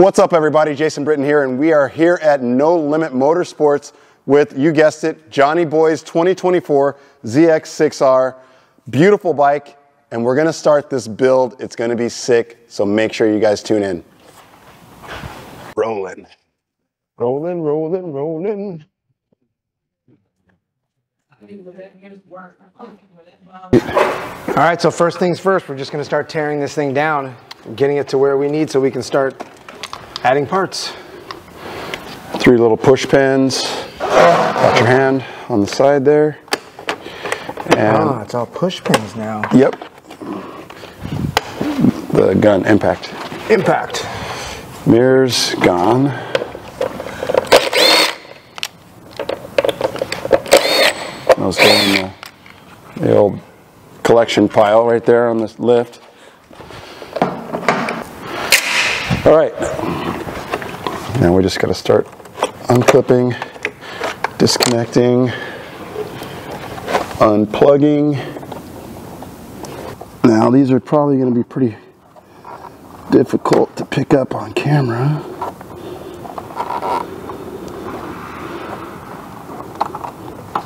What's up, everybody? Jason Britton here, and we are here at No Limit Motorsports with, you guessed it, Johnny Boy's 2024 ZX6r. Beautiful bike, and we're going to start this build. It's going to be sick, so make sure you guys tune in. Rolling. Rolling, rolling, rolling. All right, so first things first, we're just going to start tearing this thing down, getting it to where we need so we can start adding parts. 3 little push pins. Got your hand on the side there. And it's all push pins now. Yep. The gun, impact. Impact. Mirrors gone. Those go in the old collection pile right there on this lift. All right. Now we just got to start unclipping, disconnecting, unplugging. Now these are probably going to be pretty difficult to pick up on camera.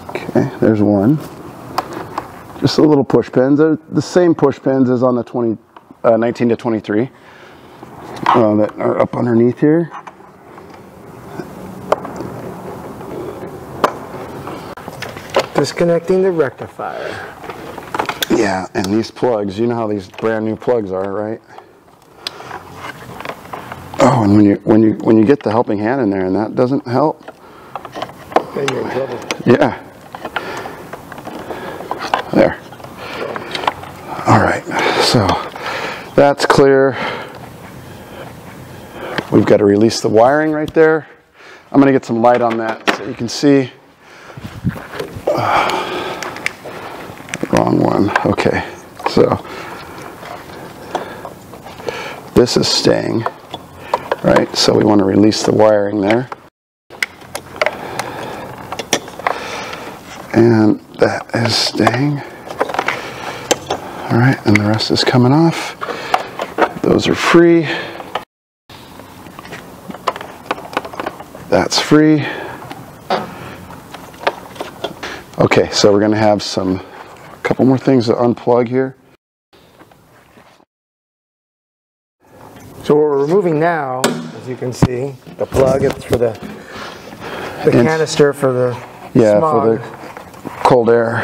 Okay, there's one. Just a little push pins. They're the same push pins as on the 19 to 23 that are up underneath here. Disconnecting the rectifier. Yeah, and these plugs, you know how these brand new plugs are, right? Oh, and when you get the helping hand in there and that doesn't help, Then you're in trouble. yeah. There. All right, so that's clear. We've got to release the wiring right there. I'm going to get some light on that so you can see. Wrong one. Okay, so this is staying, right? So we want to release the wiring there. And that is staying. All right, and the rest is coming off. Those are free. That's free. Okay, so we're going to have a couple more things to unplug here. So what we're removing now, as you can see, the plug, it's for the canister for the smog. For the cold air.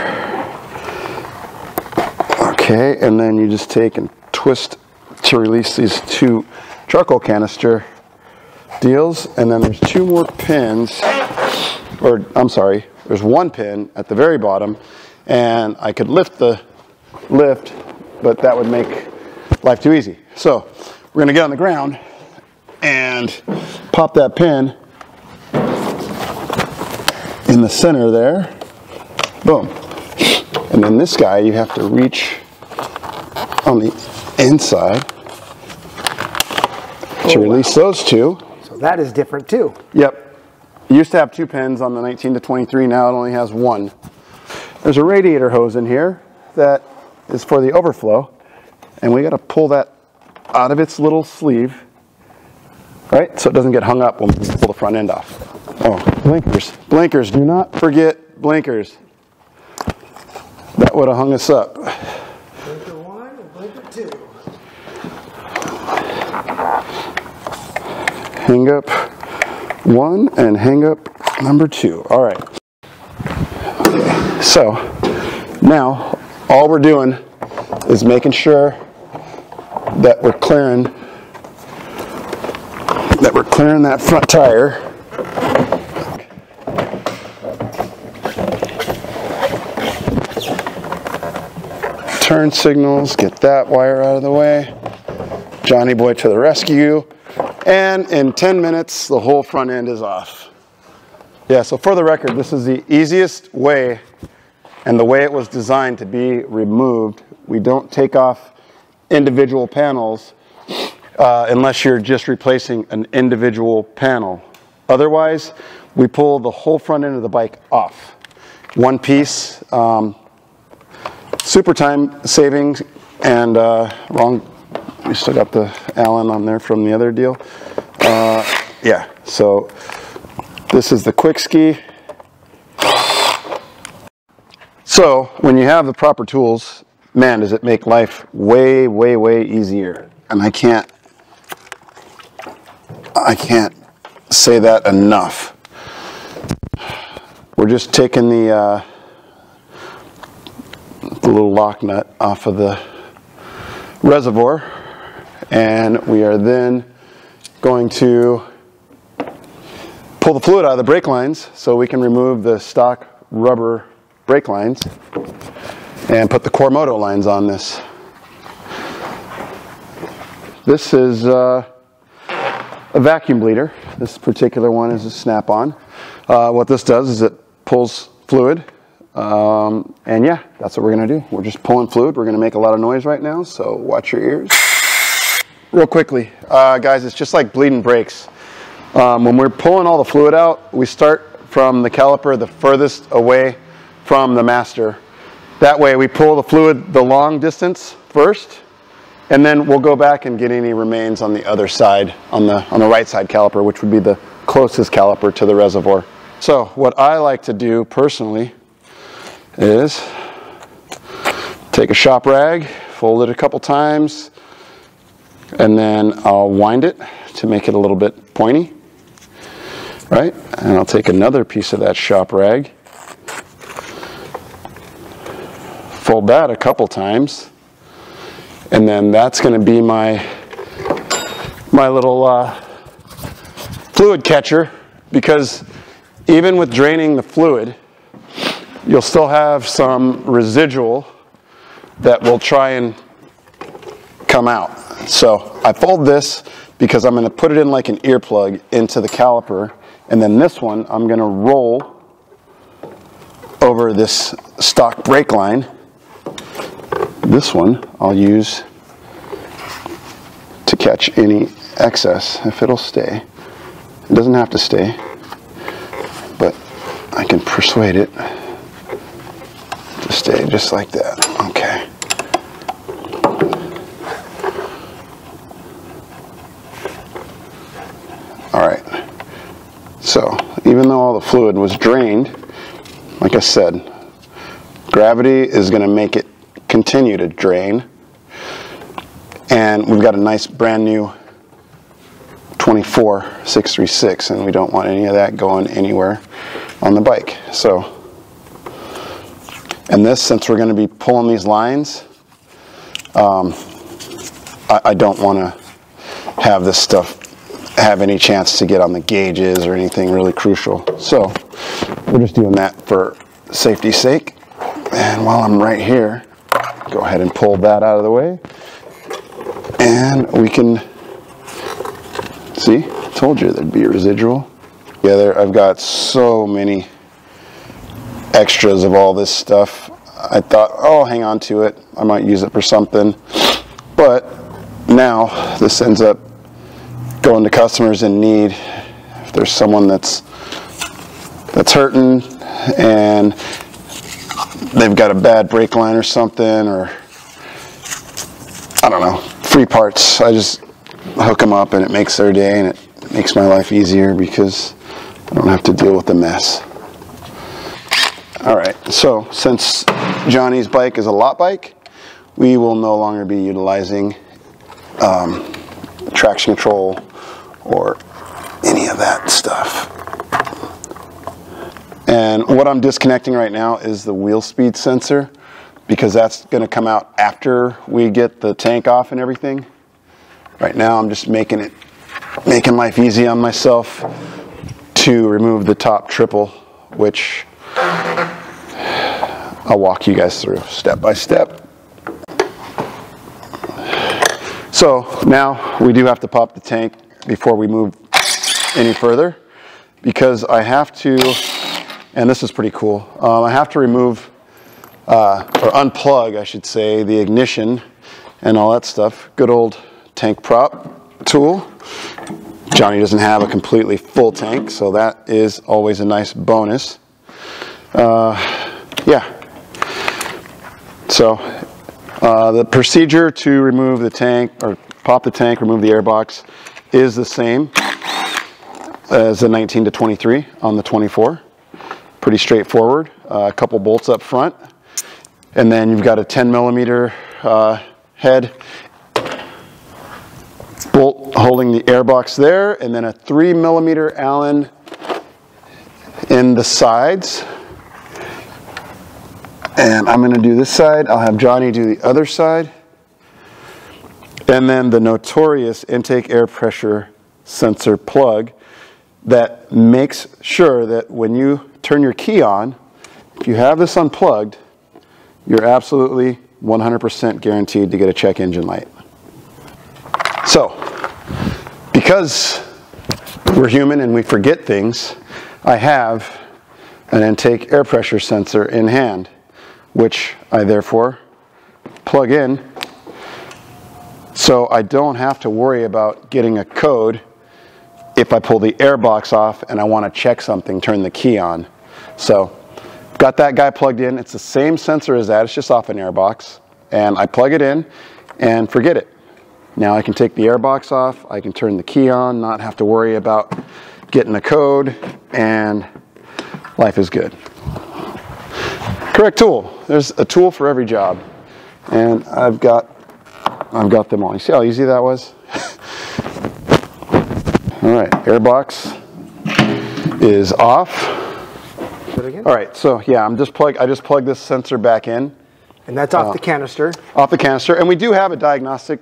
Okay, and then you just take and twist to release these 2 charcoal canister deals, and then there's 2 more pins, or I'm sorry, there's 1 pin at the very bottom, and I could lift the lift, but that would make life too easy. So we're going to get on the ground and pop that pin in the center there. Boom. And then this guy, you have to reach on the inside to release those 2. So that is different too. Yep. It used to have 2 pins on the 19 to 23, now it only has 1. There's a radiator hose in here that is for the overflow, and we got to pull that out of its little sleeve, right? So it doesn't get hung up when we pull the front end off. Oh, blinkers. Blinkers, do not forget blinkers. That would have hung us up. Blinker 1 and blinker 2. Hang up 1 and hang up number 2. All right. Okay. So now all we're doing is making sure that we're clearing that front tire. Turn signals, get that wire out of the way. Johnny Boy to the rescue. And in 10 minutes, the whole front end is off. Yeah, so for the record, this is the easiest way and the way it was designed to be removed. We don't take off individual panels unless you're just replacing an individual panel. Otherwise, we pull the whole front end of the bike off. One piece, super time savings, and we still got the Allen on there from the other deal. Yeah, so this is the quick ski. So when you have the proper tools, man, does it make life way, way, way easier. And I can't say that enough. We're just taking the little lock nut off of the reservoir, and we are then going to pull the fluid out of the brake lines so we can remove the stock rubber brake lines and put the Cormoto lines on this. This is a vacuum bleeder. This particular one is a snap-on. What this does is it pulls fluid, and yeah, that's what we're going to do. We're just pulling fluid. We're going to make a lot of noise right now, so watch your ears. Real quickly, guys, it's just like bleeding brakes. When we're pulling all the fluid out, we start from the caliper the furthest away from the master. That way we pull the fluid the long distance first, and then we'll go back and get any remains on the other side, on the right side caliper, which would be the closest caliper to the reservoir. So what I like to do personally is take a shop rag, fold it a couple times, and then I'll wind it to make it a little bit pointy, right? And I'll take another piece of that shop rag, fold that a couple times, and then that's going to be my little fluid catcher, because even with draining the fluid, you'll still have some residual that will try and come out. So I fold this because I'm going to put it in like an earplug into the caliper, and then this one I'm going to roll over this stock brake line. This one I'll use to catch any excess, if it'll stay. It doesn't have to stay, but I can persuade it to stay just like that. Okay. All right. So even though all the fluid was drained, like I said, gravity is going to make it continue to drain, and we've got a nice brand new 24 636, and we don't want any of that going anywhere on the bike. So, and this, since we're going to be pulling these lines, I don't want to have this stuff have any chance to get on the gauges or anything really crucial. So we're just doing that for safety's sake. And while I'm right here, go ahead and pull that out of the way, and we can see, I told you there'd be a residual. Yeah, there, I've got so many extras of all this stuff. I thought, oh, I'll hang on to it, I might use it for something, but now this ends up going to customers in need. If there's someone that's hurting and they've got a bad brake line or something, or I don't know, free parts, I just hook them up and it makes their day, and it makes my life easier because I don't have to deal with the mess. All right, so since Johnny's bike is a lot bike, we will no longer be utilizing traction control or any of that stuff. And what I'm disconnecting right now is the wheel speed sensor, because that's going to come out after we get the tank off and everything. Right now I'm just making life easy on myself to remove the top triple, which I'll walk you guys through step by step. So now we do have to pop the tank before we move any further, because I have to, and this is pretty cool, I have to remove, or unplug, I should say, the ignition and all that stuff. Good old tank prop tool. Johnny doesn't have a completely full tank, so that is always a nice bonus. Yeah. So the procedure to remove the tank, or pop the tank, remove the airbox, is the same. as a 19 to 23 on the 24. Pretty straightforward. A couple bolts up front. And then you've got a 10 millimeter head bolt holding the air box there, and then a 3 millimeter Allen in the sides. And I'm going to do this side. I'll have Johnny do the other side. And then the notorious intake air pressure sensor plug that makes sure that when you turn your key on, if you have this unplugged, you're absolutely 100% guaranteed to get a check engine light. So, because we're human and we forget things, I have an intake air pressure sensor in hand, which I therefore plug in so I don't have to worry about getting a code if I pull the air box off and I want to check something, turn the key on. So, got that guy plugged in. It's the same sensor as that. It's just off an air box. And I plug it in and forget it. Now I can take the air box off. I can turn the key on, not have to worry about getting a code, and life is good. Correct tool. There's a tool for every job. And I've got them all. You see how easy that was? All right, air box is off. All right, so yeah, I just plugged this sensor back in. And that's off the canister. Off the canister, and we do have a diagnostic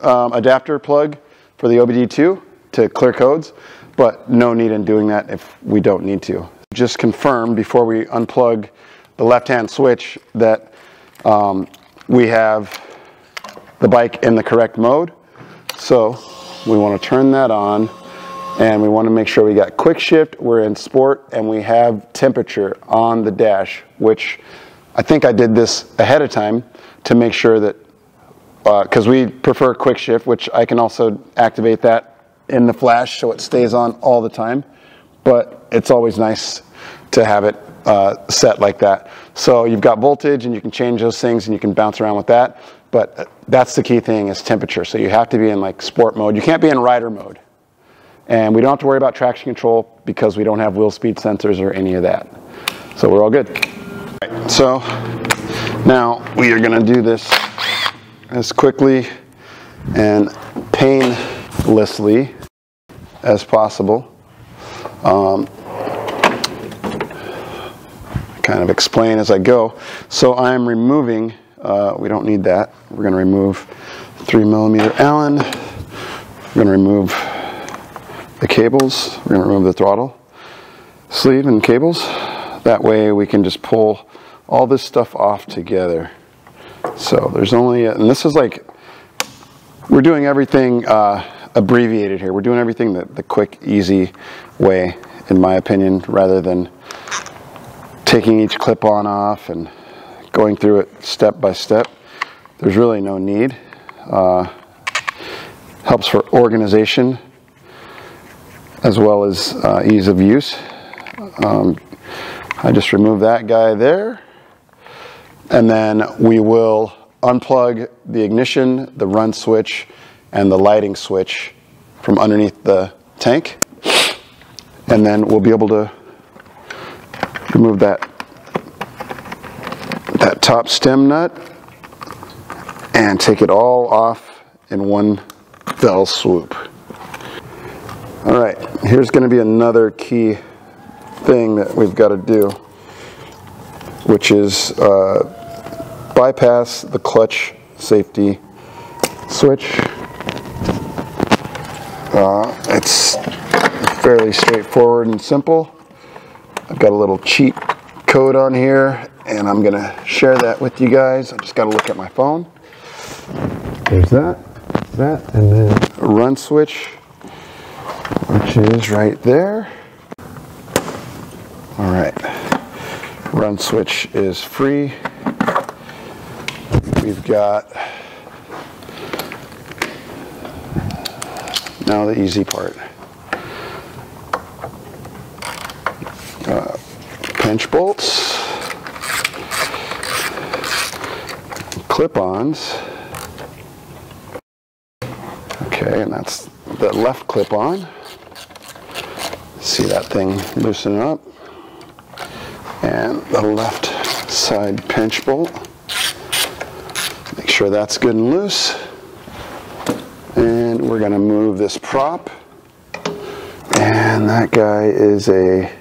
adapter plug for the OBD2 to clear codes, but no need in doing that if we don't need to. Just confirm before we unplug the left-hand switch that we have the bike in the correct mode. So we want to turn that on. And we want to make sure we got quick shift, we're in sport, and we have temperature on the dash, which I think I did this ahead of time to make sure that, because we prefer quick shift, which I can also activate that in the flash so it stays on all the time, but it's always nice to have it set like that. So you've got voltage and you can change those things and you can bounce around with that, but that's the key thing is temperature. So you have to be in like sport mode. You can't be in rider mode. And we don't have to worry about traction control because we don't have wheel speed sensors or any of that. So we're all good. All right, so now we are going to do this as quickly and painlessly as possible. Kind of explain as I go. So I'm removing, we don't need that. We're going to remove 3 millimeter Allen. We're going to remove the cables. We're going to remove the throttle sleeve and cables. That way we can just pull all this stuff off together. So there's only, and this is like, we're doing everything abbreviated here. We're doing everything the quick, easy way, in my opinion, rather than taking each clip-on off and going through it step by step. There's really no need. Helps for organization as well as ease of use. I just remove that guy there, and then we will unplug the ignition, the run switch, and the lighting switch from underneath the tank, and then we'll be able to remove that top stem nut and take it all off in one fell swoop. All right, here's going to be another key thing that we've got to do, which is bypass the clutch safety switch. It's fairly straightforward and simple. I've got a little cheat code on here, and I'm going to share that with you guys. I just got to look at my phone. There's that, and then a run switch, which is right there. All right, run switch is free. We've got, now the easy part. Pinch bolts, clip-ons. Okay, and that's the left clip-on. See that thing loosening up. And the left side pinch bolt. Make sure that's good and loose. And we're going to move this prop. And that guy is I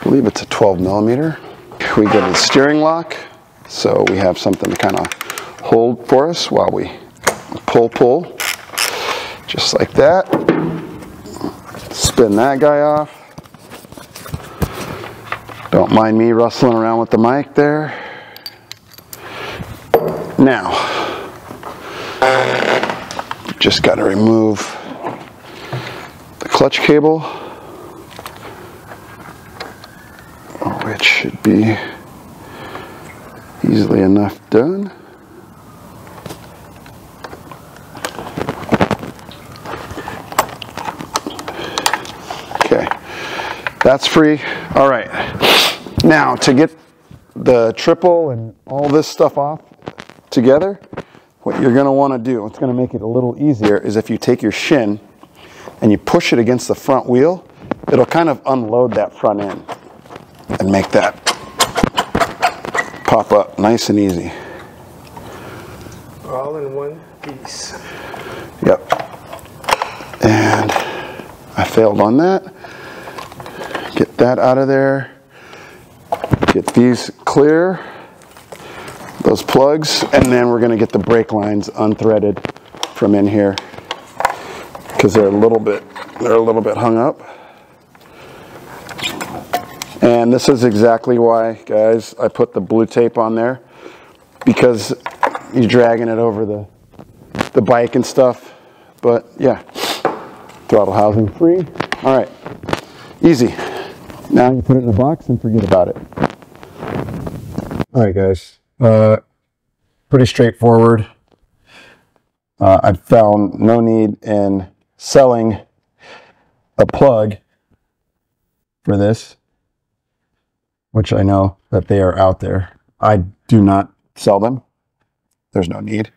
believe it's a 12 millimeter. We get a steering lock, so we have something to kind of hold for us while we pull, just like that. Spin that guy off. Don't mind me rustling around with the mic there. Now, just got to remove the clutch cable, which should be easily enough done. Okay, that's free. All right, now to get the triple and all this stuff off together, what you're going to want to do, what's going to make it a little easier, is if you take your shin and you push it against the front wheel, it'll kind of unload that front end and make that pop up nice and easy. All in one piece. Yep. And I failed on that. Get that out of there. Get these clear, those plugs, and then we're going to get the brake lines unthreaded from in here because they're a little bit hung up. And this is exactly why, guys, I put the blue tape on there, because you're dragging it over the bike and stuff. But yeah, throttle housing free. All right, easy. Now you put it in a box and forget about it. All right, guys, pretty straightforward. I've found no need in selling a plug for this, which I know that they are out there. I do not sell them. There's no need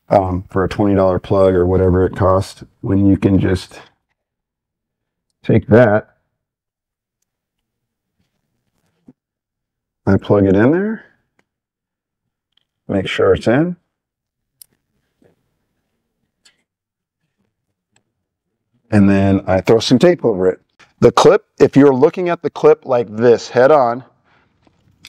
for a $20 plug or whatever it costs, when you can just take that, I plug it in there, make sure it's in, and then I throw some tape over it. The clip, if you're looking at the clip like this, head on,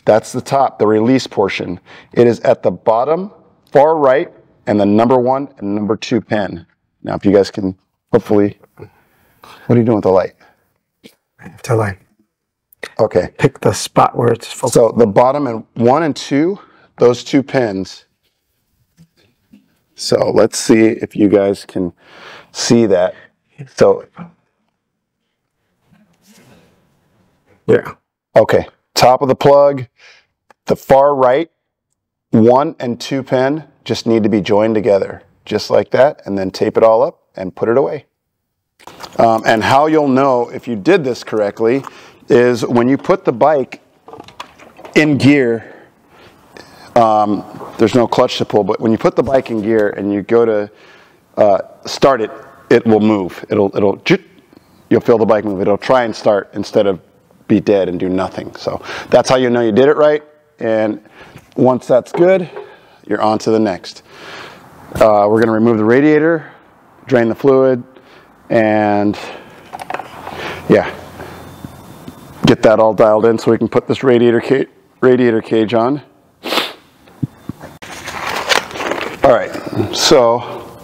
that's the top, the release portion. It is at the bottom, far right, and the number 1 and number 2 pin. Now, if you guys can, hopefully, what are you doing with the light? I have to like Okay. pick the spot where it's focused. So the bottom and 1 and 2, those 2 pins. So let's see if you guys can see that. So, yeah. okay, top of the plug, the far right 1 and 2 pin just need to be joined together, just like that, and then tape it all up and put it away. And how you'll know if you did this correctly is when you put the bike in gear, there's no clutch to pull, but when you put the bike in gear and you go to start it, it will move. You'll feel the bike move. It'll try and start instead of be dead and do nothing. So that's how you know you did it right. And once that's good, you're on to the next. We're going to remove the radiator, drain the fluid, and yeah, get that all dialed in so we can put this radiator cage on. All right, so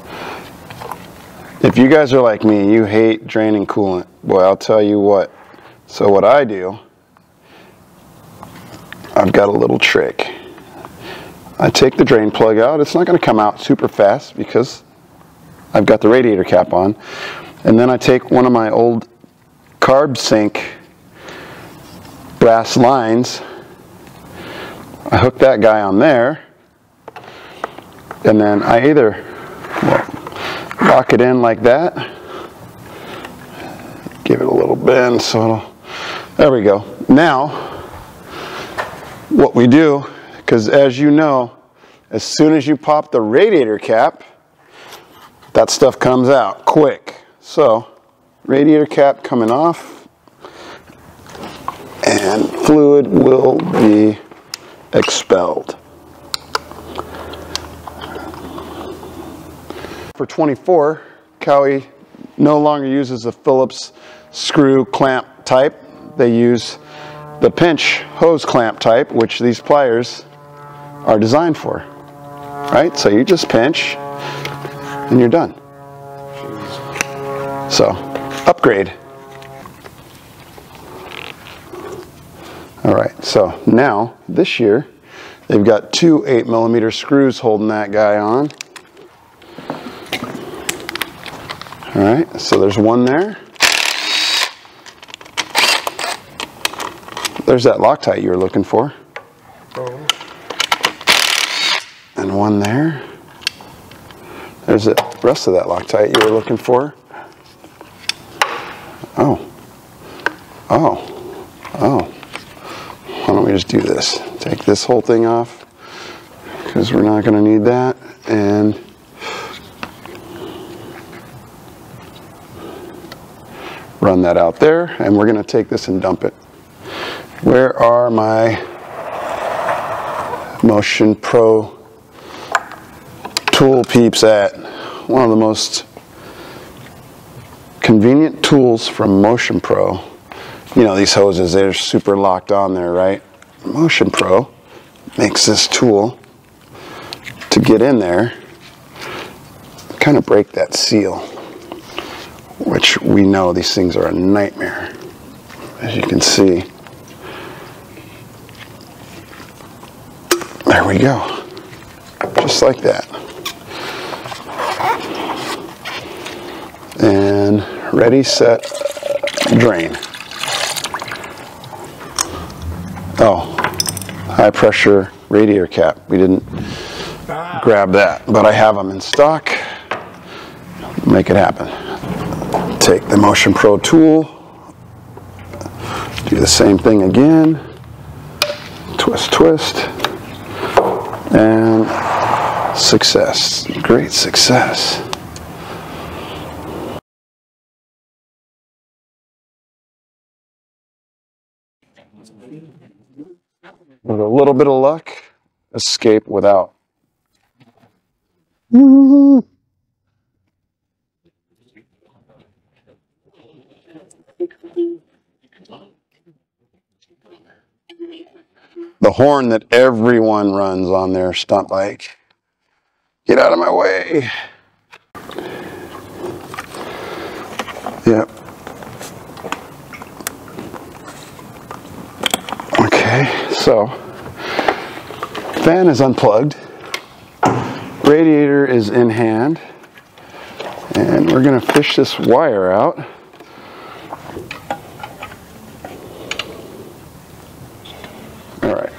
if you guys are like me, you hate draining coolant, boy, I'll tell you what. So what I do, I've got a little trick. I take the drain plug out. It's not going to come out super fast because I've got the radiator cap on. And then I take one of my old carb sink brass lines. I hook that guy on there. And then I either lock it in like that. Give it a little bend so it'll, there we go. Now, what we do, because as you know, as soon as you pop the radiator cap, that stuff comes out quick. So, radiator cap coming off, and fluid will be expelled. For 24, Kawi no longer uses the Phillips screw clamp type. They use the pinch hose clamp type, which these pliers are designed for. Right? So you just pinch and you're done. So, upgrade. All right, so now this year they've got two 8mm screws holding that guy on. All right, so there's one there. There's that Loctite you were looking for. And one there. There's the rest of that Loctite you were looking for. Oh. Why don't we just do this? Take this whole thing off, because we're not going to need that. And run that out there, and we're going to take this and dump it. Where are my Motion Pro tool peeps at? One of the most convenient tools from Motion Pro. You know, these hoses, they're super locked on there, right? Motion Pro makes this tool to get in there, kind of break that seal, which we know these things are a nightmare, as you can see. There we go, just like that. And ready, set, drain. Oh, high pressure radiator cap. We didn't grab that, but I have them in stock. Make it happen. Take the Motion Pro tool, do the same thing again, twist, twist, and success. Great success. With a little bit of luck, escape without. The horn that everyone runs on their stunt bike. Get out of my way. Yep. Okay, so fan is unplugged. Radiator is in hand. And we're going to fish this wire out. All right.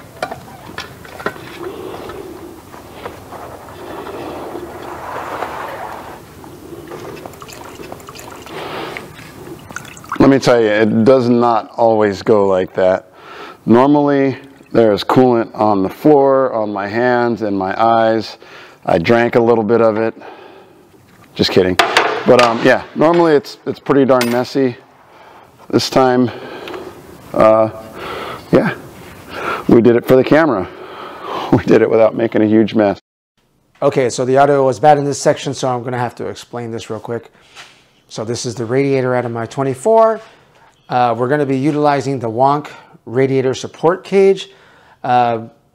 Let me tell you, it does not always go like that. Normally, there's coolant on the floor, on my hands, and my eyes. I drank a little bit of it. Just kidding. But yeah, normally it's pretty darn messy. This time, yeah, we did it for the camera. We did it without making a huge mess. Okay, so the audio was bad in this section, so I'm going to have to explain this real quick. So this is the radiator out of my 24. We're going to be utilizing the Wonk radiator support cage.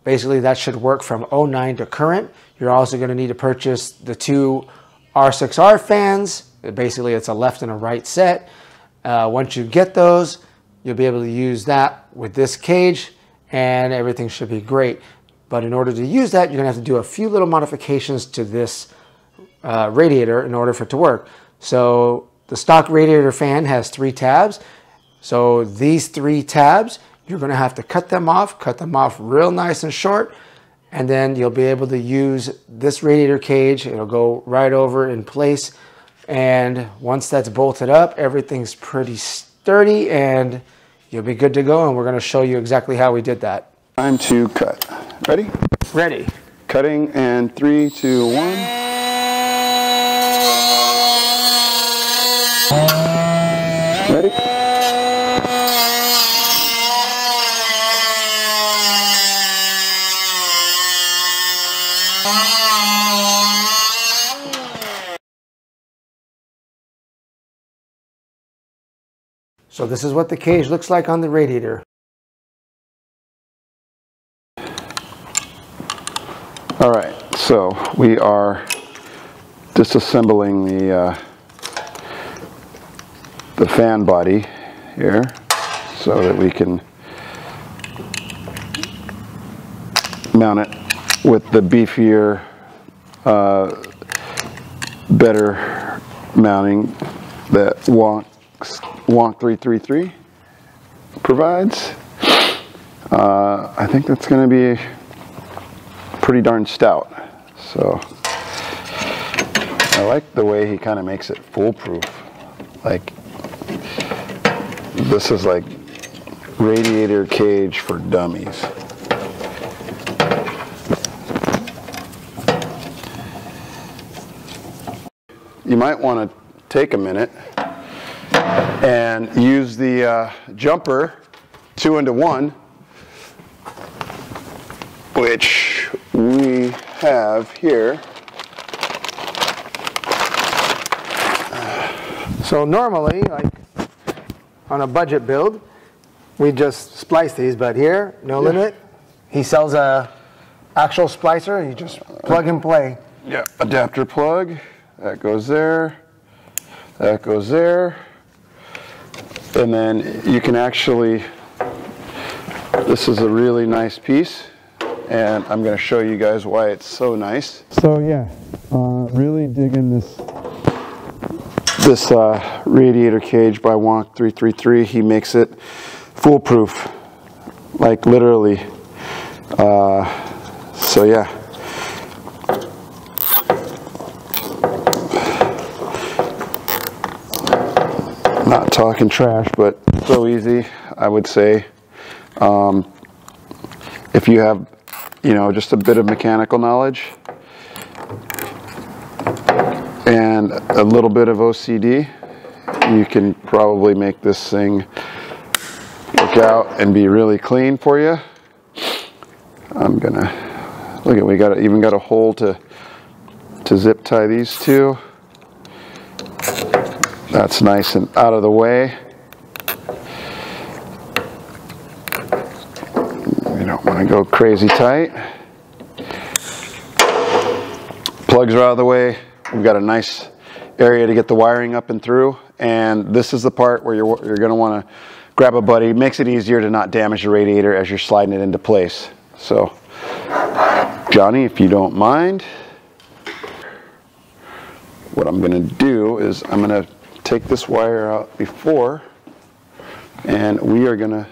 Basically, that should work from 09 to current. You're also going to need to purchase the two R6R fans. Basically, it's a left and a right set. Once you get those, you'll be able to use that with this cage, and everything should be great. But in order to use that, you're going to have to do a few little modifications to this radiator in order for it to work. So the stock radiator fan has 3 tabs. So these 3 tabs, you're going to have to cut them off real nice and short, and then you'll be able to use this radiator cage. It'll go right over in place, and once that's bolted up, everything's pretty sturdy and you'll be good to go, and we're going to show you exactly how we did that. Time to cut. Ready? Ready. Cutting, and 3, 2, 1. Ready? So this is what the cage looks like on the radiator. All right, so we are disassembling the fan body here so that we can mount it with the beefier, better mounting that Wonk 333 provides. I think that's going to be pretty darn stout. So I like the way he kind of makes it foolproof. Like, this is like radiator cage for dummies. You might want to take a minute and use the jumper 2-into-1, which we have here. So normally, like on a budget build, we just splice these, but here, no limit. He sells a actual splicer, you just plug and play. Yeah, adapter plug, that goes there, that goes there, and then you can actually, this is a really nice piece, and I'm going to show you guys why it's so nice. So yeah, really digging this radiator cage by Wonk 333. He makes it foolproof, like literally. So yeah. Not talking trash, but so easy, I would say. If you have, you know, just a bit of mechanical knowledge and a little bit of OCD, you can probably make this thing work out and be really clean for you. I'm gonna look at, we got even got a hole to zip tie these two. That's nice and out of the way. You don't want to go crazy tight. Plugs are out of the way. We've got a nice area to get the wiring up and through, and this is the part where you're going to want to grab a buddy. It makes it easier to not damage the radiator as you're sliding it into place. So, Johnny, if you don't mind, what I'm going to do is I'm going to take this wire out before, and we are going to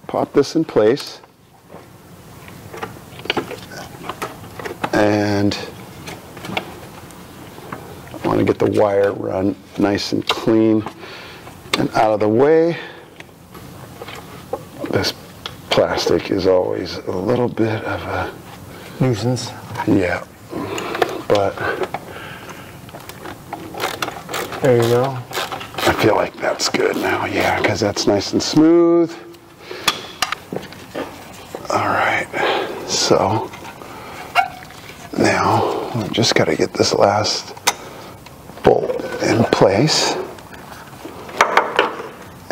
pop this in place, and I want to get the wire run nice and clean and out of the way. This plastic is always a little bit of a nuisance. Yeah, but there you go. I feel like that's good now, yeah, because that's nice and smooth. All right, so now we've just got to get this last bolt in place,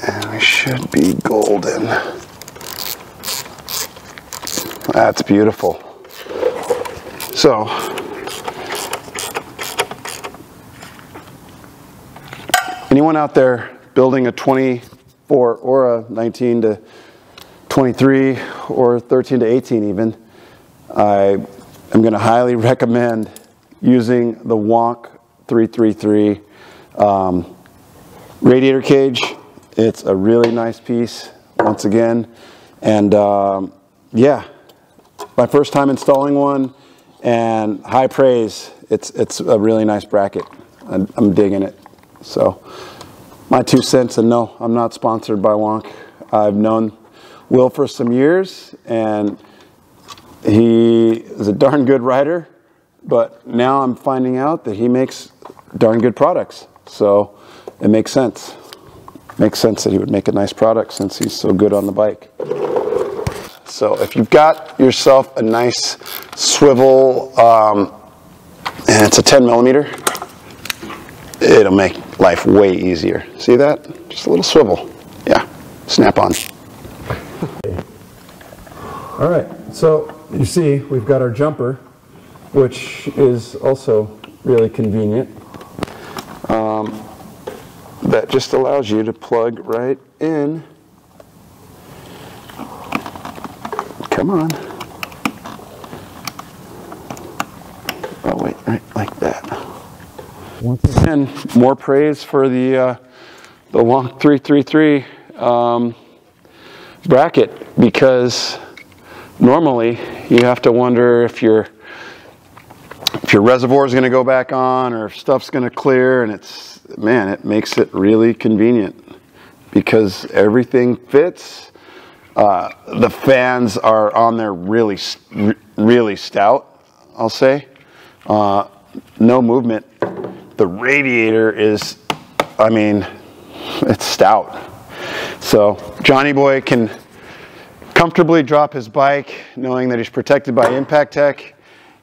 and we should be golden. That's beautiful. So, anyone out there building a 24 or a 19 to 23 or 13 to 18 even, I am going to highly recommend using the Wonk 333 radiator cage. It's a really nice piece, once again, and yeah, my first time installing one, and high praise. It's a really nice bracket. I'm digging it. So, my 2 cents, and no, I'm not sponsored by Wonk. I've known Will for some years, and he is a darn good rider, but now I'm finding out that he makes darn good products. So, it makes sense. Makes sense that he would make a nice product since he's so good on the bike. So, if you've got yourself a nice swivel, and it's a 10 millimeter, it'll make life way easier. See that? Just a little swivel. Yeah. snap on. All right, so you see we've got our jumper, which is also really convenient. That just allows you to plug right in. Come on. Oh wait, right like that. Once again, more praise for the Wonk 333 bracket, because normally you have to wonder if your reservoir is going to go back on or if stuff's going to clear, and man, it makes it really convenient because everything fits. The fans are on there really stout, I'll say. No movement. The radiator is, I mean, it's stout. So Johnny Boy can comfortably drop his bike knowing that he's protected by Impact Tech,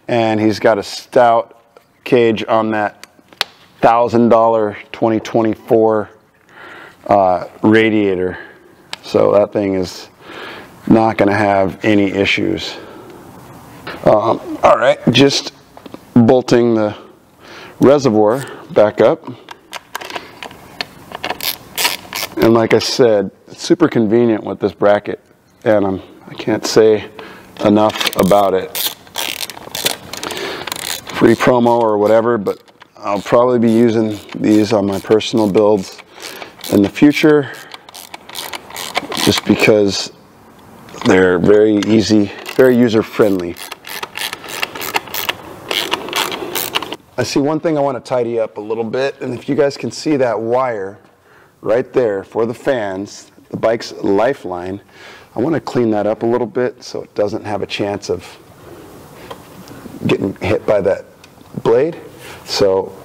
and he's got a stout cage on that $1,000 2024 radiator. So that thing is not going to have any issues. All right, just bolting the reservoir back up. And like I said, it's super convenient with this bracket, and I can't say enough about it. Free promo or whatever, but I'll probably be using these on my personal builds in the future, just because they're very easy, very user-friendly. I see one thing I want to tidy up a little bit, and if you guys can see that wire right there for the fans, the bike's lifeline, I want to clean that up a little bit so it doesn't have a chance of getting hit by that blade. So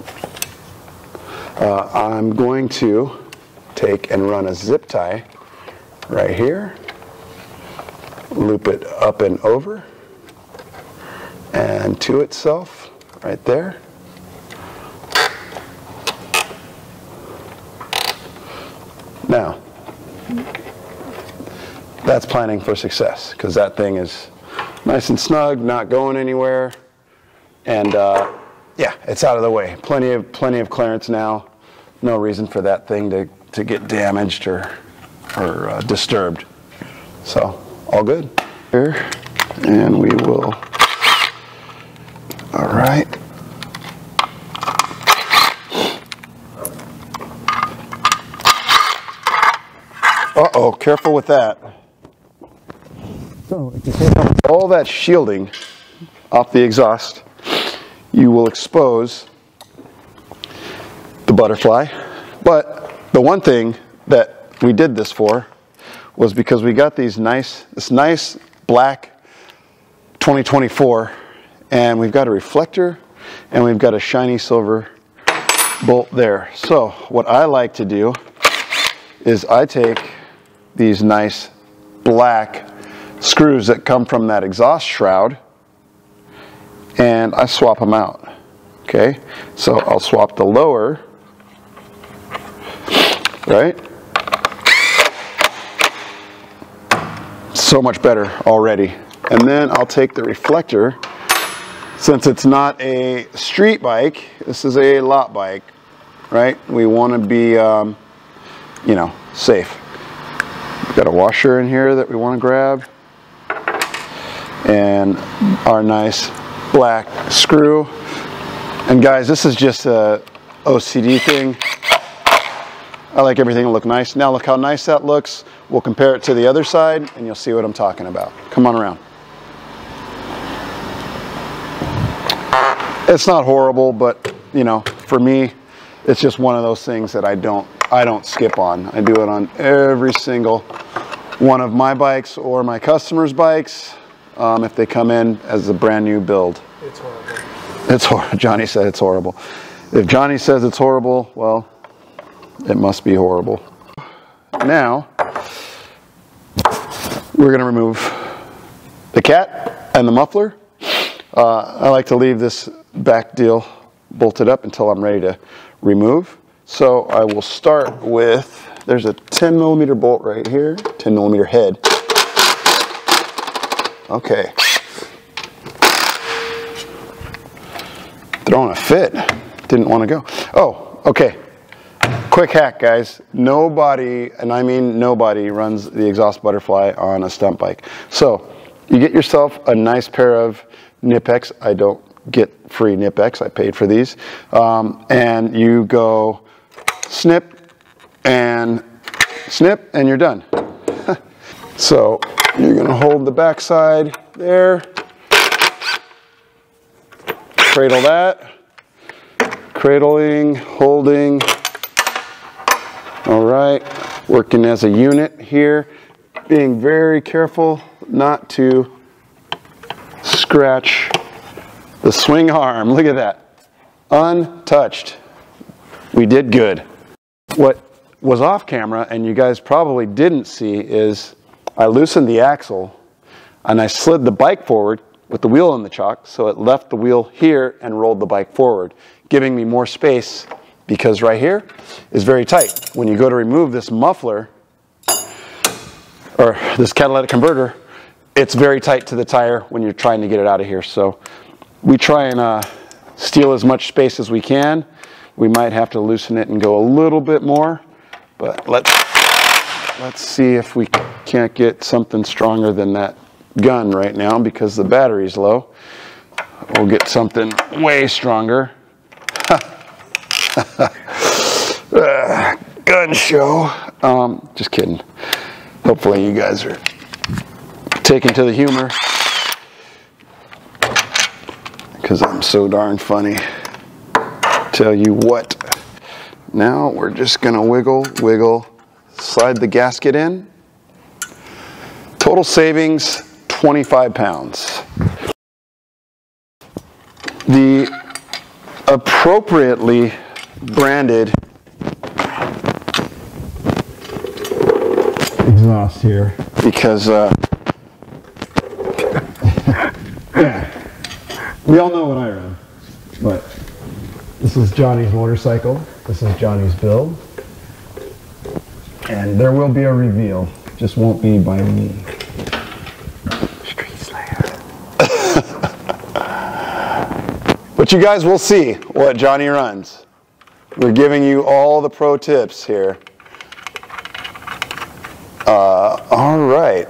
I'm going to take and run a zip tie right here, loop it up and over and to itself right there. Now, that's planning for success, because that thing is nice and snug, not going anywhere, and yeah, it's out of the way. Plenty of clearance now. No reason for that thing to get damaged or disturbed. So all good here, and we will. All right. Uh-oh, careful with that. So if you take off all that shielding off the exhaust, you will expose the butterfly. But the one thing that we did this for was because we got this nice black 2024, and we've got a reflector and we've got a shiny silver bolt there. So what I like to do is I take these nice black screws that come from that exhaust shroud and I swap them out. Okay, so I'll swap the lower, right? So much better already. And then I'll take the reflector, since it's not a street bike, this is a lot bike, right? We want to be, you know, safe. We've got a washer in here that we want to grab, and our nice black screw. And guys, this is just a OCD thing. I like everything to look nice. Now look how nice that looks. We'll compare it to the other side and you'll see what I'm talking about. Come on around. It's not horrible, but you know, for me, it's just one of those things that I don't skip on. I do it on every single one of my bikes or my customers' bikes if they come in as a brand new build. It's horrible. It's horrible. Johnny said it's horrible. If Johnny says it's horrible, well, it must be horrible. Now, we're going to remove the cat and the muffler. I like to leave this back deal bolted up until I'm ready to remove. So I will start with There's a 10 millimeter bolt right here, 10 millimeter head. Okay. Throwing a fit. Didn't want to go. Oh, okay. Quick hack, guys. Nobody, and I mean nobody, runs the exhaust butterfly on a stunt bike. So you get yourself a nice pair of Nipex. I don't get free Nipex. I paid for these. And you go snip, and you're done. So you're going to hold the back side there. Cradle that. Cradling, holding. All right, working as a unit here, being very careful not to scratch the swing arm. Look at that, untouched. We did good. What was off camera, and you guys probably didn't see, is I loosened the axle and I slid the bike forward with the wheel in the chock, so it left the wheel here and rolled the bike forward, giving me more space, because right here is very tight. When you go to remove this muffler, or this catalytic converter, it's very tight to the tire when you're trying to get it out of here. So we try and steal as much space as we can. We might have to loosen it and go a little bit more, but let's see if we can't get something stronger than that gun right now, because the battery's low. We'll get something way stronger. Gun show. Just kidding. Hopefully you guys are taking to the humor, because I'm so darn funny. Tell you what. Now we're just gonna wiggle, slide the gasket in. Total savings, 25 pounds. The appropriately branded exhaust here, because yeah, we all know what I run, but this is Johnny's motorcycle, this is Johnny's build, and there will be a reveal, just won't be by me. Street Slayer. But you guys will see what Johnny runs. We're giving you all the pro tips here. All right,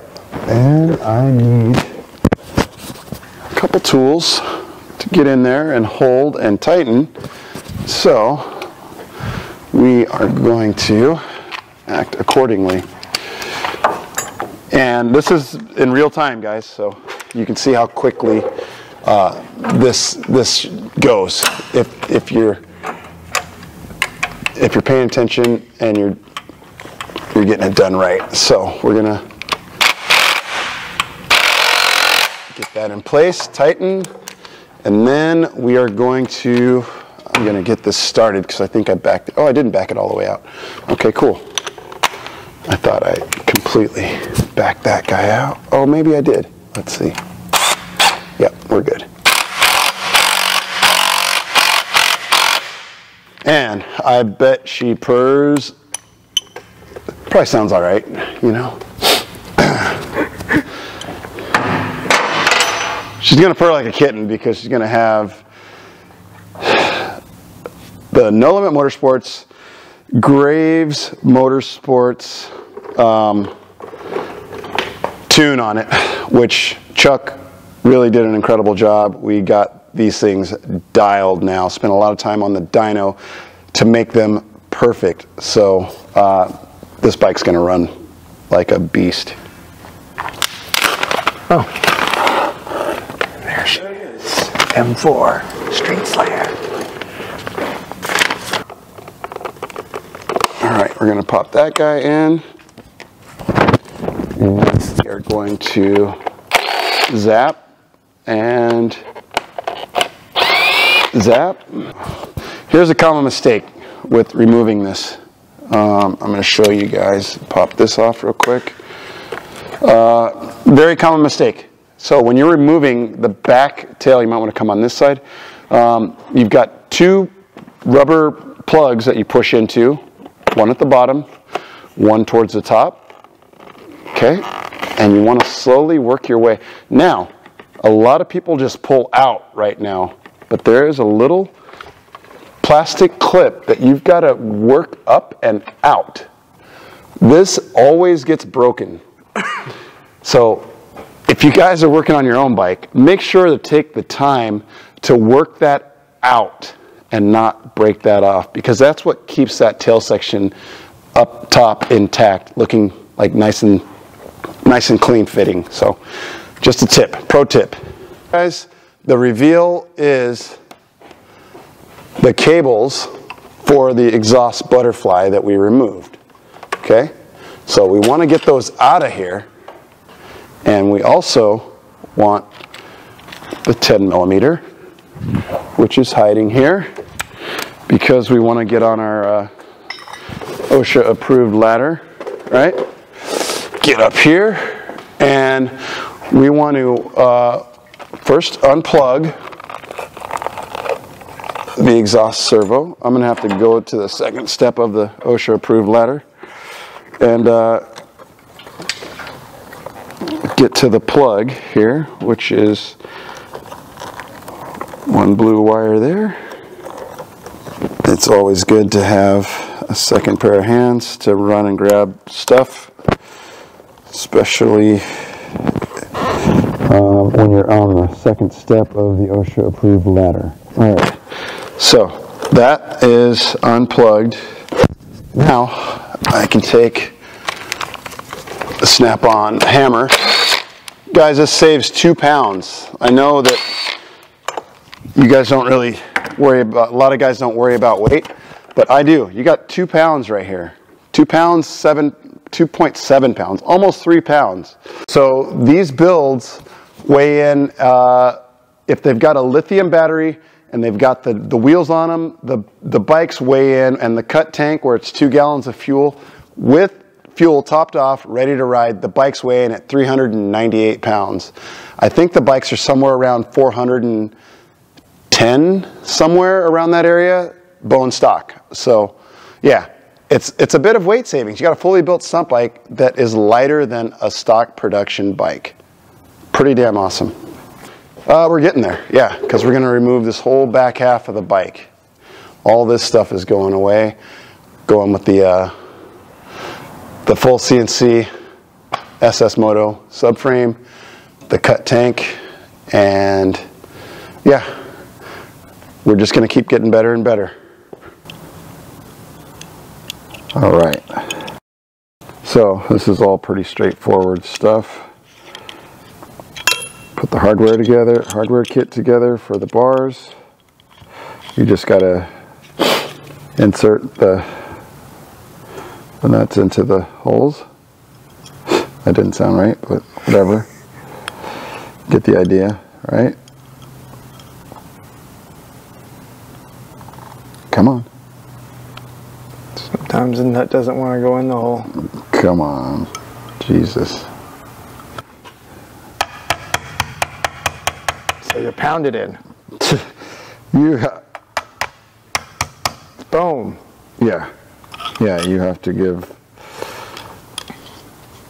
and I need a couple tools to get in there and hold and tighten. So we are going to act accordingly. And this is in real time, guys, so you can see how quickly this goes. If you're paying attention and you're getting it done right. So we're gonna get that in place, tighten, and then we are going to, I'm gonna get this started because I think I backed it. Oh, I didn't back it all the way out. Okay, cool. I thought I completely backed that guy out. Oh, maybe I did. Let's see. Yep, we're good. And I bet she purrs. Probably sounds all right, you know. She's gonna purr like a kitten because she's gonna have the No Limit Motorsports, Graves Motorsports tune on it, which Chuck really did an incredible job. We got these things dialed now, spent a lot of time on the dyno to make them perfect. So this bike's gonna run like a beast. Oh, there she is, M4 Street Slayer. All right, we're gonna pop that guy in. We are going to zap and zap. Here's a common mistake with removing this. I'm going to show you guys. Pop this off real quick. Very common mistake. So when you're removing the back tail, you might want to come on this side. You've got two rubber plugs that you push into, one at the bottom, one towards the top, okay? And you want to slowly work your way. Now, a lot of people just pull out right now, but there is a little plastic clip that you've got to work up and out. This always gets broken. So if you guys are working on your own bike, make sure to take the time to work that out and not break that off, because that's what keeps that tail section up top intact, looking like nice and clean fitting. So just a tip, pro tip. Guys, the reveal is the cables for the exhaust butterfly that we removed. Okay, so we want to get those out of here, and we also want the 10 millimeter, which is hiding here, because we want to get on our OSHA approved ladder, right? Get up here, and we want to first unplug the exhaust servo. I'm going to have to go to the second step of the OSHA approved ladder and get to the plug here, which is one blue wire there. It's always good to have a second pair of hands to run and grab stuff, especially when you're on the second step of the OSHA approved ladder. All right, so that is unplugged. Now I can take the snap-on hammer. Guys, this saves 2 pounds. I know that you guys don't really worry about, a lot of guys don't worry about weight, but I do. You got 2 pounds right here. 2 pounds, 2.7 pounds, almost 3 pounds. So these builds weigh in, if they've got a lithium battery and they've got the wheels on them, the bikes weigh in, and the cut tank where it's 2 gallons of fuel with fuel topped off, ready to ride, the bikes weigh in at 398 pounds. I think the bikes are somewhere around 410, somewhere around that area, bone stock. So yeah, it's a bit of weight savings. You got a fully built stunt bike that is lighter than a stock production bike. Pretty damn awesome. We're getting there, yeah, because we're going to remove this whole back half of the bike. All this stuff is going away, going with the full CNC SS Moto subframe, the cut tank, and yeah, we're just going to keep getting better and better. All right, so this is all pretty straightforward stuff. Put the hardware together, hardware kit together for the bars. You just got to insert the nuts into the holes. That didn't sound right, but whatever. Get the idea, right? Come on. Sometimes the nut doesn't want to go in the hole. Come on. Jesus. So you pound it in. Boom. Yeah. Yeah, you have to give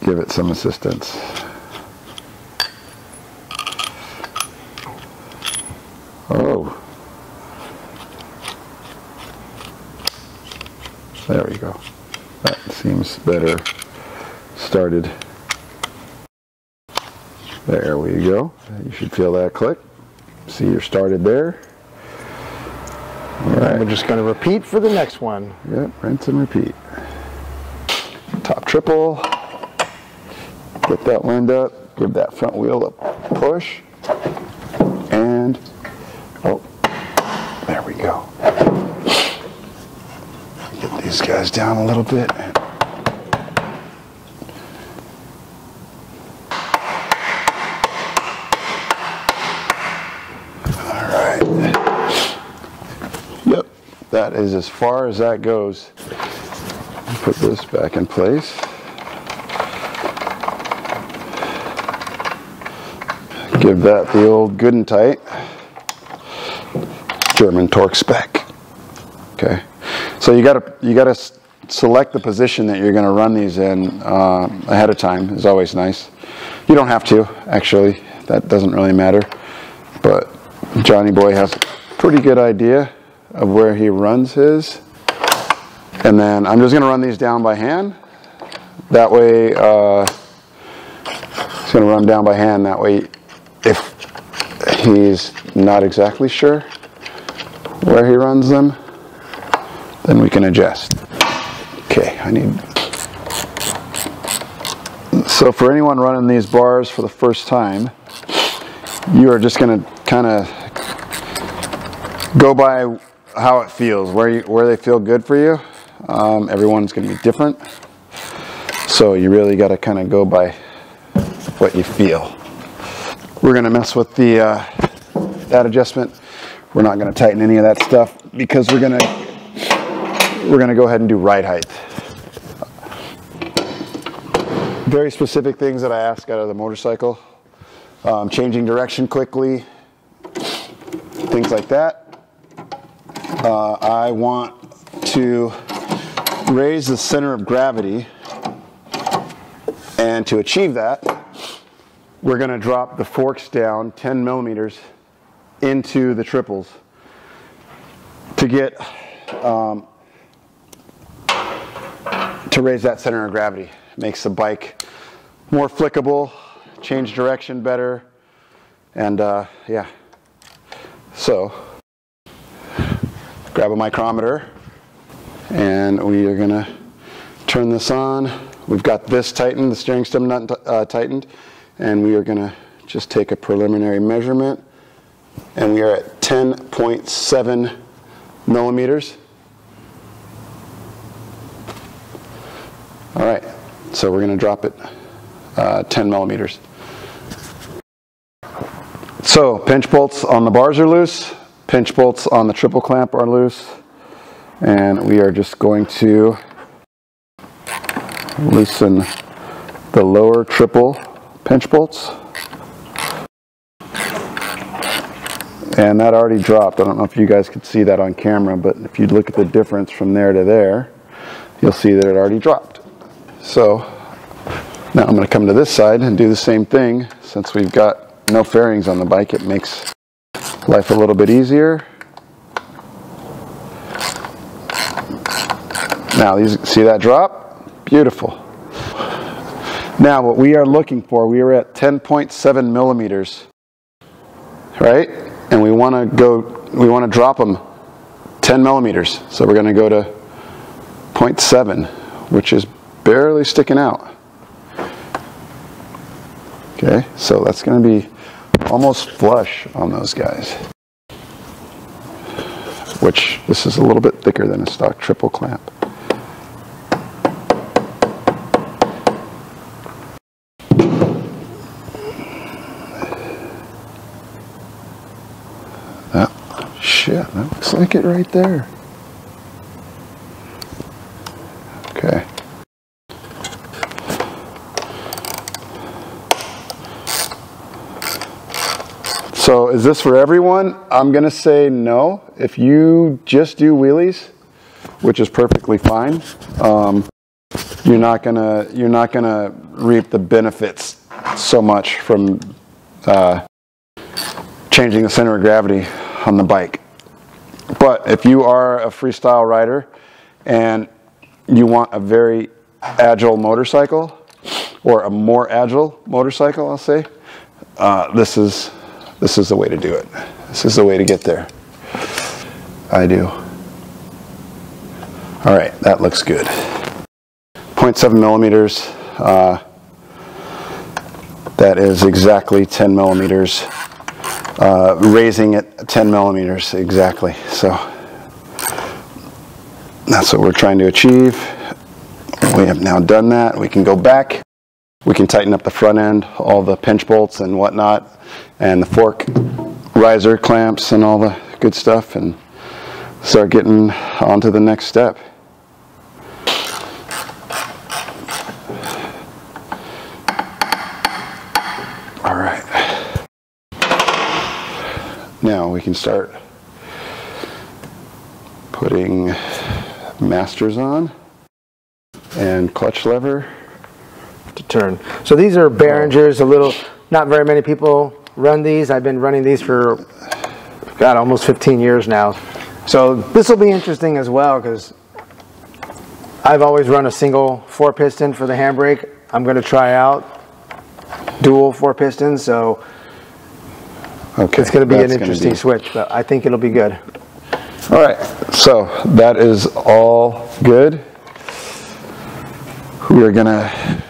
it some assistance. Oh. There we go. That seems better started. There we go. You should feel that click. See, you're started there. All right. We're just going to repeat for the next one. Yep, rinse and repeat. Top triple. Get that lined up. Give that front wheel a push. And, oh, there we go. Get these guys down a little bit. That is as far as that goes. Put this back in place. Give that the old good and tight German torque spec. Okay, so you gotta select the position that you're going to run these in ahead of time is always nice. You don't have to, actually. That doesn't really matter. But Johnny Boy has a pretty good idea of where he runs his. And then I'm just going to run these down by hand. That way, he's going to run down by hand. That way, if he's not exactly sure where he runs them, then we can adjust. Okay, so for anyone running these bars for the first time, you are just going to kind of go by how it feels, where they feel good for you. Everyone's going to be different, so you really got to kind of go by what you feel. We're going to mess with that adjustment. We're not going to tighten any of that stuff because we're going to go ahead and do ride height. Very specific things that I ask out of the motorcycle. Changing direction quickly, things like that. I want to raise the center of gravity, and to achieve that, we're going to drop the forks down 10 millimeters into the triples to get to raise that center of gravity. Makes the bike more flickable, change direction better, and yeah. So grab a micrometer, and we are gonna turn this on. We've got this tightened, the steering stem nut tightened, and we are gonna just take a preliminary measurement, and we are at 10.7 millimeters. All right, so we're gonna drop it 10 millimeters. So pinch bolts on the bars are loose, pinch bolts on the triple clamp are loose, and we are just going to loosen the lower triple pinch bolts. And that already dropped. I don't know if you guys could see that on camera, but if you look at the difference from there to there, you'll see that it already dropped. So now I'm going to come to this side and do the same thing. Since we've got no fairings on the bike, it makes life a little bit easier. Now, see that drop? Beautiful. Now, what we are looking for, we are at 10.7 millimeters, right? And we want to drop them 10 millimeters. So we're going to go to 0.7, which is barely sticking out. Okay, so that's going to be almost flush on those guys. Which, this is a little bit thicker than a stock triple clamp. Shit, that looks like it right there. Okay. So is this for everyone? I'm going to say no. If you just do wheelies, which is perfectly fine, you're not gonna reap the benefits so much from changing the center of gravity on the bike. But if you are a freestyle rider and you want a very agile motorcycle, or a more agile motorcycle, I'll say, this is the way to do it. This is the way to get there. I do. All right, that looks good. 0.7 millimeters. That is exactly 10 millimeters. Raising it 10 millimeters exactly. So that's what we're trying to achieve. We have now done that. We can go back. We can tighten up the front end, all the pinch bolts and whatnot, and the fork riser clamps and all the good stuff, and start getting on to the next step. All right. Now we can start putting masters on. and clutch lever to turn. So these are Behringers, not very many people run these. I've been running these for, God, almost 15 years now. So this will be interesting as well because I've always run a single 4-piston for the handbrake. I'm going to try out dual 4-pistons, so it's going to be an interesting switch, but I think it'll be good. All right, so that is all good. We are going to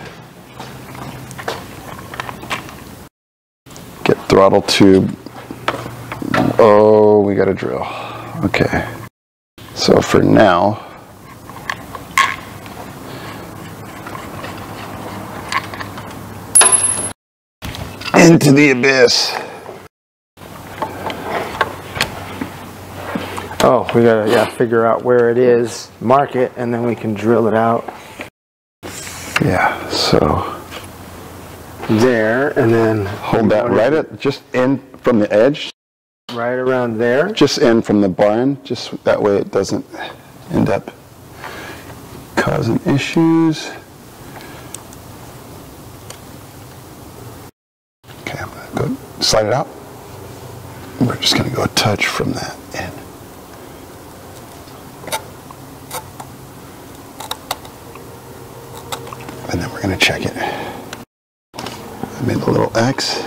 get throttle tube. Oh, we got to drill. Okay, so for now, into the abyss. Oh, we gotta figure out where it is, mark it, and then we can drill it out. Yeah, so there, and then hold that right at just in from the edge. Right around there. Just in from the bar end, just that way it doesn't end up causing issues. Okay, I'm gonna go slide it out. We're just gonna go a touch from that end. And then we're going to check it. I made a little X,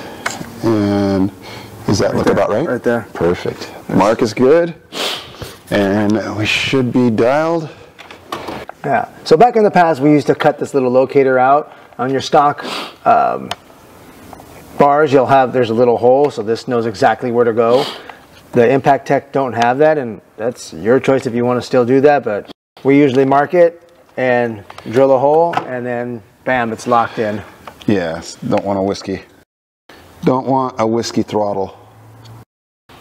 and does that look about right? Right there. Perfect. Mark is good, and we should be dialed. Yeah. So back in the past, we used to cut this little locator out on your stock bars. There's a little hole, so this knows exactly where to go. The Impact Tech don't have that, and that's your choice if you want to still do that, but we usually mark it and drill a hole, and then bam, it's locked in. Yes, don't want a whiskey. Don't want a whiskey throttle.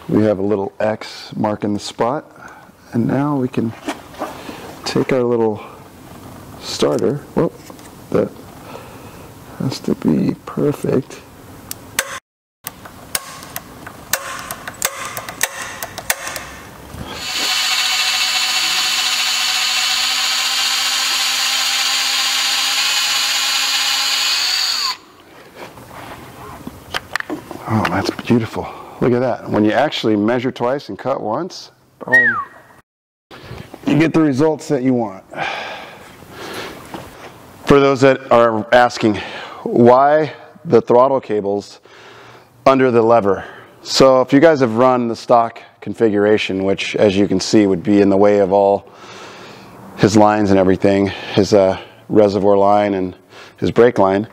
We have a little X marking the spot, and now we can take our little starter. Whoop, that has to be perfect. Oh, that's beautiful. Look at that. When you actually measure twice and cut once, boom, you get the results that you want. For those that are asking, why the throttle cables under the lever? So if you guys have run the stock configuration, which as you can see would be in the way of all his lines and everything, his reservoir line and his brake line,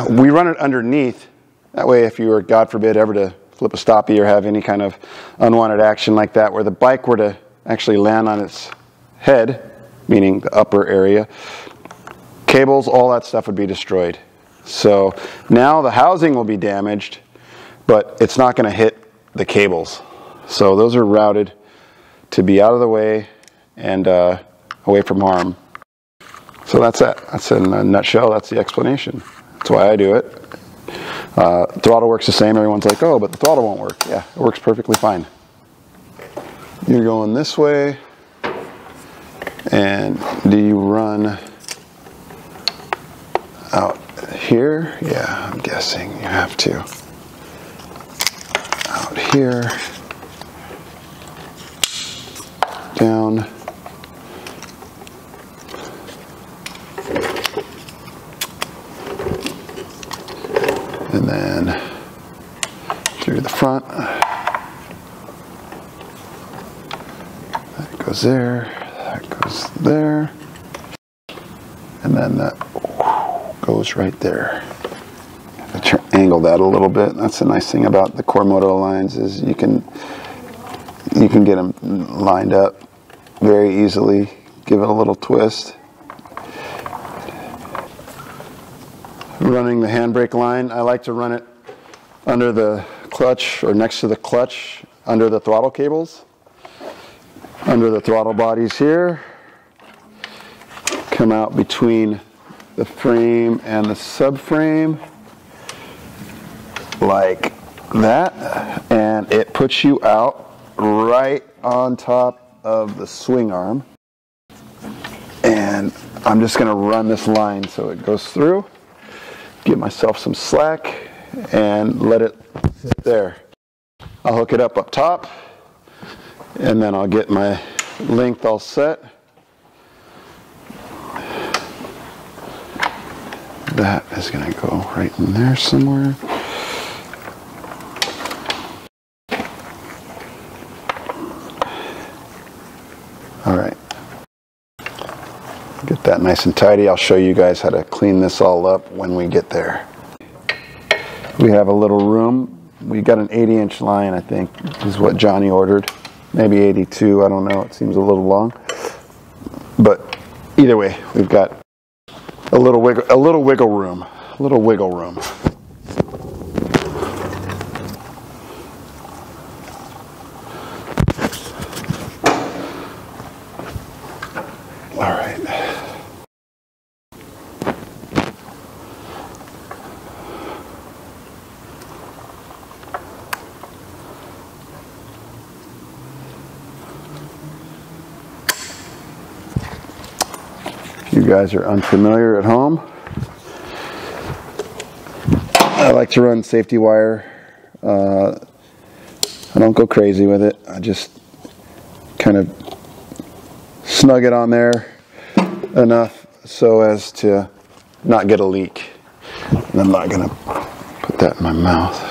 we run it underneath. That way, if you were, God forbid, ever to flip a stoppie or have any kind of unwanted action like that, where the bike were to actually land on its head, meaning the upper area, cables, all that stuff would be destroyed. So now the housing will be damaged, but it's not going to hit the cables. So those are routed to be out of the way and away from harm. So that's it. That's in a nutshell. That's the explanation. That's why I do it. Throttle works the same. Everyone's like, oh, but the throttle won't work. Yeah, it works perfectly fine. You're going this way, and do you run out here? Yeah, I'm guessing you have to. Out here, down. And then through the front. That goes there, that goes there, and then that goes right there. Angle that a little bit. That's the nice thing about the Cormoto lines is you can get them lined up very easily. Give it a little twist. Running the handbrake line, I like to run it under the clutch or next to the clutch under the throttle cables, under the throttle bodies here, come out between the frame and the subframe like that, and it puts you out right on top of the swing arm. And I'm just going to run this line so it goes through, give myself some slack, and let it sit there. I'll hook it up top, and then I'll get my length all set. That is going to go right in there somewhere. All right. Get that nice and tidy. I'll show you guys how to clean this all up when we get there. We have a little room. We got an 80-inch line, I think, is what Johnny ordered. Maybe 82, I don't know. It seems a little long. But either way, we've got a little wiggle room. All right. If you guys are unfamiliar at home, I like to run safety wire. I don't go crazy with it. I just kind of snug it on there enough so as to not get a leak. And I'm not going to put that in my mouth.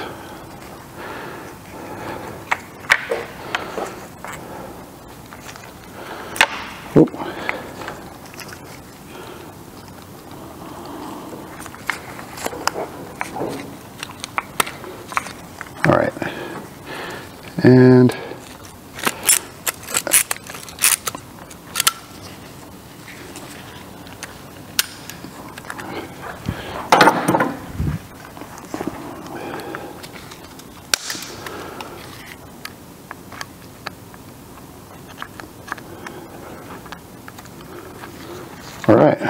Oop. All right. And all right.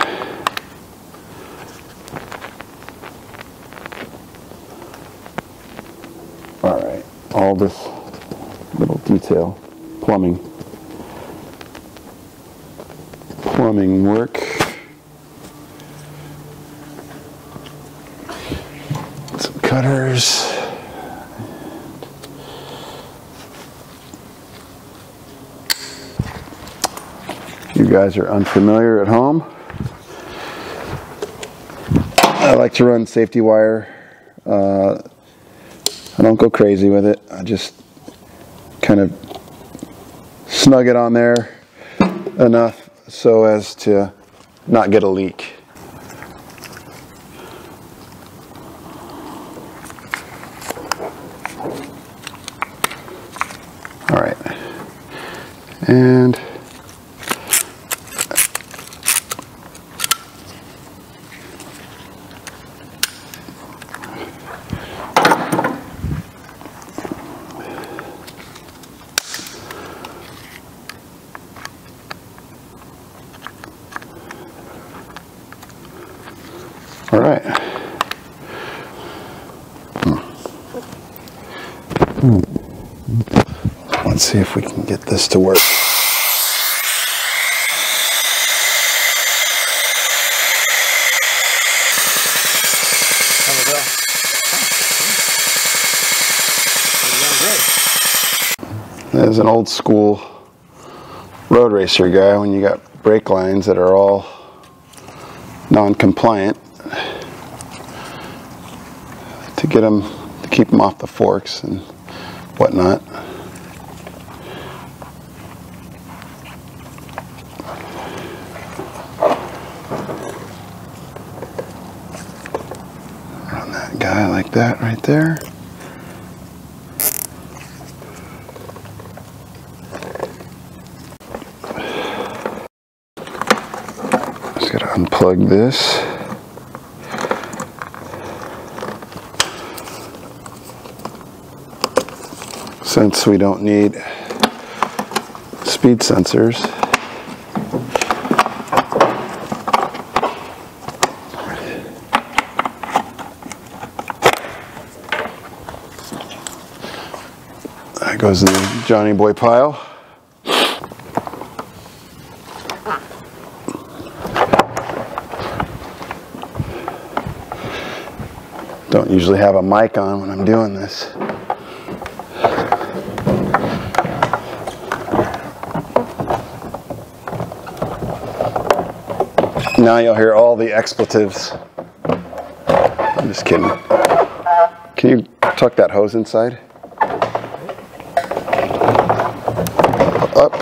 All right. All this little detail, plumbing work. Some cutters. If you guys are unfamiliar at home, I like to run safety wire. I don't go crazy with it. I just kind of snug it on there enough so as to not get a leak. All right. And all right. Let's see if we can get this to work. As an old school road racer guy, when you got brake lines that are all non-compliant, to get them, to keep them off the forks and whatnot. Run that guy like that right there. Just gotta unplug this. Since we don't need speed sensors, that goes in the Johnny Boy pile. Don't usually have a mic on when I'm doing this. Now you'll hear all the expletives. I'm just kidding. Can you tuck that hose inside? Up.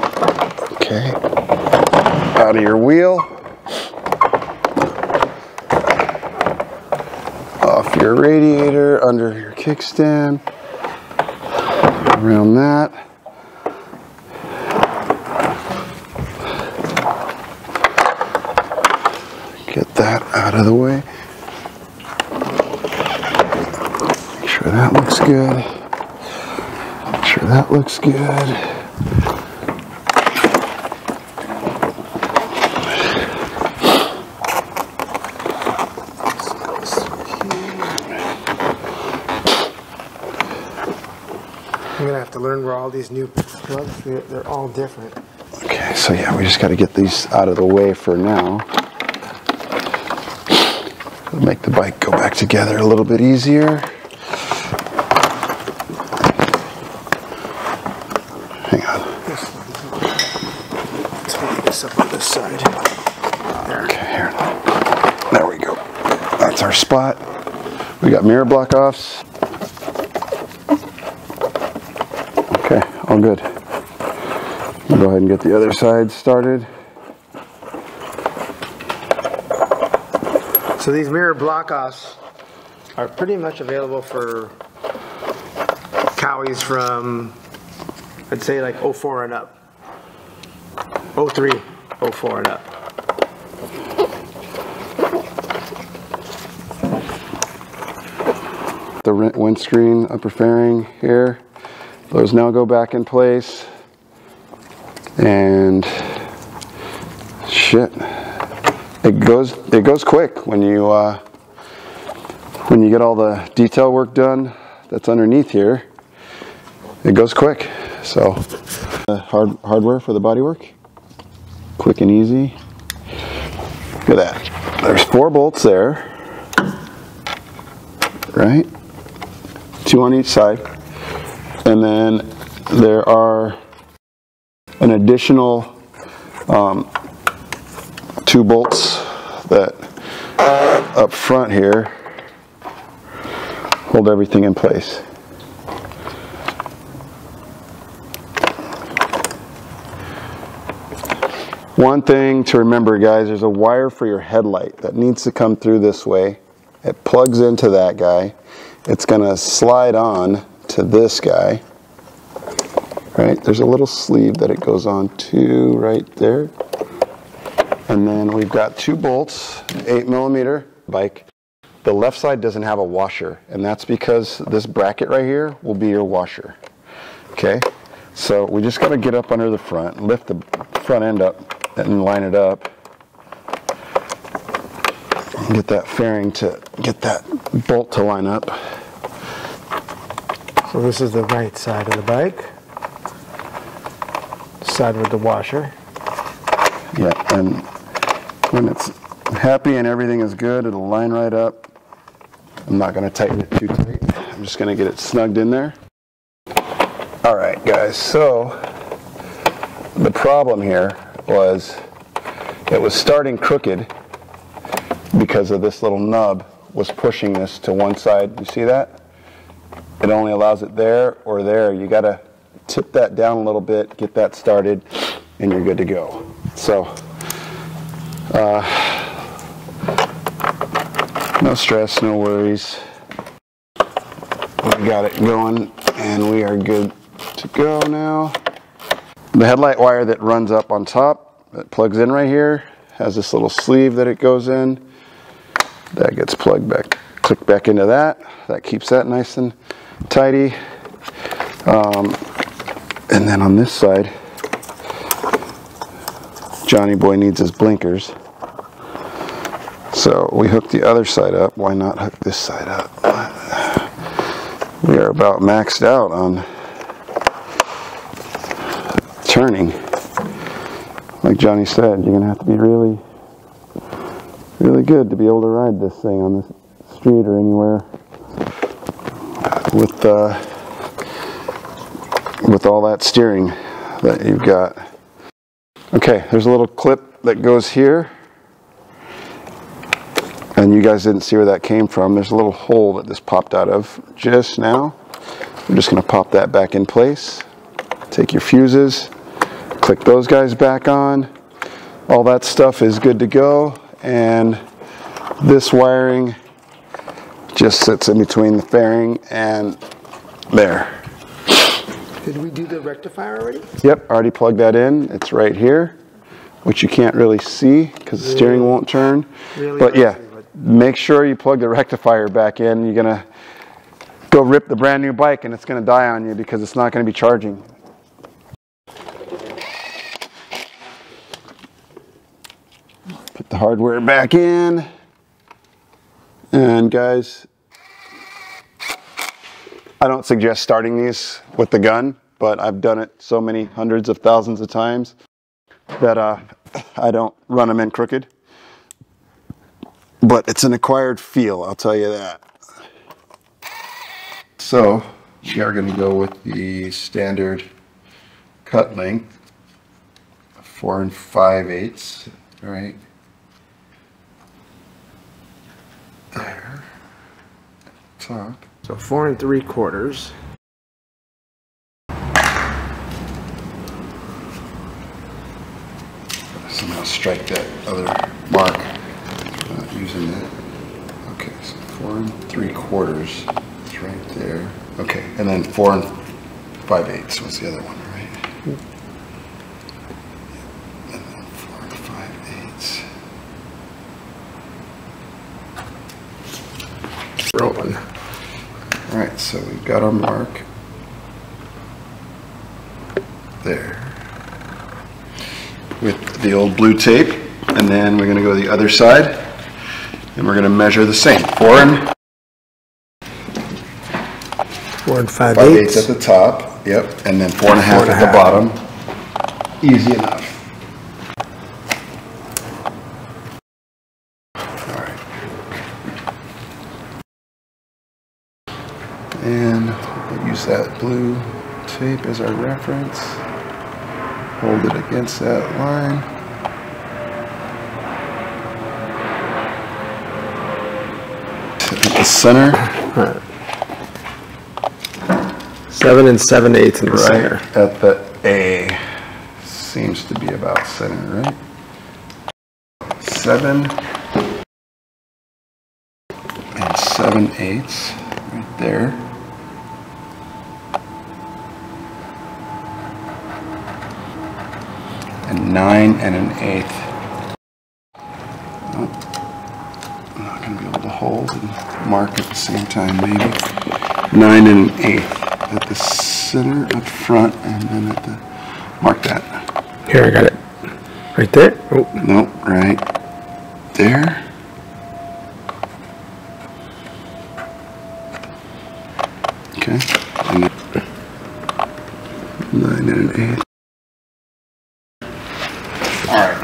Okay. Out of your wheel. Off your radiator, under your kickstand. Around that. Get that out of the way. Make sure that looks good. Make sure that looks good. I'm gonna have to learn where all these new plugs, they're all different. Okay, so yeah, we just got to get these out of the way for now. It'll make the bike go back together a little bit easier. Hang on. Take this up on this side. There. Okay, here. There we go. That's our spot. We got mirror block offs. Okay, all good. We'll go ahead and get the other side started. So these mirror block offs are pretty much available for Kawas from, I'd say like 04 and up. 03, 04 and up. The windscreen upper fairing here. Those now go back in place. And shit, it goes quick when you get all the detail work done that's underneath here. It goes quick. So hardware for the bodywork, quick and easy. Look at that. There's 4 bolts there, right? 2 on each side, and then there are an additional 2 bolts that up front here hold everything in place. One thing to remember, guys, there's a wire for your headlight that needs to come through this way. It plugs into that guy. It's going to slide on to this guy. Right, there's a little sleeve that it goes on to right there. And then we've got 2 bolts, 8mm bike. The left side doesn't have a washer, and that's because this bracket right here will be your washer. Okay, so we just got to get up under the front, lift the front end up and line it up. And get that fairing to get that bolt to line up. So this is the right side of the bike. Side with the washer. Yeah, and when it's happy and everything is good, it'll line right up. I'm not going to tighten it too tight. I'm just going to get it snugged in there. All right, guys, so the problem here was it was starting crooked because of this little nub was pushing this to one side. You see that? It only allows it there or there. You got to tip that down a little bit, get that started, and you're good to go. So, no stress, no worries. We got it going, and we are good to go now. The headlight wire that runs up on top, that plugs in right here, has this little sleeve that it goes in. That gets plugged back, clicked back into that. That keeps that nice and tidy. And then on this side, Johnny boy needs his blinkers. So we hooked the other side up. Why not hook this side up? We are about maxed out on turning. Like Johnny said, you're going to have to be really, really good to be able to ride this thing on the street or anywhere with all that steering that you've got. Okay, there's a little clip that goes here, and you guys didn't see where that came from. There's a little hole that this popped out of just now. We're just going to pop that back in place. Take your fuses, click those guys back on. All that stuff is good to go, and this wiring just sits in between the fairing and there. Did we do the rectifier already? Yep, already plugged that in. It's right here, which you can't really see because the steering won't turn. Really but yeah, make sure you plug the rectifier back in. You're gonna go rip the brand new bike and it's gonna die on you because it's not gonna be charging. Put the hardware back in. And guys, I don't suggest starting these with the gun, but I've done it so many hundreds of thousands of times that I don't run them in crooked. But it's an acquired feel, I'll tell you that. So we are going to go with the standard cut length, 4 5/8, right? There, top. So 4 3/4. So I'm going to strike that other mark. Not using that. Okay, so 4 3/4. It's right there. Okay, and then 4 5/8 was the other one, right? And then 4 5/8. Rolling. All right, so we've got our mark there with the old blue tape, and then we're going to go to the other side and we're going to measure the same. 4 5/8 at the top, yep, and then 4 1/2 at the bottom. Easy enough. And we'll use that blue tape as our reference. Hold it against that line. At the center. 7 7/8 in the right center. At the A. Seems to be about center, right? 7 7/8 right there. And 9 1/8. Oh, I'm not going to be able to hold and mark at the same time, maybe. 9 1/8 at the center, up front, and then at the, mark that. Here, I got it. Right there? Oh. Nope, right there. Okay, and then 9 1/8. All right.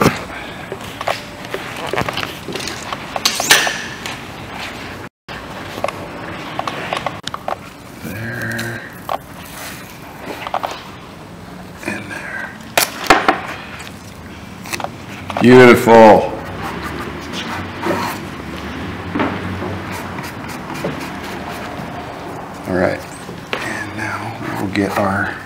There. And there. Beautiful. All right. And now we'll get our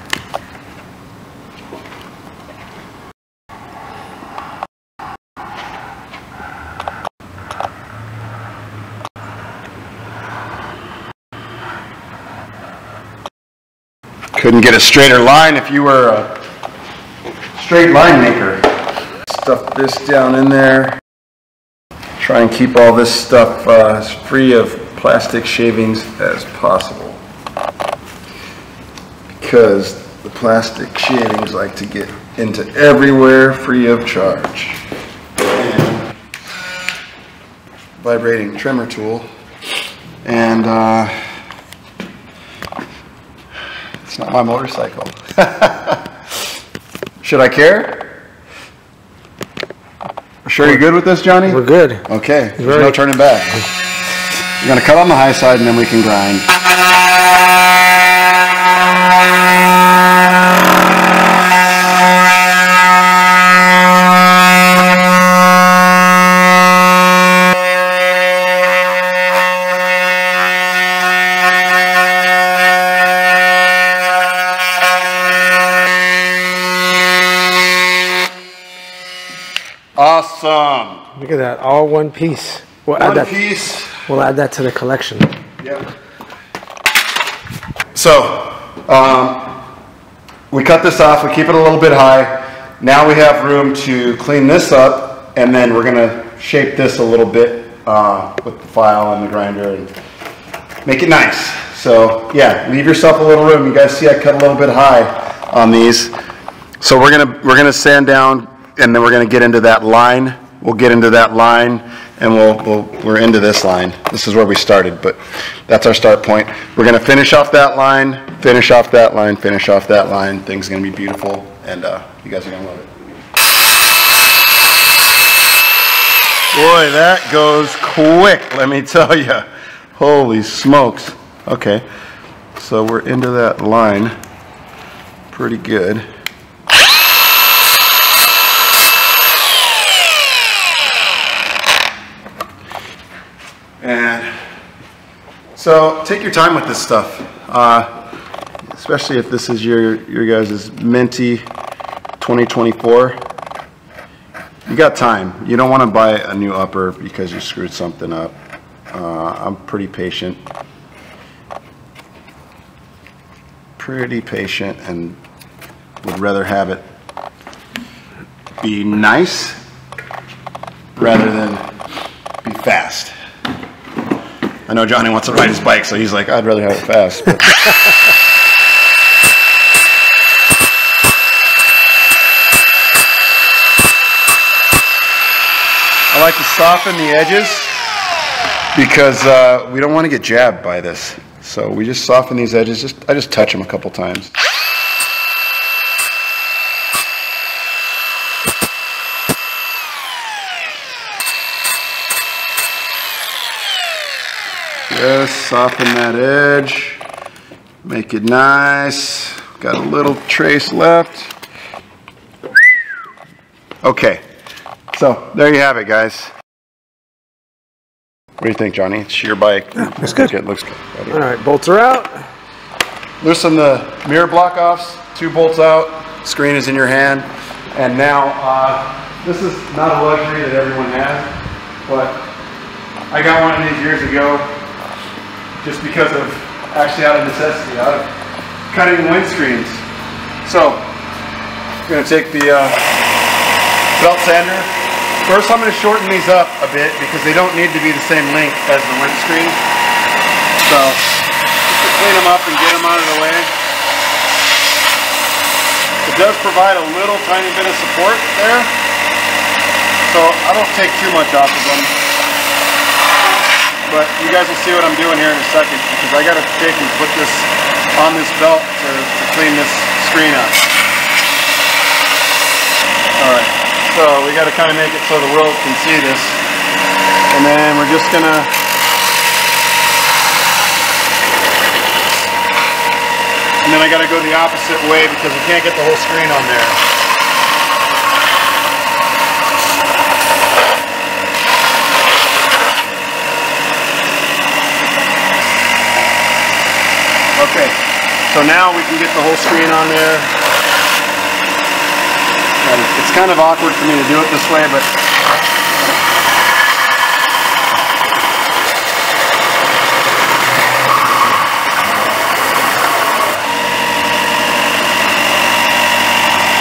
couldn't get a straighter line if you were a straight line maker. Stuff this down in there. Try and keep all this stuff as free of plastic shavings as possible, because the plastic shavings like to get into everywhere free of charge. And vibrating trimmer tool, and it's not my motorcycle. Should I care? Sure you're good with this, Johnny? We're good. Okay, there's no turning back. We're going to cut on the high side and then we can grind. Awesome. Look at that, all one piece. We'll add that to the collection. Yep. So, we cut this off, we keep it a little bit high. Now we have room to clean this up, and then we're gonna shape this a little bit with the file and the grinder and make it nice. So yeah, leave yourself a little room. You guys see I cut a little bit high on these. So we're gonna sand down, and then we're gonna get into that line. We'll get into that line, and we're into this line. This is where we started, but that's our start point. We're gonna finish off that line, finish off that line, finish off that line. Things are gonna be beautiful, and you guys are gonna love it. Boy, that goes quick, let me tell you. Holy smokes. Okay, so we're into that line pretty good. And so take your time with this stuff, especially if this is your guys' minty 2024. You got time. You don't want to buy a new upper because you screwed something up. I'm pretty patient. And would rather have it be nice rather than be fast. I know Johnny wants to ride his bike, so he's like, I'd rather have it fast. But. I like to soften the edges because we don't want to get jabbed by this. So we just soften these edges. I just touch them a couple times. Just soften that edge, make it nice. Got a little trace left. Okay, so there you have it, guys. What do you think, Johnny? It's your bike. Yeah, looks good. It looks good. All right, bolts are out. Loosen the mirror block offs, 2 bolts out, screen is in your hand. And now, this is not a luxury that everyone has, but I got one of these years ago just because of, actually out of necessity, out of cutting windscreens. So, I'm gonna take the belt sander. First I'm going to shorten these up a bit because they don't need to be the same length as the windscreen. So, just to clean them up and get them out of the way. It does provide a little tiny bit of support there. So, I don't take too much off of them. But you guys will see what I'm doing here in a second because I got to take and put this on this belt to clean this screen up. Alright. So we got to kind of make it so the world can see this, and then we're just gonna I got to go the opposite way because we can't get the whole screen on there. Okay, so now we can get the whole screen on there. It's kind of awkward for me to do it this way, but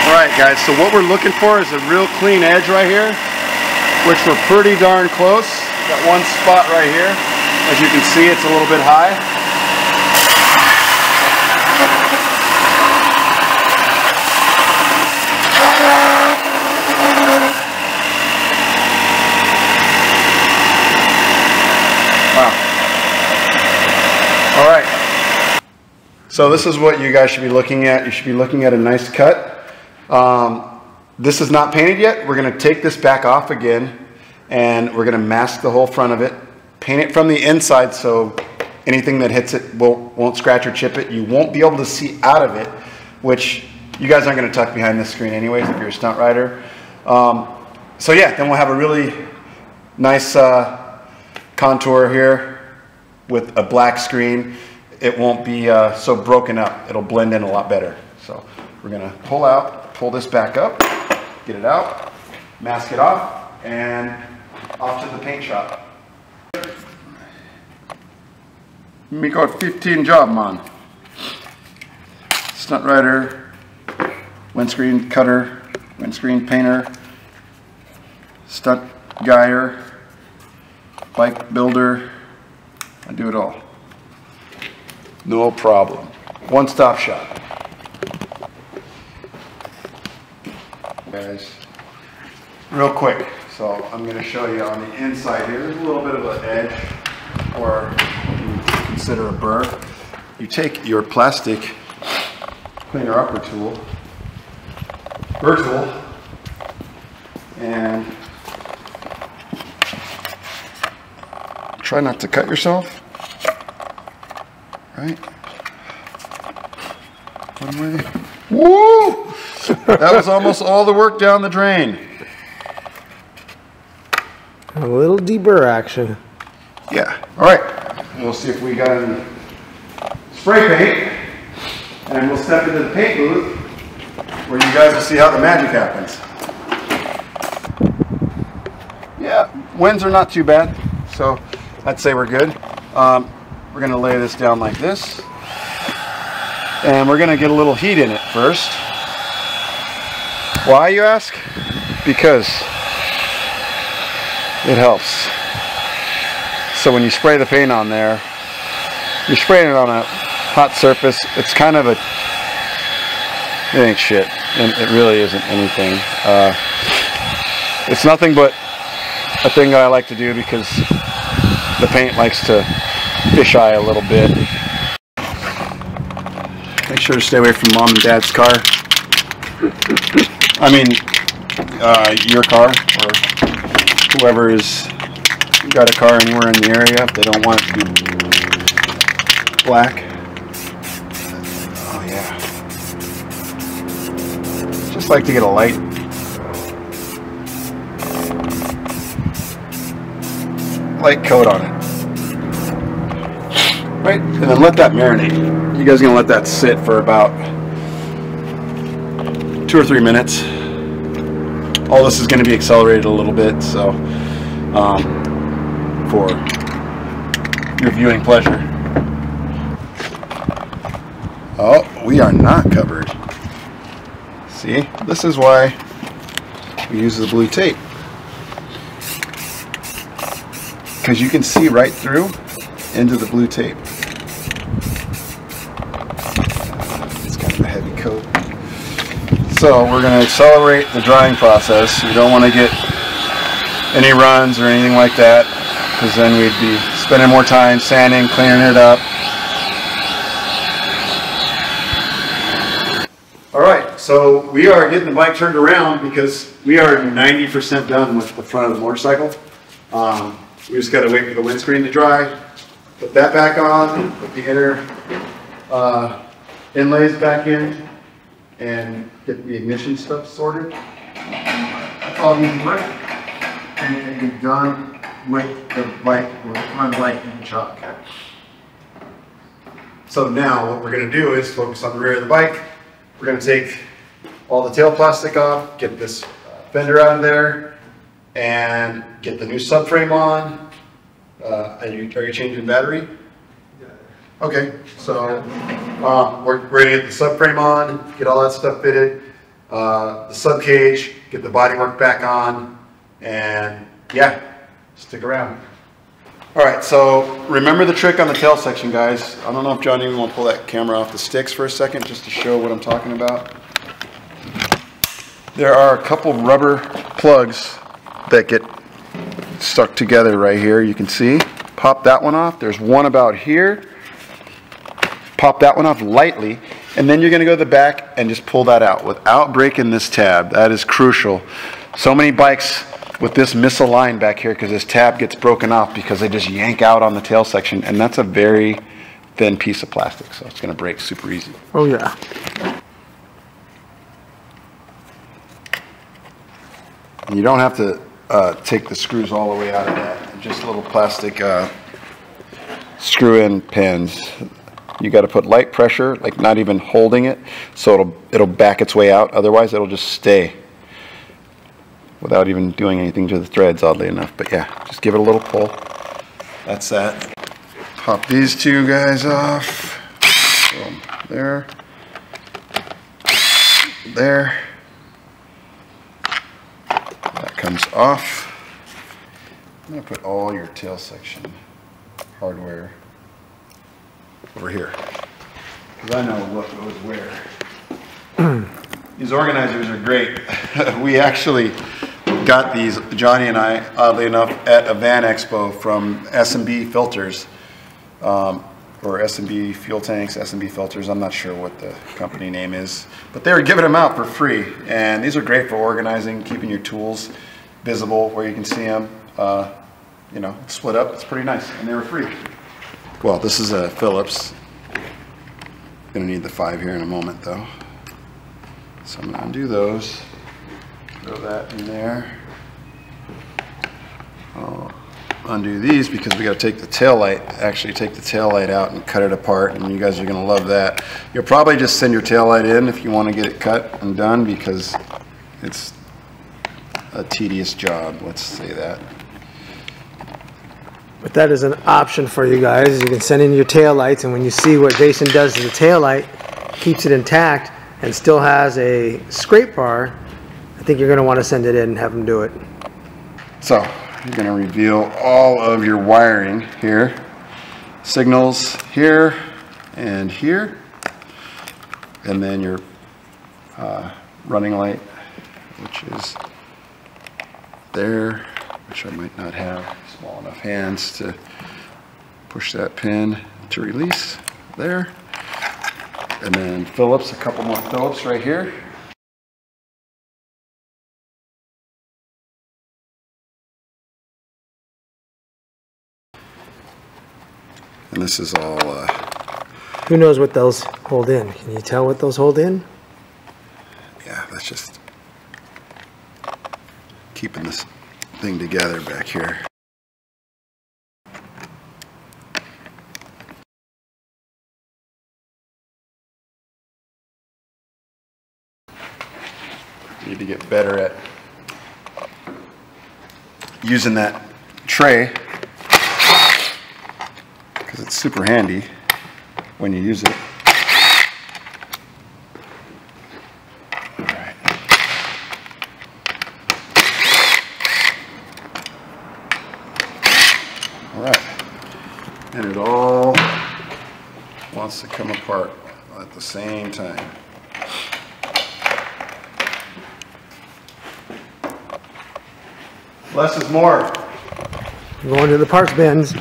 alright guys, so what we're looking for is a real clean edge right here, which we're pretty darn close. Got one spot right here. As you can see, it's a little bit high. Alright, so this is what you guys should be looking at. You should be looking at a nice cut. This is not painted yet. We're going to take this back off again and we're going to mask the whole front of it. Paint it from the inside so anything that hits it won't scratch or chip it. You won't be able to see out of it, which you guys aren't going to tuck behind this screen anyways if you're a stunt rider. So yeah, then we'll have a really nice contour here with a black screen. It won't be so broken up. It'll blend in a lot better. So we're going to pull this back up, get it out, mask it off, and off to the paint shop. We got 15 job, man. Stunt rider, windscreen cutter, windscreen painter, stunt guyer, bike builder. I do it all. No problem. One-stop shop. Guys, real quick. So I'm going to show you on the inside here. There's a little bit of an edge, or what you would consider a burr. You take your plastic cleaner upper tool, burr tool, and try not to cut yourself. Right? One way. Woo! That was almost all the work down the drain. A little deburr action. Yeah. All right. We'll see if we got any spray paint, and we'll step into the paint booth where you guys will see how the magic happens. Yeah, winds are not too bad, so I'd say we're good. We're going to lay this down like this, and we're going to get a little heat in it first. Why, you ask? Because it helps. So when you spray the paint on there, you're spraying it on a hot surface. It's kind of it ain't shit, and it really isn't anything. It's nothing but a thing that I like to do because the paint likes to fisheye a little bit. Make sure to stay away from mom and dad's car. I mean, your car, or whoever is got a car anywhere in the area, if they don't want it to be black. Oh yeah. Just like to get a light coat on it. Right? And then let that marinate. You guys are gonna let that sit for about 2 or 3 minutes. All this is going to be accelerated a little bit, so for your viewing pleasure. Oh, we are not covered. See, this is why we use the blue tape, because you can see right through into the blue tape. It's kind of a heavy coat. So we're going to accelerate the drying process. We don't want to get any runs or anything like that, because then we'd be spending more time sanding, cleaning it up. Alright, so we are getting the bike turned around because we are 90% done with the front of the motorcycle. We just got to wait for the windscreen to dry, put that back on, put the inner inlays back in, and get the ignition stuff sorted. That's all needs work, and it can be done with the bike, with the front bike in the truck. So now what we're going to do is focus on the rear of the bike. We're going to take all the tail plastic off, get this fender out of there, and get the new subframe on. Are you changing battery? Okay, so we're going to get the subframe on, get all that stuff fitted, the sub cage, get the bodywork back on, and yeah, stick around. All right, so remember the trick on the tail section, guys. I don't know if John even want to pull that camera off the sticks for a second just to show what I'm talking about. There are a couple rubber plugs that get stuck together right here. You can see. Pop that one off. There's one about here. Pop that one off lightly, and then you're going to go to the back and just pull that out without breaking this tab. That is crucial. So many bikes with this misaligned back here because this tab gets broken off because they just yank out on the tail section, and that's a very thin piece of plastic, so it's going to break super easy. Oh yeah. And you don't have to take the screws all the way out of that. Just little plastic screw-in pins. You got to put light pressure, like not even holding it, so it'll back its way out. Otherwise, it'll just stay without even doing anything to the threads, oddly enough. But yeah, just give it a little pull. That's that. Pop these two guys off. Boom. There. There. That comes off. I'm going to put all your tail section hardware over here, because I know what goes where. These organizers are great. We actually got these, Johnny and I, oddly enough, at a van expo from S&B Filters, or S&B Fuel Tanks, S&B Filters, I'm not sure what the company name is, but they were giving them out for free, and these are great for organizing, keeping your tools visible where you can see them, you know, split up. It's pretty nice, and they were free. Well, this is a Phillips. Gonna need the 5 here in a moment though. So I'm gonna undo those, throw that in there. I'll undo these because we gotta take the tail light, actually take the tail light out and cut it apart, and you guys are gonna love that. You'll probably just send your tail light in if you wanna get it cut and done, because it's a tedious job, let's say that. But that is an option for you guys. You can send in your tail lights, and when you see what Jason does to the tail light, keeps it intact and still has a scrape bar, I think you're going to want to send it in and have him do it. So you're going to reveal all of your wiring here. Signals here and here, and then your running light, which is there, which I might not have small enough hands to push that pin to release there. And then Phillips, a couple more Phillips right here. And this is all who knows what those hold in? Can you tell what those hold in? Yeah, that's just keeping this thing together back here. Need to get better at using that tray, because it's super handy when you use it. Alright. Alright. And it all wants to come apart at the same time. Less is more. Going to the parts bins.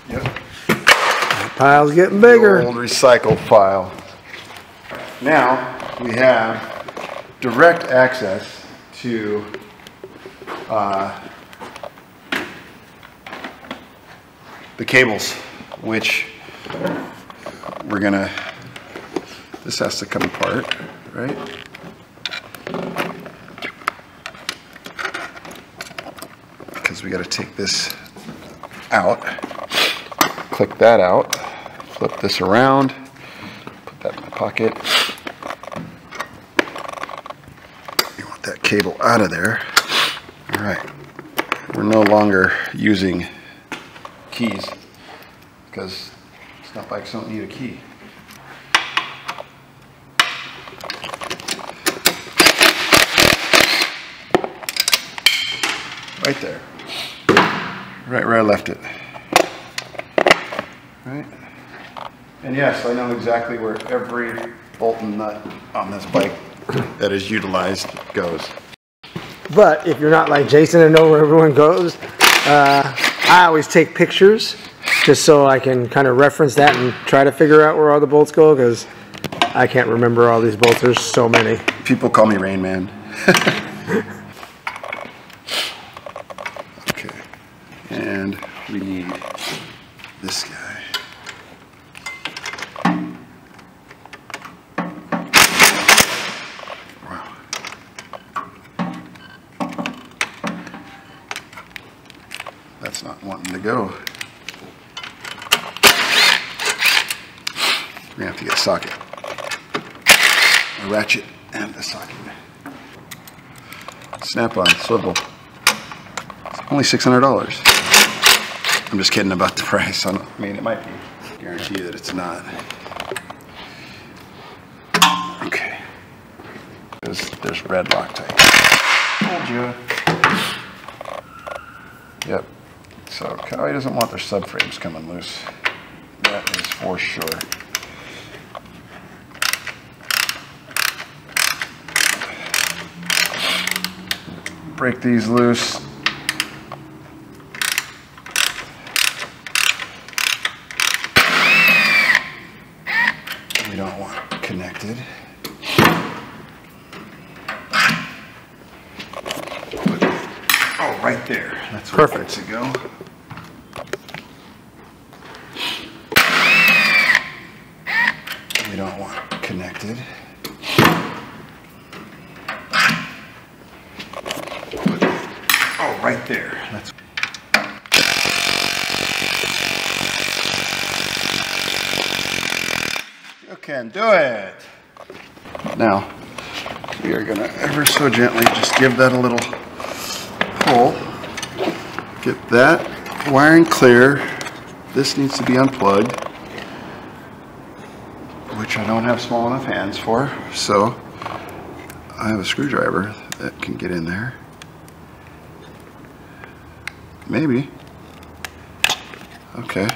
Yep. The pile's getting bigger. The old recycled pile. Now we have direct access to the cables, which we're gonna, this has to come apart, right? Because we got to take this out, click that out, flip this around, put that in my pocket. You want that cable out of there. All right, we're no longer using keys because stuff bikes don't need a key. Right there. Right where I left it. Right? And yes, I know exactly where every bolt and nut on this bike that is utilized goes. But if you're not like Jason and know where everyone goes, I always take pictures just so I can kind of reference that and try to figure out where all the bolts go, because I can't remember all these bolts. There's so many. People call me Rain Man. And we need this guy. Wow. That's not wanting to go. We're gonna have to get a socket, a ratchet, and a socket. Snap-on swivel. It's only $600. I'm just kidding about the price. I mean, it might be. Guarantee that it's not. Okay. There's red Loctite. Told you. Yep. So Kawi doesn't want their subframes coming loose. That is for sure. Break these loose. We don't want it connected. Oh, right there. That's perfect to go. We don't want it connected. Oh, right there. That's you can do it. Now, we are gonna ever so gently just give that a little pull. Get that wiring clear. This needs to be unplugged, which I don't have small enough hands for, so I have a screwdriver that can get in there. Maybe. Okay.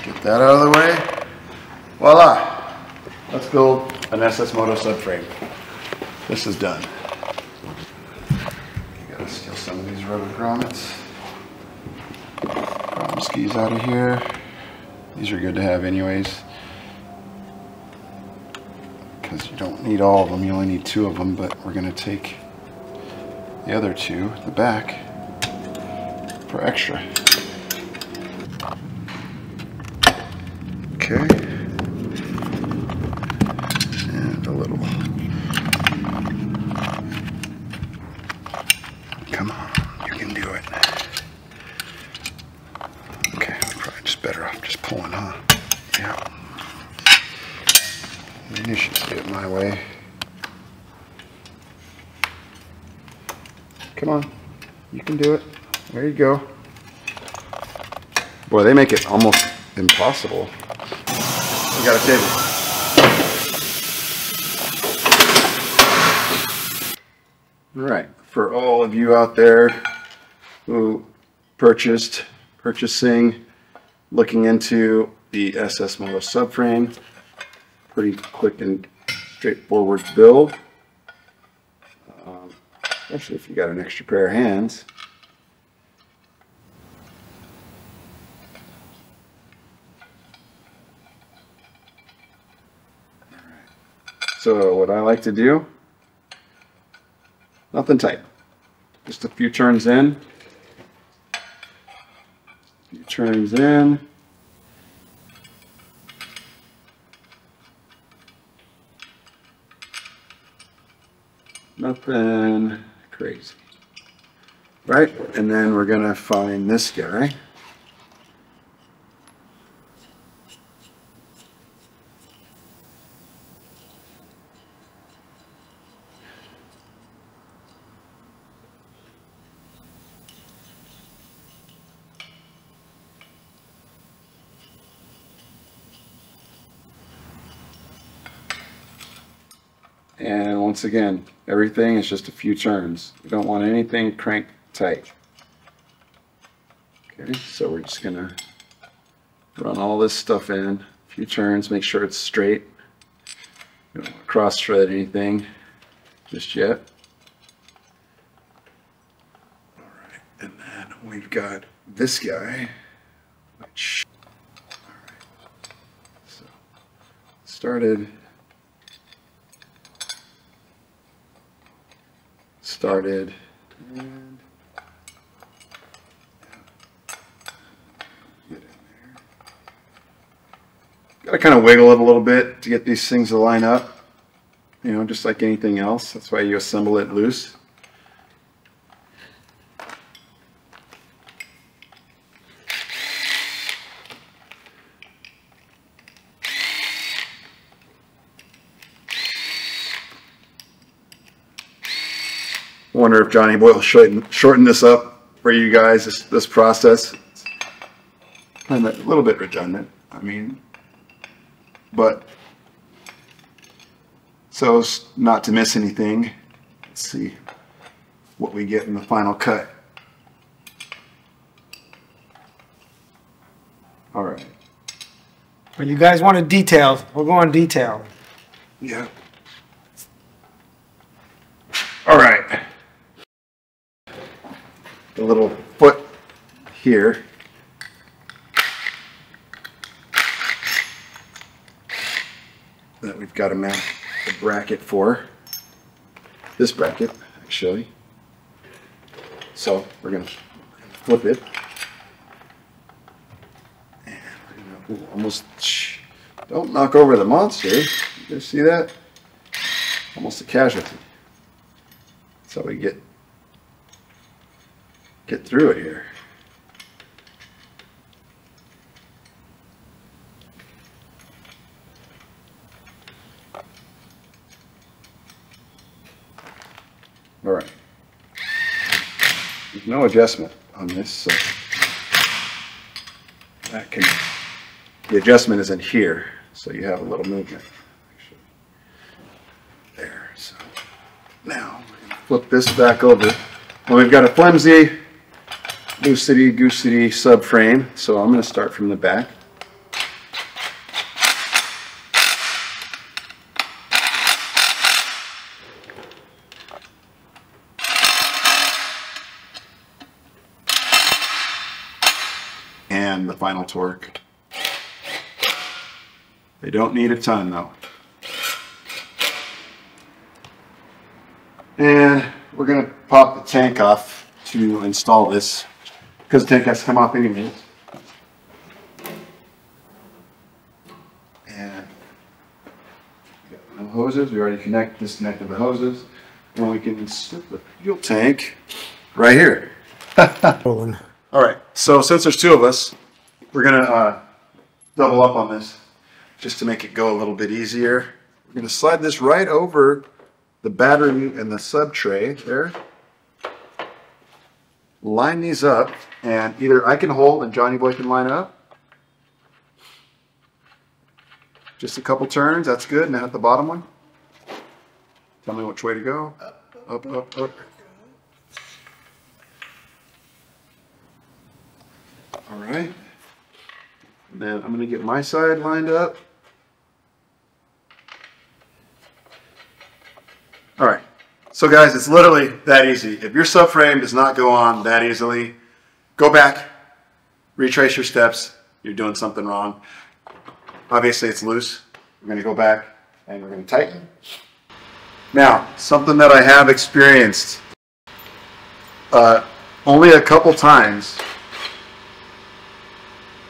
Get that out of the way. Voila! Let's build an SS Moto subframe. This is done. You gotta steal some of these rubber grommets. Grom skis out of here. These are good to have anyways, because you don't need all of them. You only need 2 of them, but we're gonna take the other 2, the back, for extra. Okay. And a little. Come on, you can do it. Okay, probably just better off just pulling, huh? Yeah. You should see it my way. Come on, you can do it. There you go. Boy, they make it almost impossible. We got a table. All right, for all of you out there who purchasing, looking into the SS Moto subframe, pretty quick and straightforward build. Especially if you got an extra pair of hands. So what I like to do, nothing tight, just a few turns in, nothing crazy, right? And then we're gonna find this guy. And once again, everything is just a few turns. We don't want anything cranked tight. Okay, so we're just gonna run all this stuff in, a few turns, make sure it's straight. We don't want to cross thread anything just yet. All right, and then we've got this guy, which, all right, so started, and Gotta kind of wiggle it a little bit to get these things to line up. You know, just like anything else. That's why you assemble it loose. I wonder if Johnny Boy will shorten this up for you guys, this process. I'm a little bit redundant, I mean, but so as not to miss anything, let's see what we get in the final cut. All right. When you guys want a detail, we'll go on detail. Yeah. All right. The little foot here. That we've got to mount the bracket for. This bracket, actually. So we're going to flip it. And we're going to almost, don't knock over the monster. You guys see that? Almost a casualty. So we get through it here. All right. There's no adjustment on this, so that can, the adjustment is in here, so you have a little movement. Actually. There, so now we're going to flip this back over. Well, we've got a flimsy goosey subframe, so I'm going to start from the back. And the final torque. They don't need a ton though. And we're going to pop the tank off to install this, because the tank has to come off anyways. And we got no hoses. We already disconnected the hoses. And we can stick the fuel tank right here. All right, so since there's two of us, we're going to double up on this just to make it go a little bit easier. We're going to slide this right over the battery and the sub tray there. Line these up, and either I can hold and Johnny Boy can line up. Just a couple turns, that's good. Now at the bottom one. Tell me which way to go. Up, up, up. All right. And then I'm going to get my side lined up. All right. So guys, it's literally that easy. If your subframe does not go on that easily, go back, retrace your steps. You're doing something wrong. Obviously it's loose. We're going to go back and we're going to tighten. Now, something that I have experienced only a couple times.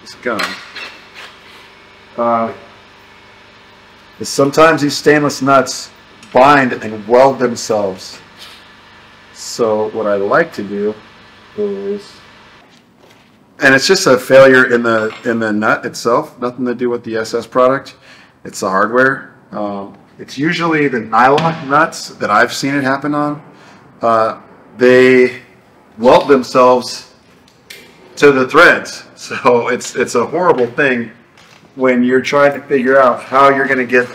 This gun. Is sometimes these stainless nuts bind and weld themselves. So what I like to do is, and it's just a failure in the nut itself, nothing to do with the SS product. It's the hardware. It's usually the nylon nuts that I've seen it happen on. They weld themselves to the threads. So it's a horrible thing when you're trying to figure out how you're going to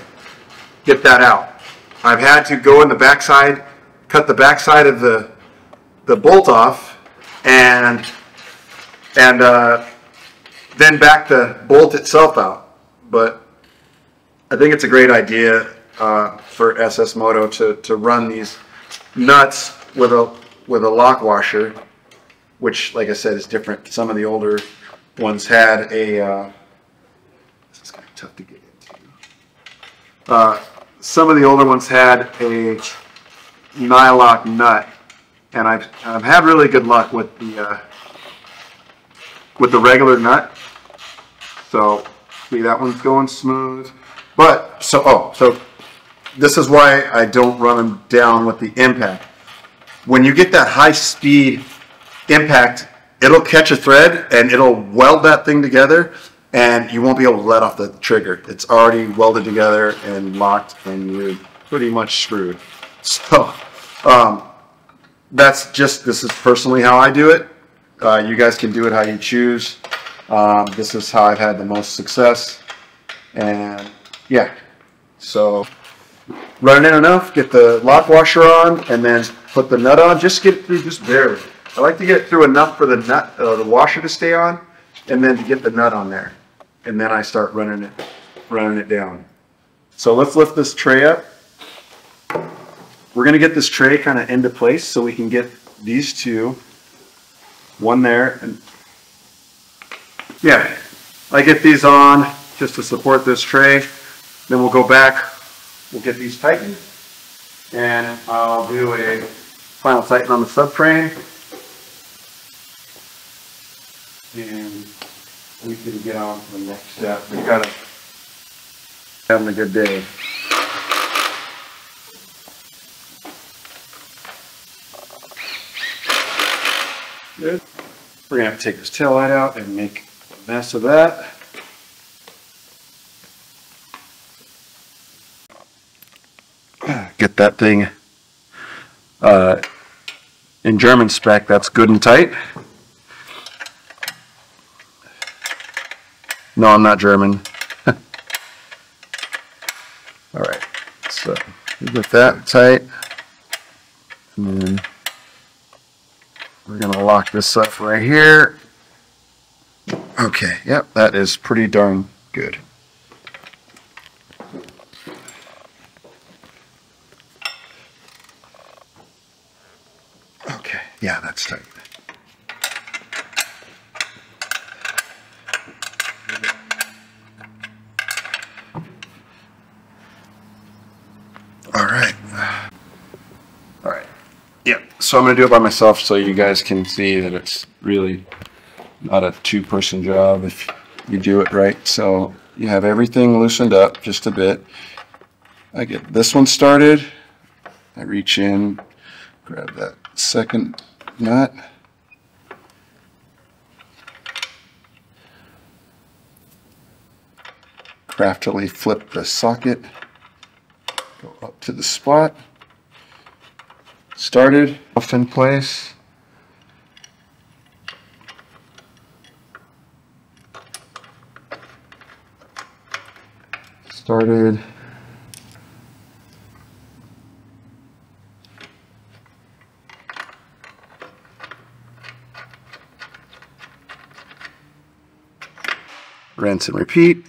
get that out. I've had to go in the backside, cut the backside of the bolt off, and then back the bolt itself out. But I think it's a great idea for SS Moto to run these nuts with a lock washer, which, like I said, is different. Some of the older ones had a this is kind of tough to get into. Some of the older ones had a nylock nut, and I've had really good luck with the regular nut. So See, that one's going smooth. But, so this is why I don't run them down with the impact. When you get that high speed impact, it'll catch a thread and it'll weld that thing together, and you won't be able to let off the trigger. It's already welded together and locked, and you're pretty much screwed. So this is personally how I do it. You guys can do it how you choose. This is how I've had the most success. And yeah, so run it in enough, get the lock washer on, and then put the nut on. Just get it through just barely. I like to get it through enough for the nut, the washer to stay on, and then to get the nut on there. And then I start running it down. So let's lift this tray up. We're gonna get this tray kind of into place so we can get these two, one there, and yeah, I get these on just to support this tray. Then we'll go back, we'll get these tightened, and I'll do a final tighten on the subframe, and we can get on to the next step. We've got to having a good day. Good. We're gonna have to take this tail light out and make a mess of that. Get that thing in German spec, that's good and tight. No, I'm not German. All right, so we get that tight, and then we're gonna lock this up right here. Okay, yep, that is pretty darn good. Okay, yeah, that's tight. All right. All right. Yeah, so I'm going to do it by myself so you guys can see that it's really not a two-person job if you do it right. So you have everything loosened up just a bit. I get this one started. I reach in, grab that second nut. Craftily flip the socket. Go up to the spot. Started, off in place. Started. Rinse and repeat.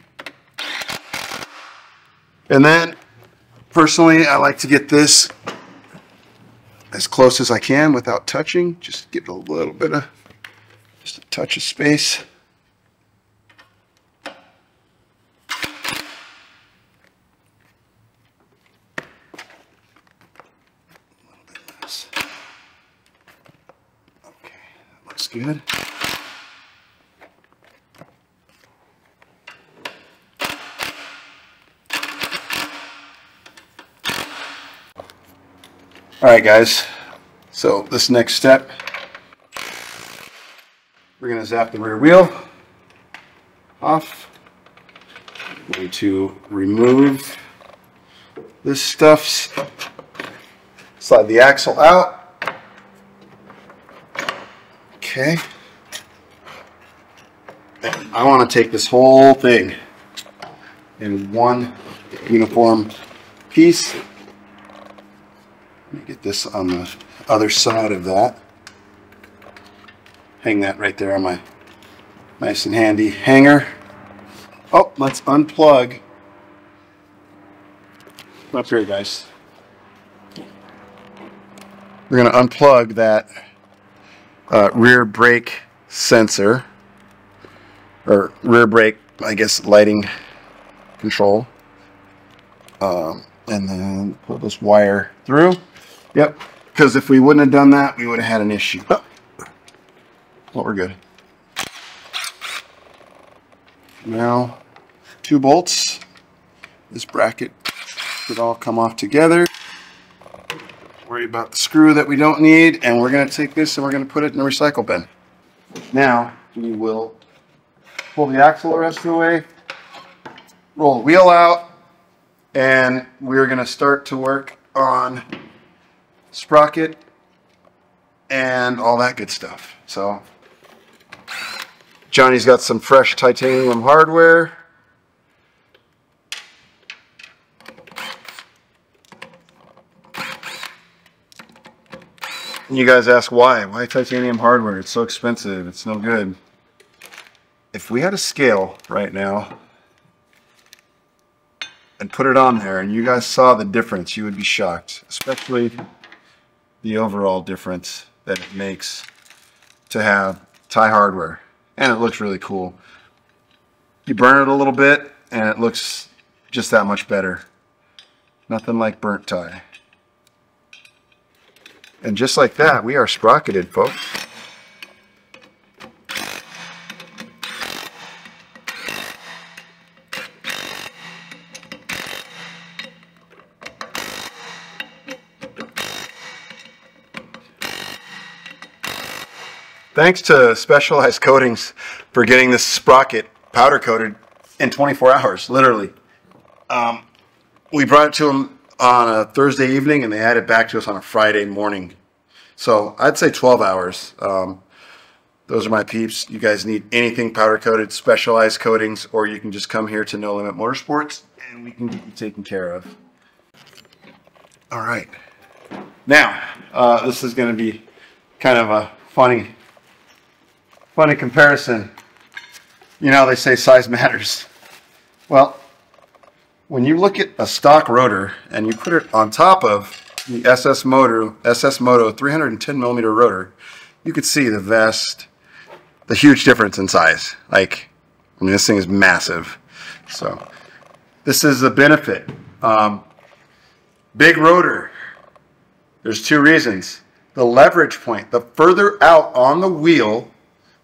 And then, personally, I like to get this as close as I can without touching. Just give it a little bit of, just a touch of space. Okay, that looks good. All right, guys, so this next step, we're going to zap the rear wheel off. I'm going to remove this stuff, slide the axle out. Okay. I want to take this whole thing in one uniform piece. Let me get this on the other side of that. Hang that right there on my nice and handy hanger. Oh, let's unplug. Up here, guys. We're going to unplug that rear brake sensor, or rear brake, I guess, lighting control. And then pull this wire through. Yep, because if we wouldn't have done that, we would have had an issue. Oh. Well, we're good. Now, 2 bolts. This bracket should all come off together. Worry about the screw that we don't need, and we're going to take this and we're going to put it in the recycle bin. Now we will pull the axle rest away, roll the wheel out, and we're going to start to work on sprocket and all that good stuff. So Johnny's got some fresh titanium hardware. You guys ask why? Why titanium hardware? It's so expensive. It's no good. If we had a scale right now and put it on there and you guys saw the difference, you would be shocked. Especially the overall difference that it makes to have tie hardware. And it looks really cool. You burn it a little bit and it looks just that much better. Nothing like burnt tie. And just like that, we are sprocketed, folks. Thanks to Specialized Coatings for getting this sprocket powder coated in 24 hours, literally. We brought it to them on a Thursday evening, and they had it back to us on a Friday morning. So I'd say 12 hours. Those are my peeps. You guys need anything powder coated, Specialized Coatings, or you can just come here to No Limit Motorsports and we can get you taken care of. All right. Now, this is going to be kind of a funny comparison. You know, they say size matters. Well, when you look at a stock rotor and you put it on top of the SS Moto 310 millimeter rotor, you could see the huge difference in size. Like, I mean, this thing is massive. So this is the benefit. Big rotor. There's 2 reasons. The leverage point, the further out on the wheel,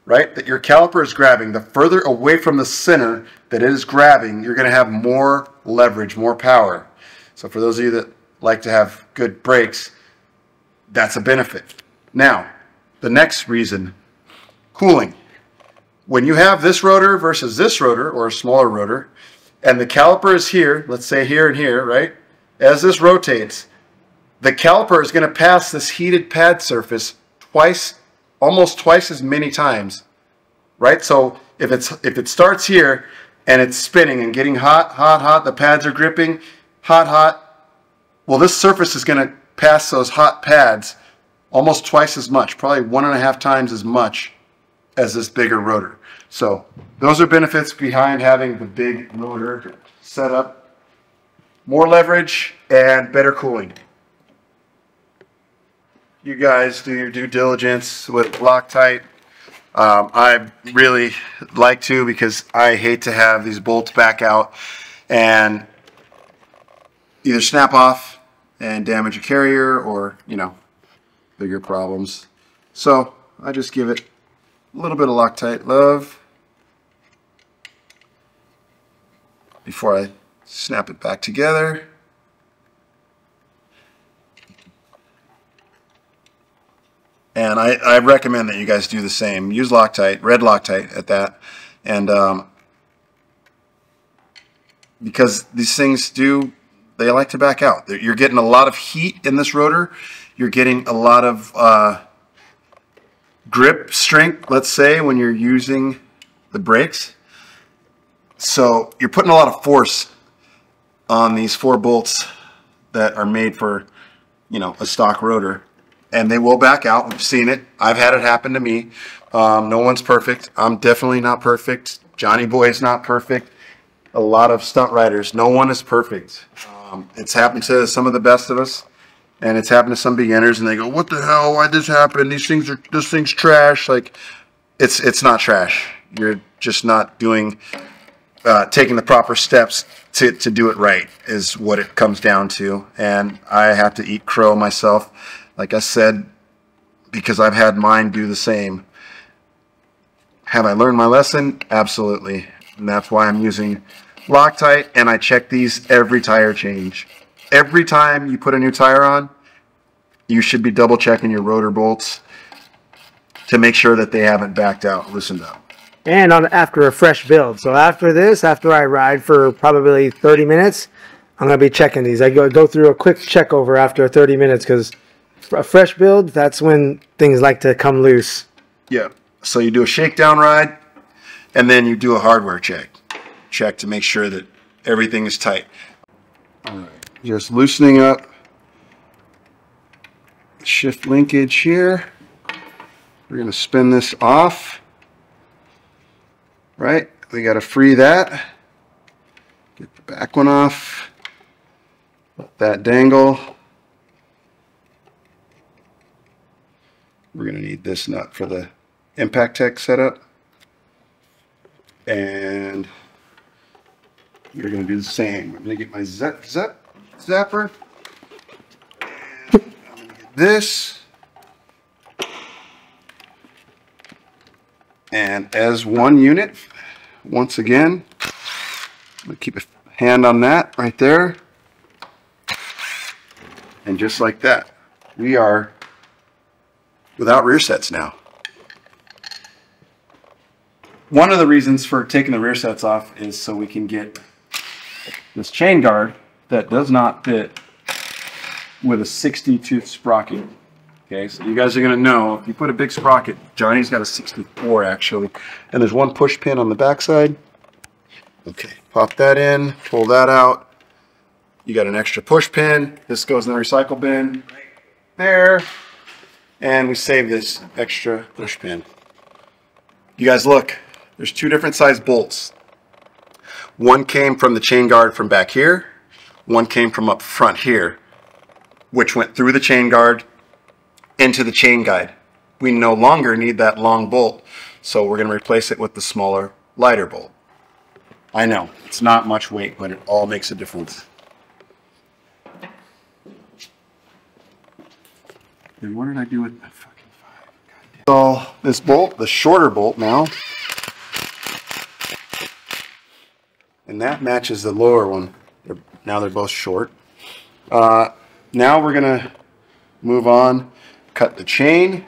right, that your caliper is grabbing, the further away from the center that it is grabbing, you're going to have more leverage, more power. So for those of you that like to have good brakes, that's a benefit. Now, the next reason, cooling. When you have this rotor versus this rotor, or a smaller rotor, and the caliper is here, let's say here and here, right? As this rotates, the caliper is going to pass this heated pad surface almost twice as many times, right? So if it starts here and it's spinning and getting hot, the pads are gripping, hot, well, this surface is going to pass those hot pads almost twice as much, probably 1.5 times as much as this bigger rotor. So those are benefits behind having the big rotor set up. More leverage and better cooling. You guys do your due diligence with Loctite. I really like to, because I hate to have these bolts back out and either snap off and damage a carrier, or, you know, bigger problems. So I just give it a little bit of Loctite love before I snap it back together. And I recommend that you guys do the same. Use Loctite, red Loctite at that. And because these things they like to back out. You're getting a lot of heat in this rotor. You're getting a lot of grip strength, let's say, when you're using the brakes. So you're putting a lot of force on these 4 bolts that are made for, you know, a stock rotor. And they will back out. We've seen it. I've had it happen to me. No one's perfect. I'm definitely not perfect. Johnny Boy is not perfect. A lot of stunt riders, no one is perfect. It's happened to some of the best of us, and it's happened to some beginners, and they go, "What the hell? Why'd this happen? This thing's trash." Like, it's not trash. You're just not taking the proper steps to do it right, is what it comes down to. And I have to eat crow myself, like I said, because I've had mine do the same. Have I learned my lesson? Absolutely. And that's why I'm using Loctite, and I check these every tire change. Every time you put a new tire on, you should be double checking your rotor bolts to make sure that they haven't backed out, loosened up. And after a fresh build. So after this, after I ride for probably 30 minutes, I'm going to be checking these. I go through a quick check over after 30 minutes because a fresh build, that's when things like to come loose. Yeah. So you do a shakedown ride, and then you do a hardware check. Check to make sure that everything is tight. All right. Just loosening up shift linkage here. We're going to spin this off. Right? We got to free that. Get the back one off. Let that dangle. We're going to need this nut for the Impact Tech setup. And we're going to do the same. I'm going to get my zapper. And I'm going to get this. And as one unit, once again, I'm going to keep a hand on that right there. And just like that, we are without rear sets now. One of the reasons for taking the rear sets off is so we can get this chain guard that does not fit with a 60-tooth sprocket. Okay, so you guys are going to know if you put a big sprocket, Johnny's got a 64 actually, and there's one push pin on the backside. Okay, pop that in, pull that out. You got an extra push pin. This goes in the recycle bin right there, and we save this extra push pin. You guys look, there's two different size bolts. One came from the chain guard from back here, one came from up front here, which went through the chain guard into the chain guide. We no longer need that long bolt, so we're going to replace it with the smaller, lighter bolt. I know, it's not much weight, but it all makes a difference. Then what did I do with that fucking 5? So this bolt, the shorter bolt now, and that matches the lower one. Now they're both short. Now we're going to move on. Cut the chain.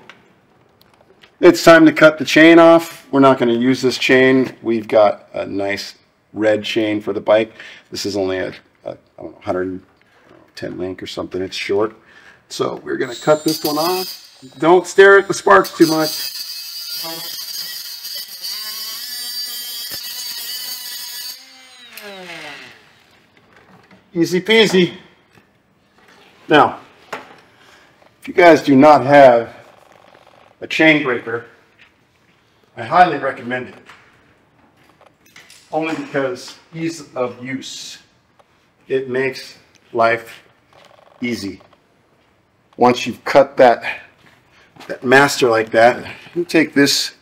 It's time to cut the chain off. We're not going to use this chain. We've got a nice red chain for the bike. This is only a I don't know, 110 link or something. It's short. So we're going to cut this one off. Don't stare at the sparks too much. Easy peasy. Now, if you guys do not have a chain breaker, I highly recommend it. Only because ease of use. It makes life easy. Once you've cut that master like that, you take this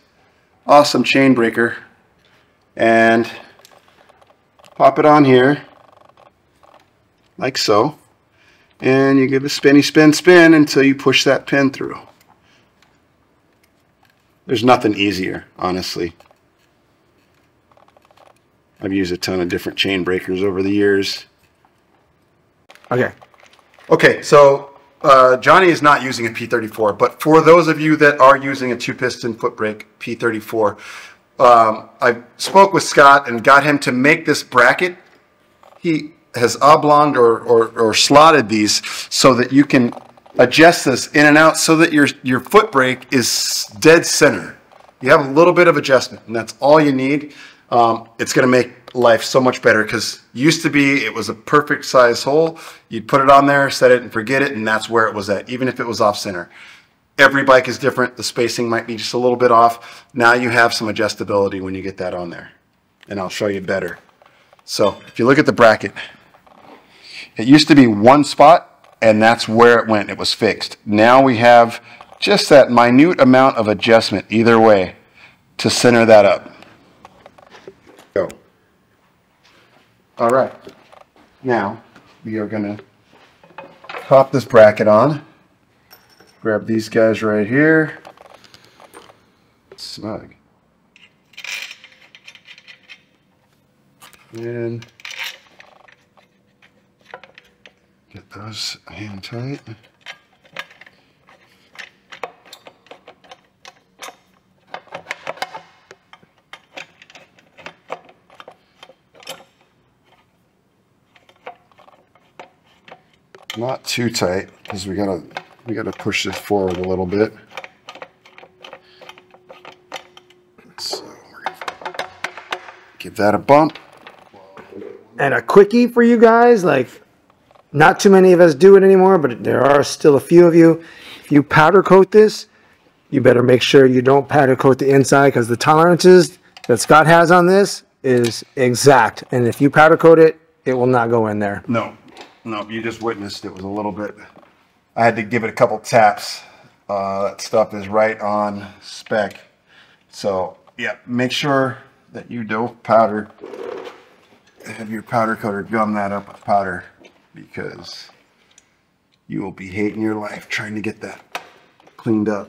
awesome chain breaker and pop it on here, like so. And you give a spinny spin until you push that pin through. There's nothing easier, honestly. I've used a ton of different chain breakers over the years. Okay, so Johnny is not using a P34, but for those of you that are using a 2-piston foot brake P34, I spoke with Scott and got him to make this bracket. He has oblonged or slotted these so that you can adjust this in and out so that your foot brake is dead center. You have a little bit of adjustment, and that's all you need. It's going to make life so much better, because used to be it was a perfect size hole. You'd put it on there, set it and forget it, and that's where it was at, even if it was off center. Every bike is different. The spacing might be just a little bit off. Now you have some adjustability when you get that on there, and I'll show you better. So if you look at the bracket, it used to be one spot, and that's where it went. It was fixed. Now we have just that minute amount of adjustment either way to center that up. Go. All right. Now we are going to pop this bracket on. Grab these guys right here. Snug. And get those hand tight. Not too tight because we gotta push this forward a little bit. So we're gonna give that a bump. And a quickie for you guys, like not too many of us do it anymore, but there are still a few of you. If you powder coat this, you better make sure you don't powder coat the inside because the tolerances that Scott has on this is exact. And if you powder coat it, it will not go in there. No, you just witnessed it was a little bit. I had to give it a couple taps. That stuff is right on spec. So yeah, make sure that you don't powder. Have your powder coater gum that up with powder because you will be hating your life trying to get that cleaned up.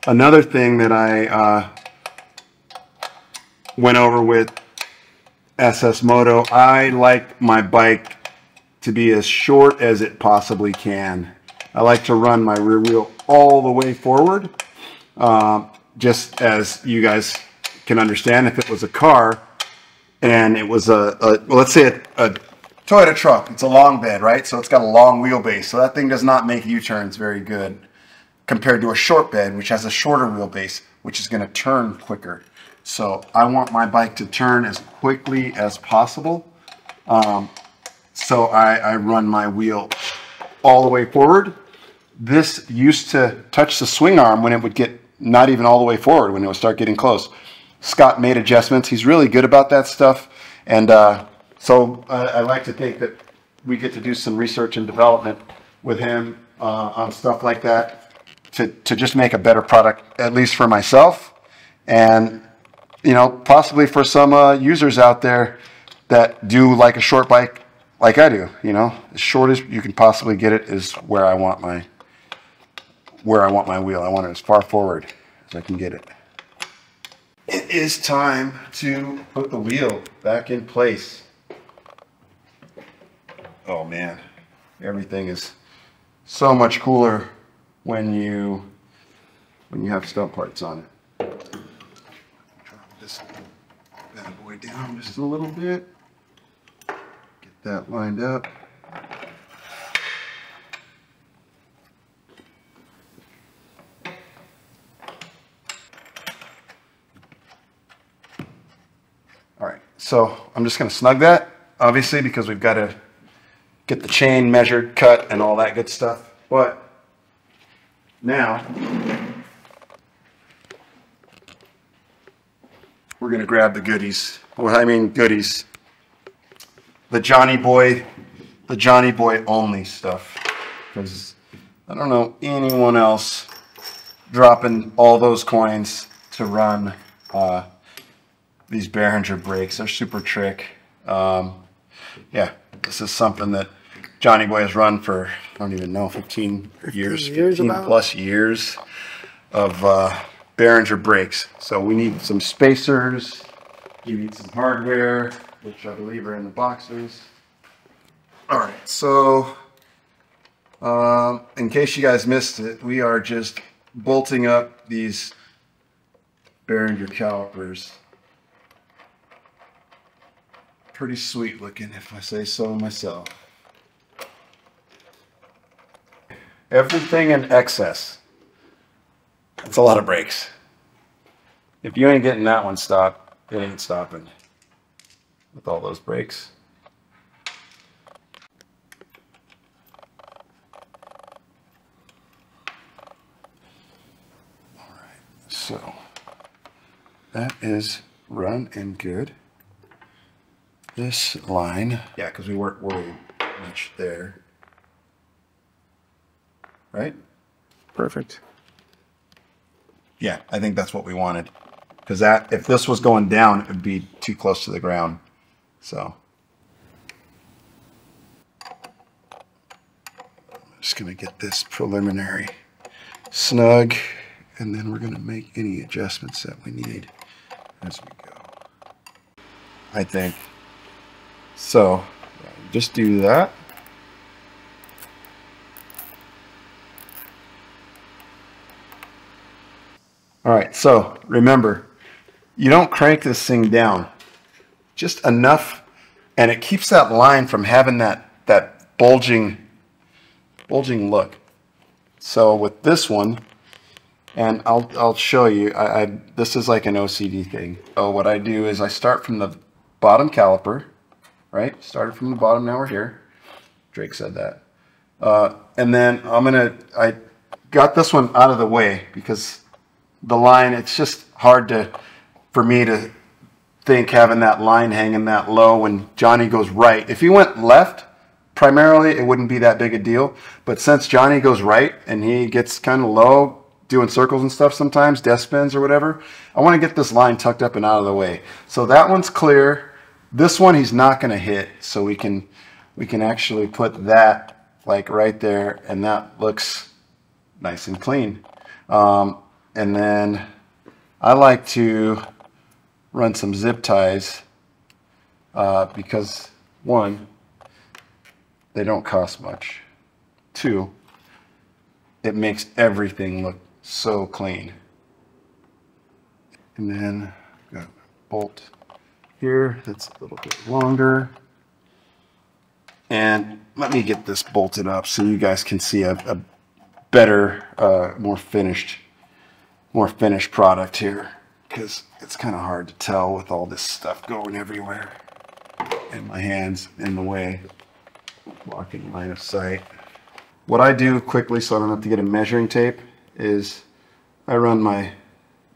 Another thing that I went over with SS Moto, I like my bike to be as short as it possibly can. I like to run my rear wheel all the way forward. Just as you guys can understand, if it was a car and it was well, let's say a Toyota truck, it's a long bed, right? So it's got a long wheelbase. So that thing does not make U-turns very good compared to a short bed, which has a shorter wheelbase, which is going to turn quicker. So I want my bike to turn as quickly as possible. So I run my wheel all the way forward. This used to touch the swing arm when it would get not even all the way forward, when it would start getting close. Scott made adjustments. He's really good about that stuff. And so I like to think that we get to do some research and development with him on stuff like that to just make a better product, at least for myself. And, you know, possibly for some users out there that do like a short bike like I do, you know, as short as you can possibly get it is where I want my wheel. I want it as far forward as I can get it. It is time to put the wheel back in place. Oh man, everything is so much cooler when you have stunt parts on it. Drop this bad boy down just a little bit. Get that lined up. All right, so I'm just going to snug that, obviously, because we've got to get the chain measured, cut, and all that good stuff. But now we're going to grab the goodies. Well, I mean goodies. The Johnny Boy only stuff. Because I don't know anyone else dropping all those coins to run these Behringer brakes. They're super trick. Yeah, this is something that Johnny Boy has run for, I don't even know, 15 plus years of Behringer brakes. So we need some spacers. You need some hardware, which I believe are in the boxes. All right, so in case you guys missed it, we are just bolting up these Behringer calipers. Pretty sweet looking, if I say so myself. Everything in excess. That's a lot of brakes. If you ain't getting that one stopped, it ain't stopping with all those brakes. All right, so that is run and good. This line, yeah, because we weren't worried much there, right? Perfect. Yeah, I think that's what we wanted, because that, if this was going down, it would be too close to the ground. So I'm just gonna get this preliminary snug, and then we're going to make any adjustments that we need as we go, I think. So just do that. All right, so remember, you don't crank this thing down, just enough, and it keeps that line from having that bulging look. So with this one, and I'll show you, this is like an OCD thing. So what I do is I start from the bottom caliper, right? Started from the bottom, now we're here. Drake said that. And then I got this one out of the way because the line, it's just hard for me to think having that line hanging that low when Johnny goes right. If he went left, primarily, it wouldn't be that big a deal. But since Johnny goes right and he gets kind of low, doing circles and stuff sometimes, death spins or whatever, I want to get this line tucked up and out of the way. So that one's clear. This one he's not going to hit, so we can actually put that like right there, and that looks nice and clean. And then I like to run some zip ties because, one, they don't cost much. Two, it makes everything look so clean. And then I've got a bolt here that's a little bit longer. And let me get this bolted up so you guys can see a better, more finished product here, because it's kind of hard to tell with all this stuff going everywhere and my hands in the way, blocking line of sight. What I do quickly so I don't have to get a measuring tape is I run my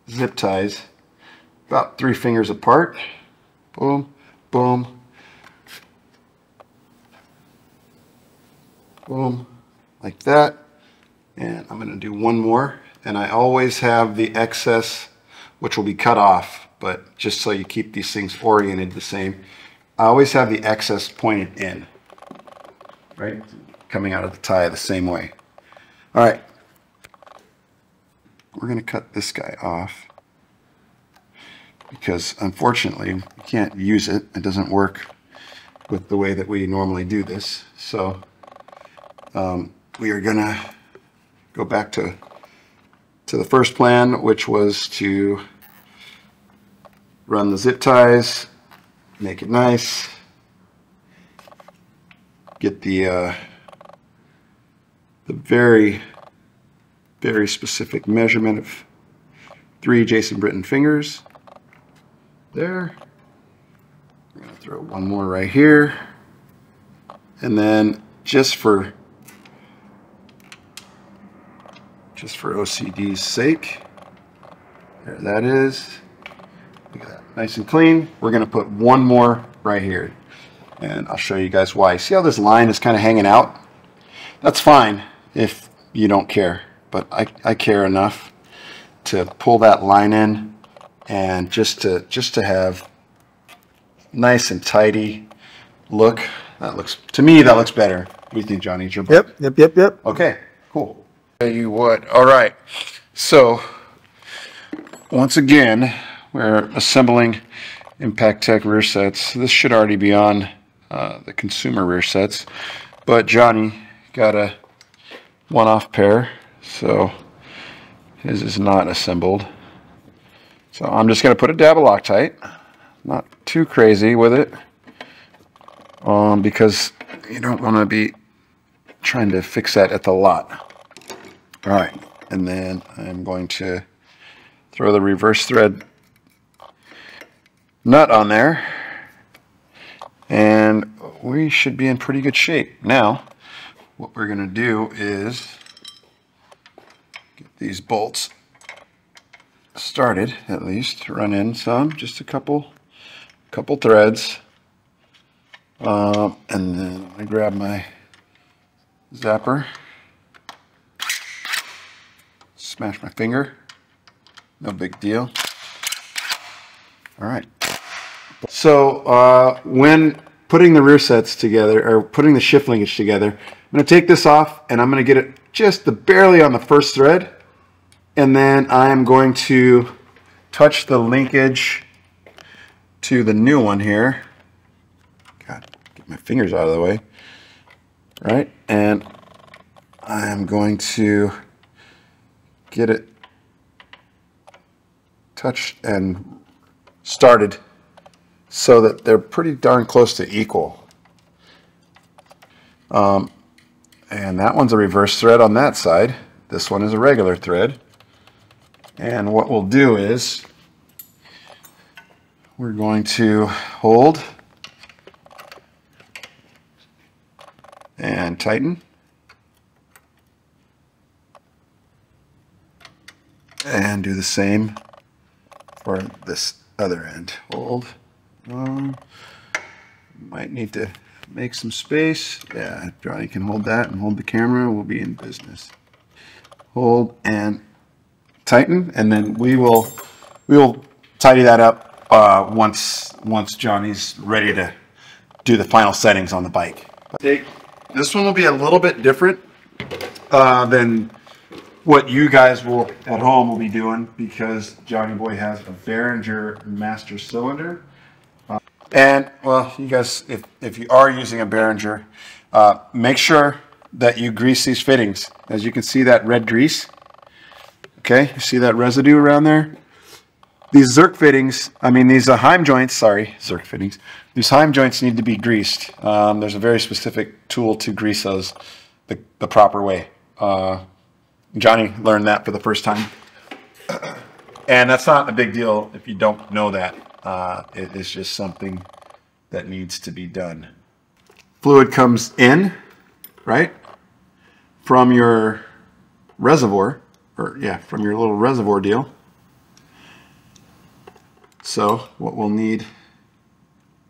zip ties about 3 fingers apart. Boom, boom, boom, like that. And I'm going to do one more. And I always have the excess, which will be cut off, but just so you keep these things oriented the same, I always have the excess pointed in, right? Coming out of the tie the same way. All right. We're going to cut this guy off because unfortunately we can't use it. It doesn't work with the way that we normally do this. So we are going to go back to the first plan, which was to run the zip ties, make it nice, get the very, very specific measurement of 3 Jason Britton fingers there. We're going to throw one more right here, and then just for OCD's sake, there that is. Look at that, nice and clean. We're going to put one more right here, and I'll show you guys why. See how this line is kind of hanging out? That's fine if you don't care, but I care enough to pull that line in, and just to have nice and tidy look. That looks, to me, that looks better. What do you think, Johnny? It's your book. Yep. Okay, cool. You would. All right. So once again, we're assembling Impact Tech rear sets. This should already be on the consumer rear sets, but Johnny got a one-off pair, so his is not assembled. So I'm just going to put a dab of Loctite, not too crazy with it, because you don't want to be trying to fix that at the lot. All right, and then I'm going to throw the reverse thread nut on there, and we should be in pretty good shape. Now, what we're going to do is get these bolts started, at least run in some, just a couple threads, and then I grab my zapper, smash my finger, no big deal. All right. So when putting the rear sets together, or putting the shift linkage together, I'm going to take this off, and I'm going to get it just barely on the first thread, And then I'm going to touch the linkage to the new one here. God, get my fingers out of the way. Right? And I'm going to get it touched and started so that they're pretty darn close to equal. And that one's a reverse thread on that side. This one is a regular thread. And what we'll do is we're going to hold and tighten. And do the same for this other end. Hold. Might need to make some space. Yeah, if Johnny can hold that and hold the camera, we'll be in business. Hold and tighten, and then we will tidy that up once Johnny's ready to do the final settings on the bike. This one will be a little bit different than what you guys will at home will be doing, because Johnny Boy has a Behringer master cylinder. And well, you guys, if you are using a Behringer, make sure that you grease these fittings. As you can see, that red grease. Okay, you see that residue around there? These Zerk fittings, I mean these Heim joints, sorry, Zerk fittings. These Heim joints need to be greased. There's a very specific tool to grease those the proper way. Johnny learned that for the first time. And that's not a big deal if you don't know that. It is just something that needs to be done. Fluid comes in, right, from your reservoir, or yeah, from your little reservoir deal. So what we'll need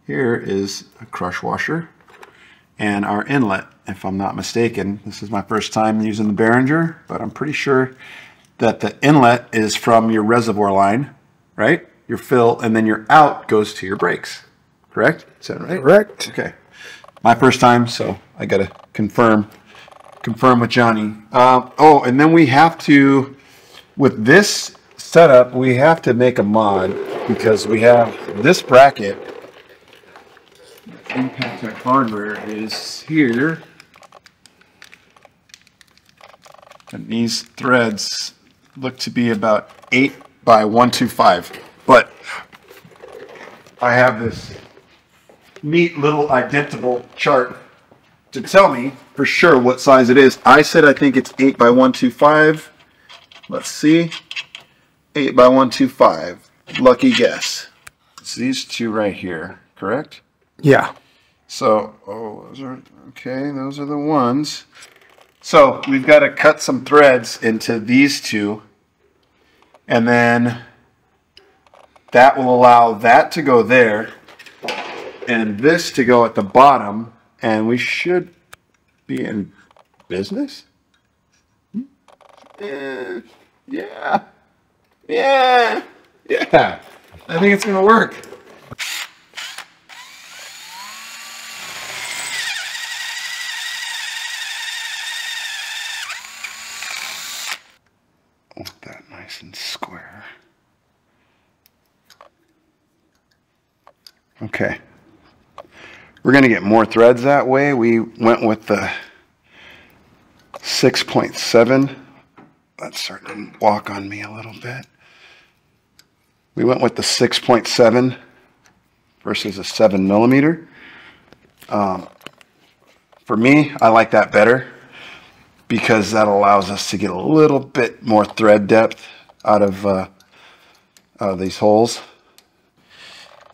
here is a crush washer and our inlet. If I'm not mistaken, this is my first time using the Behringer, but I'm pretty sure that the inlet is from your reservoir line, right? Your fill, and then your out goes to your brakes. Correct? Is that right? Correct. Okay. My first time, so I gotta confirm with Johnny. Oh, and then we have to, with this setup, we have to make a mod because we have this bracket. Impact Tech hardware is here. And these threads look to be about 8 by 125. But I have this neat little identical chart to tell me for sure what size it is. I said I think it's 8 by 125. Let's see. 8 by 125. Lucky guess. It's these two right here, correct? Yeah. So, oh, those are, okay, those are the ones. So we've got to cut some threads into these two, and then that will allow that to go there and this to go at the bottom, and we should be in business. Yeah. I think it's going to work. Want that nice and square. Okay. We're going to get more threads that way. We went with the 6.7. That's starting to walk on me a little bit. We went with the 6.7 versus a 7mm. For me, I like that better because that allows us to get a little bit more thread depth out of these holes.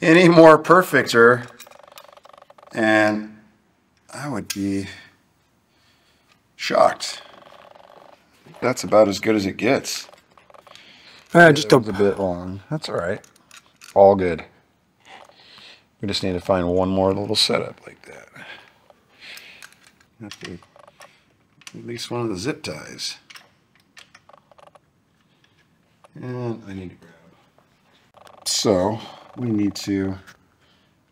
Any more perfecter, and I would be shocked. That's about as good as it gets. Just a bit long. That's all right. All good. We just need to find one more little setup like that. Have to release one of the zip ties. And I need to grab. So we need to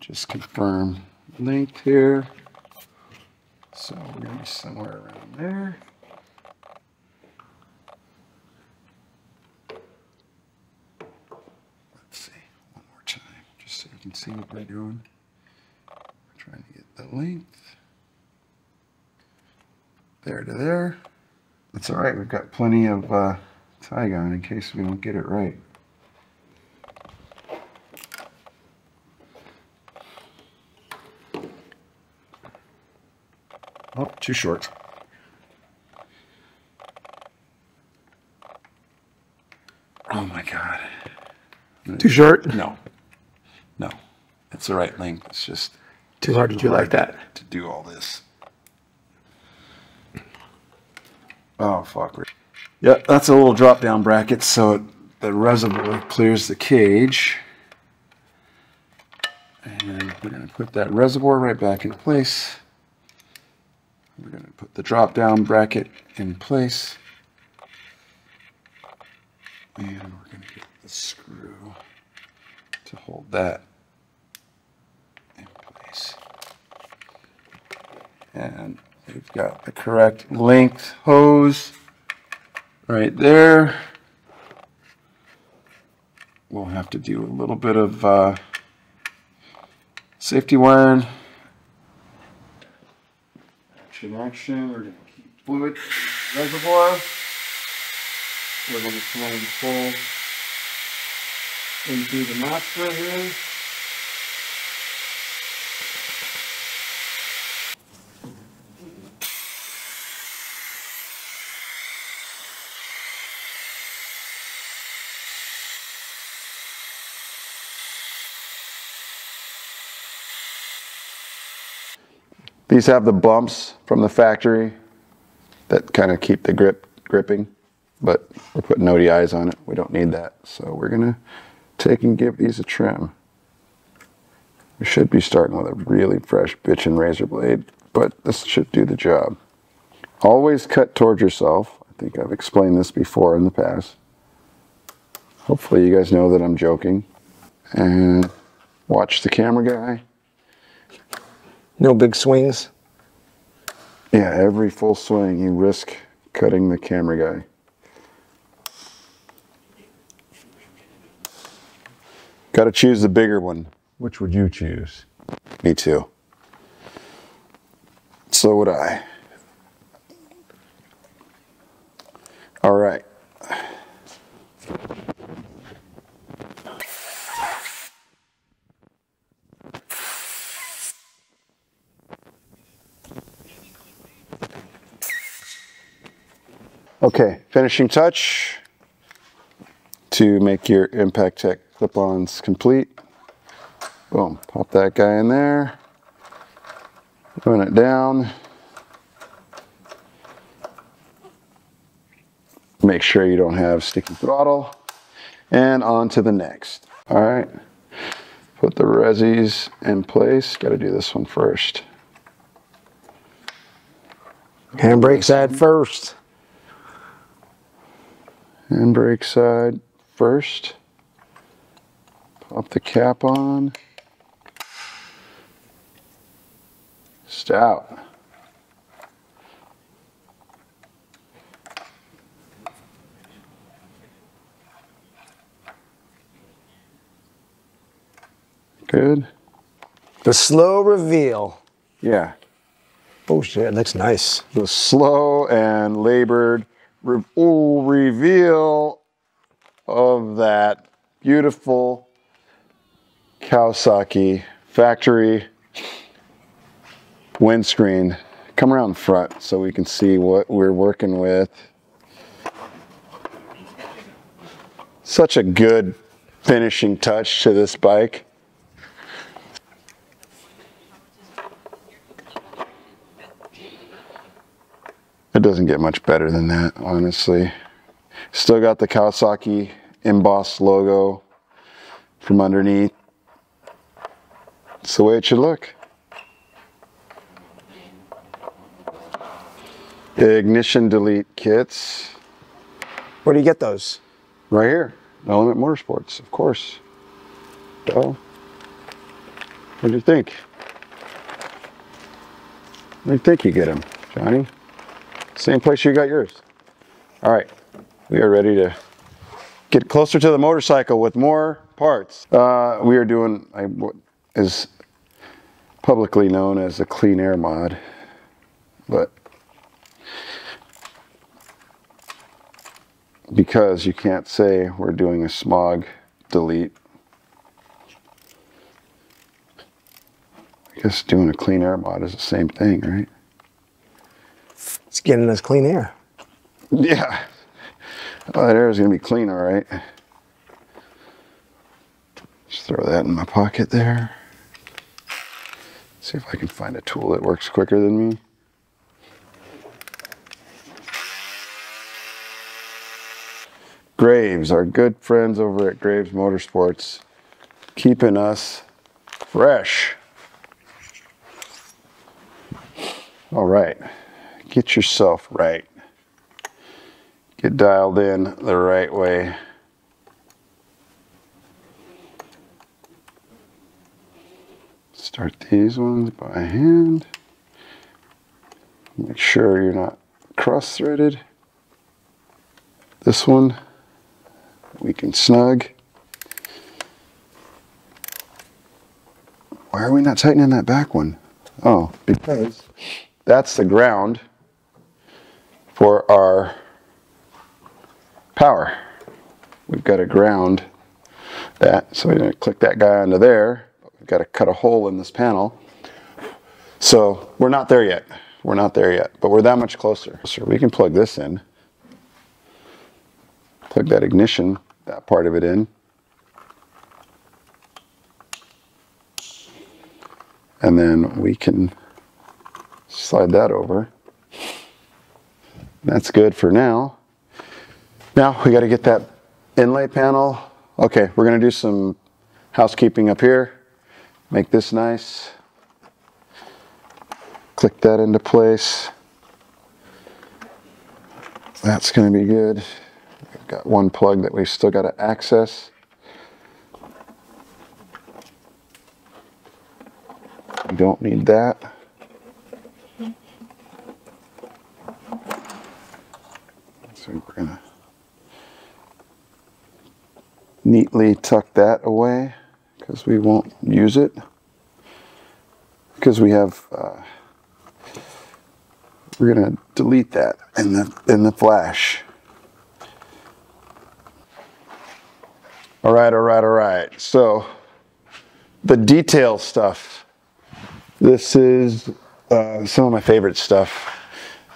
just confirm length here. So we're going to be somewhere around there. can see what we're doing. We're trying to get the length. There to there. That's all right. We've got plenty of tie gun in case we don't get it right. Oh, too short. Oh my God. Too short? No. No. It's the right length. It's just too hard to do like that. To do all this. Oh, fuck. Yeah, that's a little drop down bracket so the reservoir clears the cage. And we're going to put that reservoir right back in place. We're going to put the drop down bracket in place. And we're going to get the screw to hold that in place. And we've got the correct length hose right there. We'll have to do a little bit of safety wiring. Action. We're going to keep fluid reservoir. We're going to try and pull into the master here. These have the bumps from the factory that kind of keep the gripping, but we're putting ODIs on it. We don't need that. So we're going to take and give these a trim. We should be starting with a really fresh bitchin' razor blade, but this should do the job. Always cut towards yourself. I think I've explained this before in the past. Hopefully you guys know that I'm joking. And watch the camera guy. No big swings? Yeah, every full swing you risk cutting the camera guy. Got to choose the bigger one. Which would you choose? Me too. So would I. All right. Okay, finishing touch to make your Impact Tech clip-ons complete. Boom, pop that guy in there, run it down. Make sure you don't have sticky throttle, and on to the next. All right, put the resis in place. Got to do this one first. Handbrake side first. Handbrake side first. Pop the cap on. Stout. Good. The slow reveal. Yeah. Oh shit, it looks nice. The slow and labored reveal of that beautiful Kawasaki factory windscreen. Come around front so we can see what we're working with. Such a good finishing touch to this bike. It doesn't get much better than that, honestly. Still got the Kawasaki embossed logo from underneath. It's the way it should look. Ignition delete kits. Where do you get those? Right here. No Limit Motorsports, of course. Duh. What do you think? Where do you think you get them, Johnny? Same place you got yours. All right, we are ready to get closer to the motorcycle with more parts. We are doing what is publicly known as a clean air mod, but because you can't say we're doing a smog delete, I guess doing a clean air mod is the same thing, right? It's getting us clean air. Yeah. Oh, that air is going to be clean, all right. Just throw that in my pocket there. See if I can find a tool that works quicker than me. Graves, our good friends over at Graves Motorsports, keeping us fresh. All right, get yourself right. Get dialed in the right way. Start these ones by hand. Make sure you're not cross-threaded. This one we can snug. Why are we not tightening that back one? Oh, because that's the ground for our power. We've got to ground that, so we're going to click that guy onto there. We've got to cut a hole in this panel. So we're not there yet. We're not there yet, but we're that much closer. So we can plug this in. Plug that ignition, that part of it in. And then we can slide that over. That's good for now. Now we got to get that inlay panel. Okay, we're going to do some housekeeping up here. Make this nice. Click that into place. That's going to be good. We've got one plug that we've still got to access. We don't need that. So we're going to neatly tuck that away because we won't use it. Because we have, we're going to delete that in the flash. All right. So the detail stuff. This is some of my favorite stuff.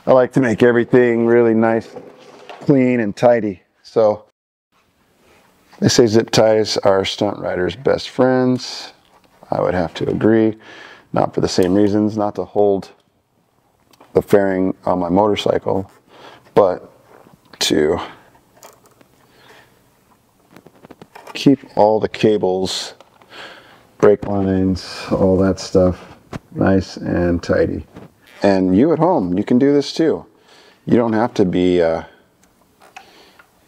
I like to make everything really nice, clean, and tidy. So they say zip ties are stunt riders' best friends. I would have to agree. Not for the same reasons, not to hold the fairing on my motorcycle, but to keep all the cables, brake lines, all that stuff nice and tidy. And you at home, you can do this too. You don't have to be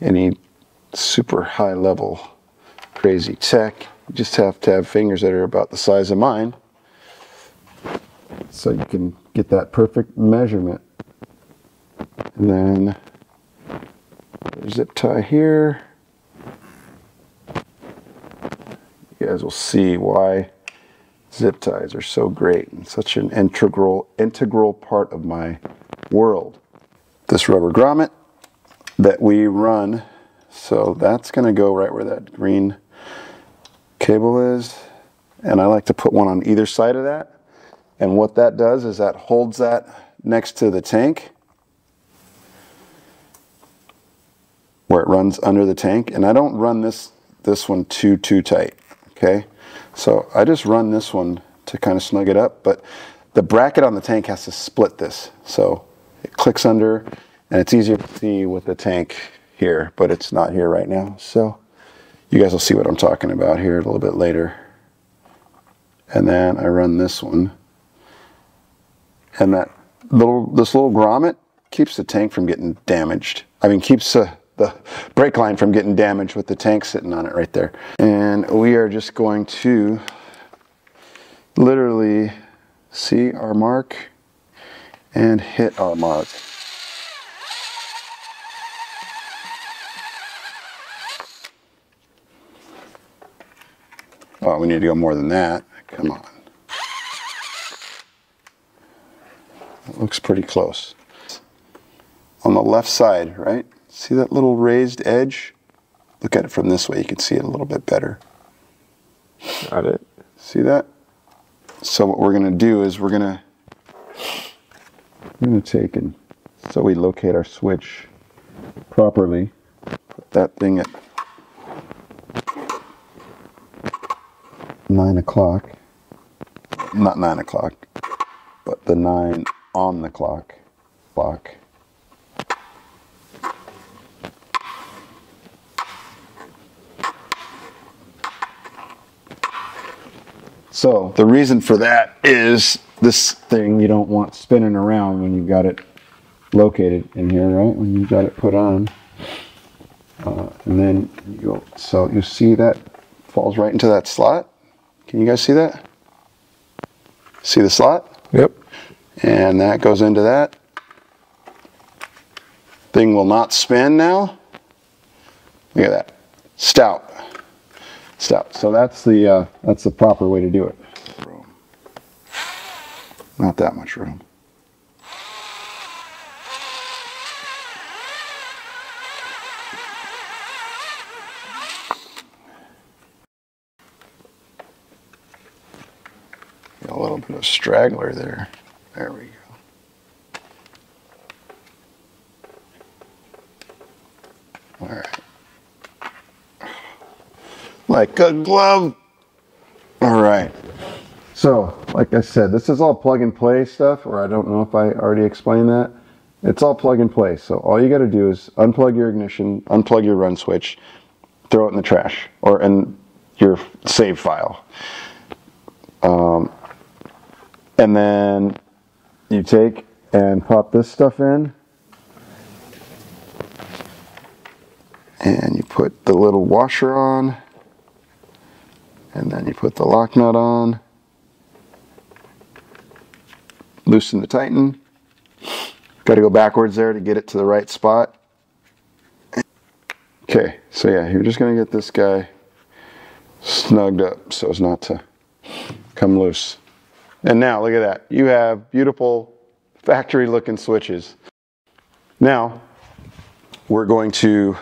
any super high level crazy tech. You just have to have fingers that are about the size of mine so you can get that perfect measurement. And then zip tie here. You guys will see why zip ties are so great and such an integral part of my world. This rubber grommet that we run, so that's going to go right where that green cable is, and I like to put one on either side of that. And what that does is that holds that next to the tank where it runs under the tank. And I don't run this one too tight, okay? So I just run this one to kind of snug it up, but the bracket on the tank has to split this. So it clicks under, and it's easier to see with the tank here, but it's not here right now. So you guys will see what I'm talking about here a little bit later. And then I run this one. And this little grommet keeps the tank from getting damaged. I mean, keeps the brake line from getting damaged with the tank sitting on it right there. And we are just going to literally see our mark and hit our mark. Oh, we need to go more than that. Come on. It looks pretty close. On the left side, right? See that little raised edge? Look at it from this way. You can see it a little bit better. Got it. See that? So what we're going to do is we're going to take and so we locate our switch properly. Put that thing at 9 o'clock. Not 9 o'clock, but the 9 on the clock. So the reason for that is this thing you don't want spinning around when you've got it located in here, right? When you've got it put on. And then you go, so you see that falls right into that slot. Can you guys see that? See the slot? Yep. And that goes into that. Thing will not spin now. Look at that. Stout. So that's the proper way to do it. Not that much room. A little bit of straggler there. There we go. All right. Like a glove. All right. So, like I said, this is all plug and play stuff, or I don't know if I already explained that. It's all plug and play. So all you got to do is unplug your ignition, unplug your run switch, throw it in the trash or in your save file. And then you take and pop this stuff in, and you put the little washer on, and then you put the lock nut on, loosen the tighten. Got to go backwards there to get it to the right spot. Okay, so yeah, you're just going to get this guy snugged up so as not to come loose. And now, look at that. You have beautiful factory looking switches. Now, we're going to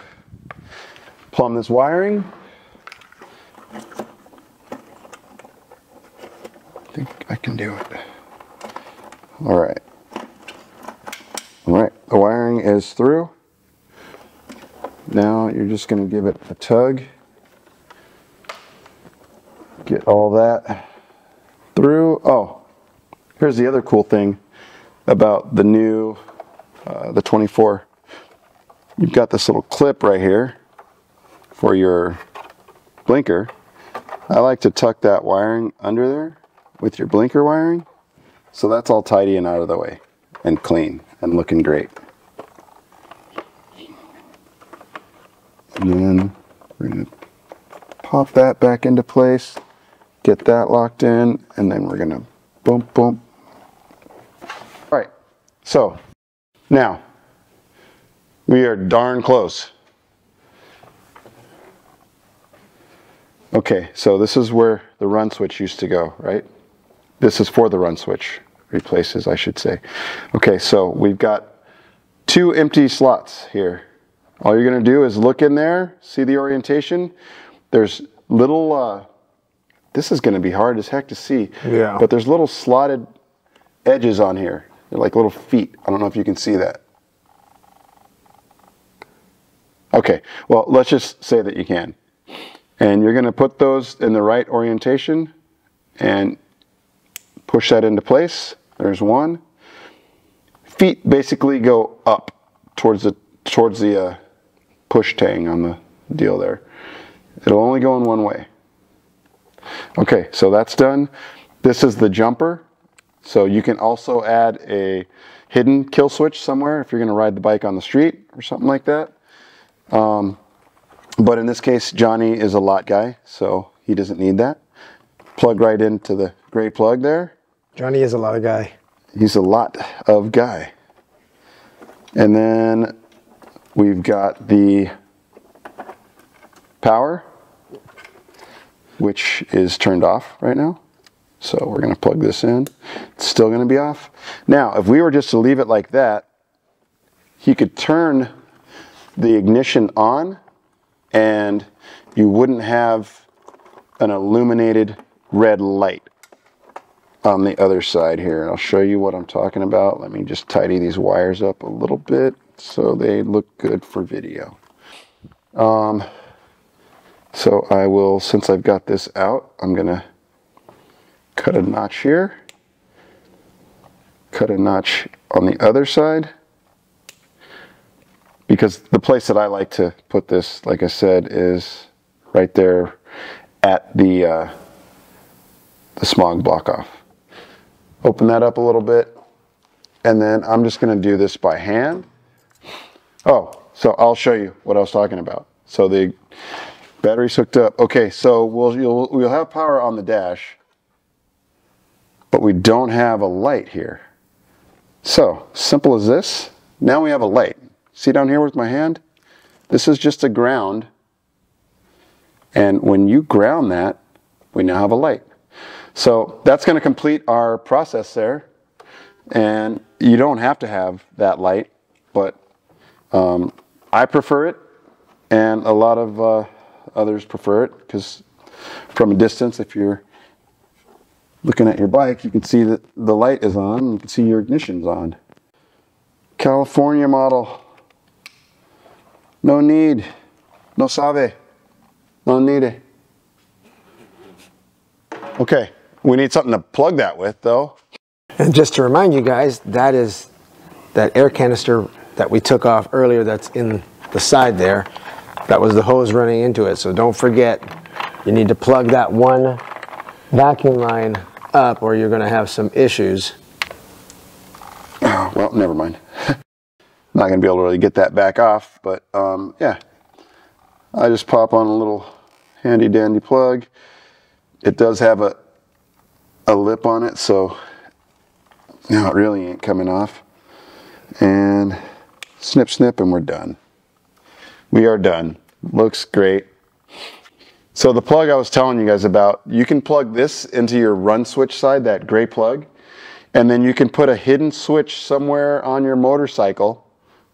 plumb this wiring. I think I can do it. All right. All right, the wiring is through. Now you're just going to give it a tug. Get all that through. Oh, here's the other cool thing about the new, the 24. You've got this little clip right here for your blinker. I like to tuck that wiring under there with your blinker wiring. So that's all tidy and out of the way and clean and looking great. And then we're going to pop that back into place, get that locked in, and then we're going to boom, boom. All right, so now we are darn close. Okay, so this is where the run switch used to go, right? This is for the run switch, replaces, I should say. Okay, so we've got 2 empty slots here. All you're going to do is look in there, see the orientation. There's little, this is going to be hard as heck to see. Yeah. But there's little slotted edges on here. They're like little feet. I don't know if you can see that. Okay, well, let's just say that you can. And you're going to put those in the right orientation and push that into place. There's one. Feet basically go up towards the push tang on the deal there. It'll only go in one way. Okay, so that's done. This is the jumper. So you can also add a hidden kill switch somewhere if you're going to ride the bike on the street or something like that. But in this case, Johnny is a lot guy, so he doesn't need that. Plug right into the gray plug there. Johnny is a lot of guy. He's a lot of guy. And then we've got the power. which is turned off right now. So we're going to plug this in. It's still going to be off. Now, if we were just to leave it like that, you could turn the ignition on and you wouldn't have an illuminated red light on the other side here. I'll show you what I'm talking about. Let me just tidy these wires up a little bit so they look good for video. So I will, since I've got this out, I'm going to cut a notch here, cut a notch on the other side, because the place that I like to put this, like I said, is right there at the smog block off. Open that up a little bit, and then I'm just going to do this by hand. Oh, so I'll show you what I was talking about. So the battery's hooked up. Okay, so we'll have power on the dash, but we don't have a light here. So, simple as this. Now we have a light. See down here with my hand? This is just a ground. And when you ground that, we now have a light. So that's going to complete our process there. And you don't have to have that light, but I prefer it, and a lot of others prefer it, because from a distance, if you're looking at your bike, you can see that the light is on, you can see your ignition's on. California model. No need. No sabe. No need. Okay, we need something to plug that with, though. And just to remind you guys, that is that air canister that we took off earlier that's in the side there. That was the hose running into it. So don't forget, you need to plug that one vacuum line up or you're going to have some issues. Oh, well, never mind. Not going to be able to really get that back off, but yeah. I just pop on a little handy dandy plug. It does have a lip on it, so now it really ain't coming off. And snip, snip, and we're done. We are done. Looks great. So the plug I was telling you guys about, you can plug this into your run switch side, that gray plug, and then you can put a hidden switch somewhere on your motorcycle.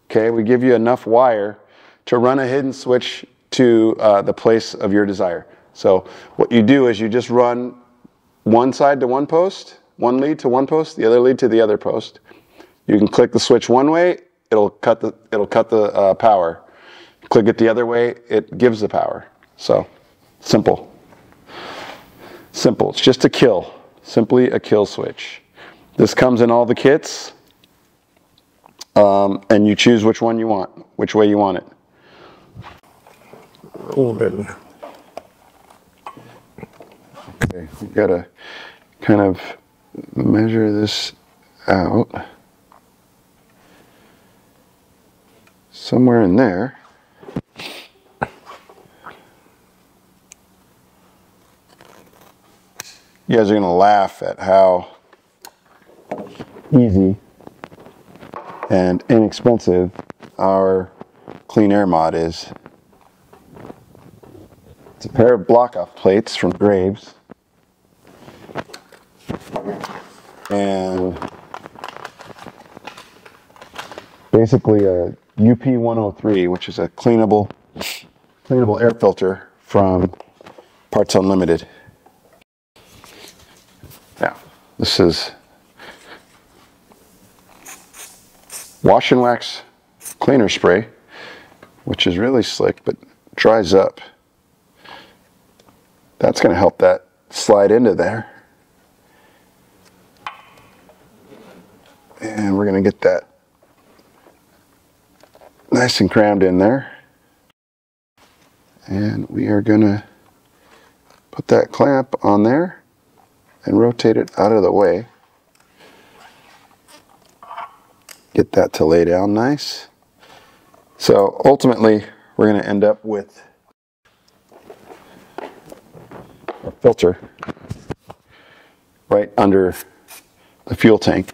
Okay, we give you enough wire to run a hidden switch to the place of your desire. So what you do is you just run one side to one post, one lead to one post, the other lead to the other post. You can click the switch one way, it'll cut the power. Click it the other way, it gives the power. So simple. Simple. It's just a kill. Simply a kill switch. This comes in all the kits, and you choose which one you want, which way you want it. Okay, we gotta kind of measure this out. Somewhere in there. You guys are gonna laugh at how easy and inexpensive our clean air mod is. It's a pair of block-off plates from Graves, and basically a UP103, which is a cleanable air filter from Parts Unlimited. Now, this is wash and wax cleaner spray, which is really slick but dries up. That's going to help that slide into there. And we're going to get that nice and crammed in there. And we are going to put that clamp on there and rotate it out of the way. Get that to lay down nice. So ultimately, we're going to end up with a filter right under the fuel tank.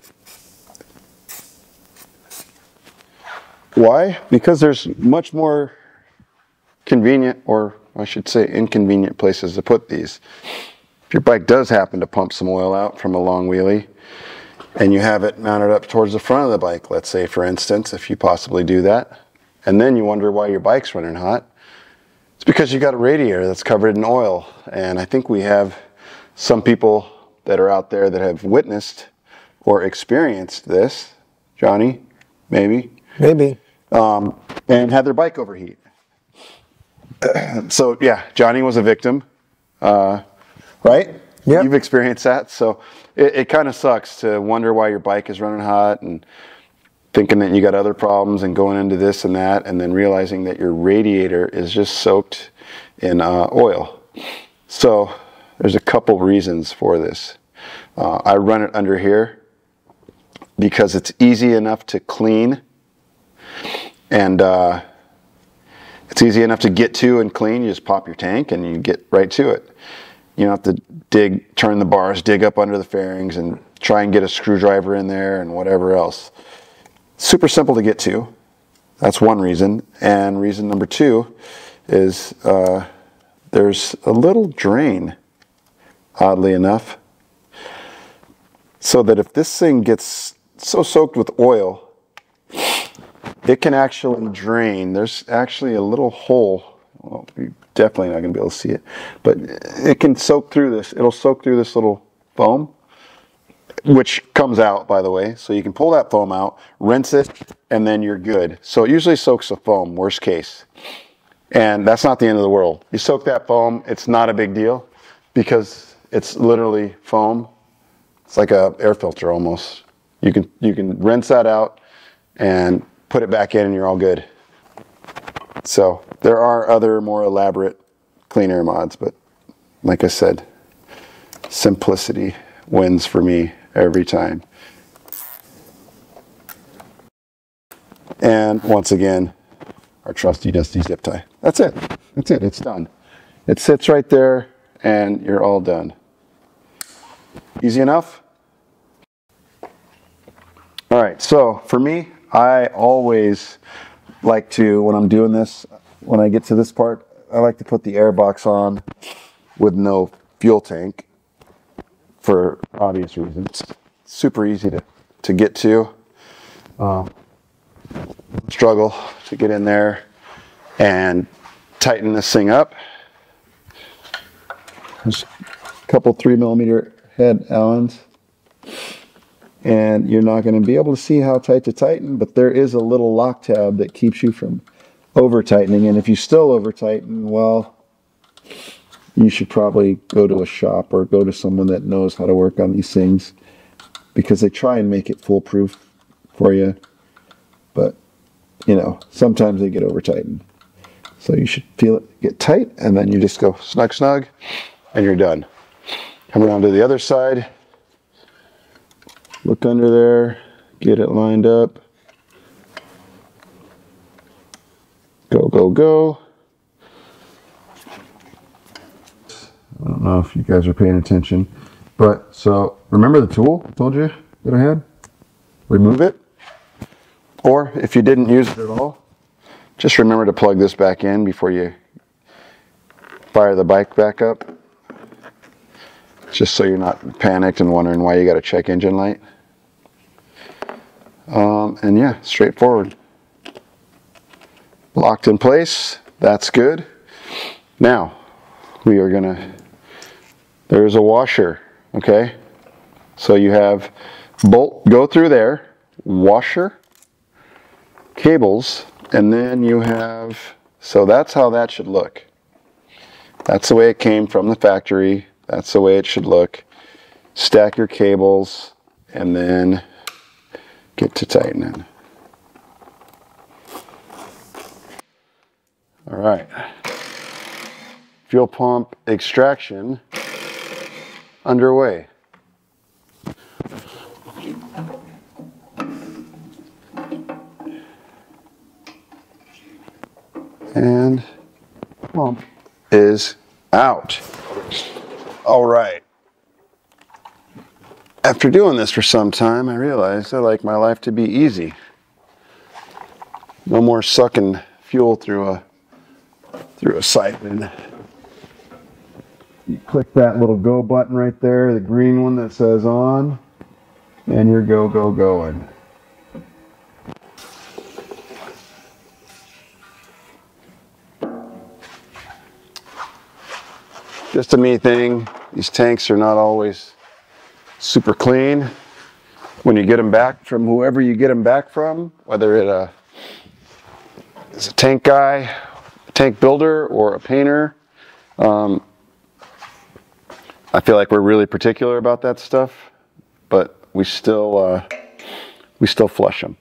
Why? Because there's much more convenient or I should say inconvenient places to put these. If your bike does happen to pump some oil out from a long wheelie, and you have it mounted up towards the front of the bike, let's say for instance, if you possibly do that, and then you wonder why your bike's running hot, it's because you got a radiator that's covered in oil. And I think we have some people that are out there that have witnessed or experienced this. Johnny, maybe. Maybe. And had their bike overheat. So yeah, Johnny was a victim, right? Yep. You've experienced that. So it kind of sucks to wonder why your bike is running hot and thinking that you got other problems and going into this and that, and then realizing that your radiator is just soaked in oil. So there's a couple reasons for this. I run it under here because it's easy enough to clean, and it's easy enough to get to and clean. You just pop your tank and you get right to it. You don't have to turn the bars, dig up under the fairings, and try and get a screwdriver in there and whatever else. Super simple to get to. That's one reason. And reason number two is there's a little drain, oddly enough, so that if this thing gets so soaked with oil, it can actually drain. There's actually a little hole. Well, you're definitely not going to be able to see it, but it can soak through this. It'll soak through this little foam, which comes out, by the way. So you can pull that foam out, rinse it, and then you're good. So it usually soaks the foam, worst case. And that's not the end of the world. You soak that foam, it's not a big deal because it's literally foam. It's like a air filter almost. You can rinse that out and put it back in and you're all good. So there are other more elaborate clean air mods, but like I said, simplicity wins for me every time. And once again, our trusty dusty zip tie. That's it. That's it. It's done. It sits right there and you're all done. Easy enough? All right, so for me, I always like to, when I'm doing this, when I get to this part, I like to put the air box on with no fuel tank for obvious reasons. Super easy to get to. Struggle to get in there and tighten this thing up. There's a couple 3mm head Allens. And you're not going to be able to see how tight to tighten, but there is a little lock tab that keeps you from over tightening. And if you still over tighten, well, you should probably go to a shop or go to someone that knows how to work on these things, because they try and make it foolproof for you. But, you know, sometimes they get over tightened. So you should feel it get tight, and then you just go snug, snug, and you're done. Come around to the other side. Look under there, get it lined up. Go, go, go. I don't know if you guys are paying attention, but so remember the tool I told you that I had? Remove it. Or if you didn't use it at all, just remember to plug this back in before you fire the bike back up. Just so you're not panicked and wondering why you got a check engine light. And yeah, straightforward. Locked in place, that's good. Now, we are gonna, there's a washer, okay? So you have bolt, go through there, washer, cables, and then you have, so that's how that should look. That's the way it came from the factory. That's the way it should look. Stack your cables, and then get to tightening. All right. Fuel pump extraction underway. And pump is out. All right. After doing this for some time, I realized I like my life to be easy. No more sucking fuel through a siphon. You click that little go button right there, the green one that says on, and you're going. Just a me thing, these tanks are not always super clean. When you get them back from whoever you get them back from, whether it's a tank guy, a tank builder, or a painter, I feel like we're really particular about that stuff, but we still flush them.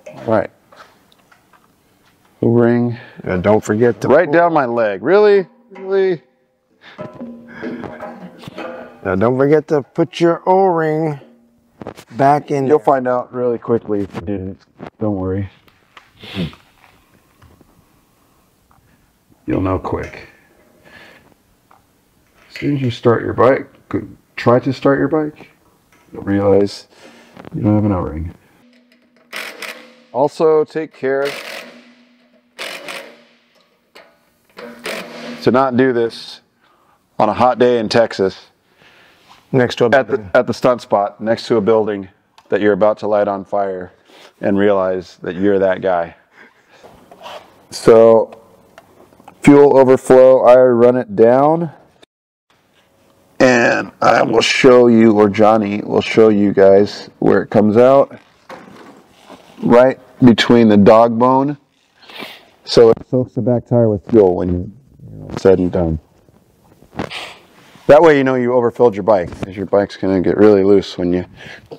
All right. Ring. And don't forget to right down my leg. Really? Really? Now don't forget to put your O-ring back in. You'll find out really quickly if you didn't. Don't worry. You'll know quick. As soon as you start your bike, try to start your bike, you'll realize you don't have an O-ring. Also, take care to not do this on a hot day in Texas Next to a building. at the stunt spot next to a building that you're about to light on fire and realize that you're that guy. So fuel overflow, I run it down and I will show you, or Johnny will show you guys where it comes out, right between the dog bone, so it soaks the back tire with fuel when you're said and done. That way you know you overfilled your bike, because your bike's going to get really loose when you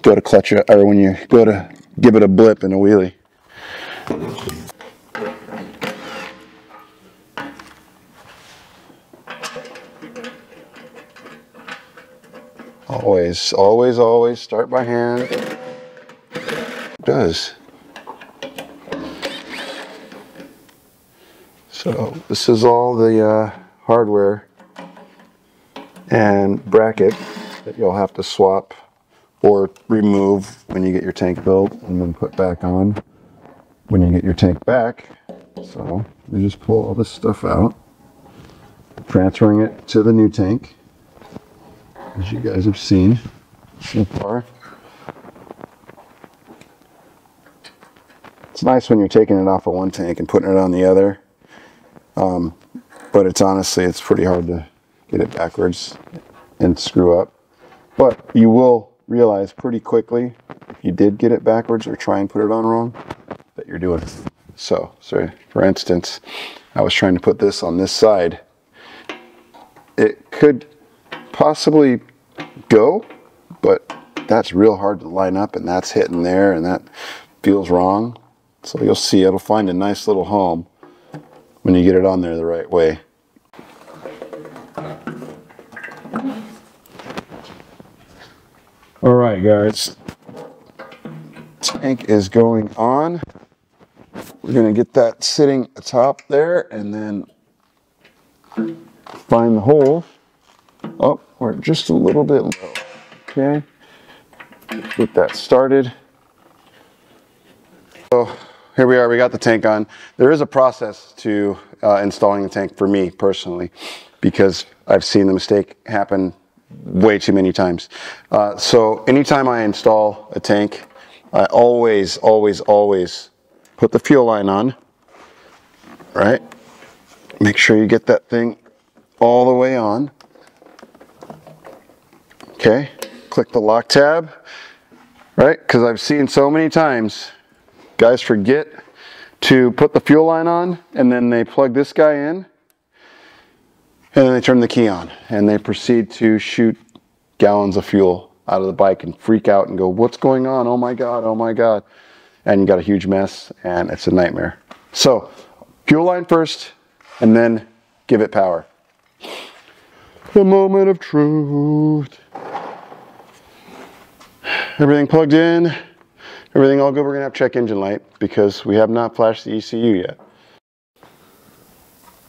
go to clutch it, or when you go to give it a blip in a wheelie. Always, always, always start by hand. It does. So this is all the hardware and bracket that you'll have to swap or remove when you get your tank built and then put back on when you get your tank back. So we just pull all this stuff out, transferring it to the new tank, as you guys have seen so far. It's nice when you're taking it off of one tank and putting it on the other, but it's pretty hard to get it backwards and screw up. But you will realize pretty quickly, if you did get it backwards or try and put it on wrong, that you're doing it. So for instance, I was trying to put this on this side. It could possibly go, but that's real hard to line up, and that's hitting there, and that feels wrong. So you'll see it'll find a nice little home when you get it on there the right way. All right, guys, tank is going on. We're gonna get that sitting atop there and then find the hole. Oh, we're just a little bit low. Okay, get that started. So here we are, we got the tank on. There is a process to installing the tank for me personally, because I've seen the mistake happen way too many times. So anytime I install a tank, I always put the fuel line on, right? Make sure you get that thing all the way on. Okay, click the lock tab, right? Because I've seen so many times guys forget to put the fuel line on, and then they plug this guy in, and then they turn the key on, and they proceed to shoot gallons of fuel out of the bike and freak out and go, what's going on? Oh my God, oh my God. And you got a huge mess, and it's a nightmare. So fuel line first, and then give it power. The moment of truth. Everything plugged in, everything all good. We're gonna have check engine light because we have not flashed the ECU yet.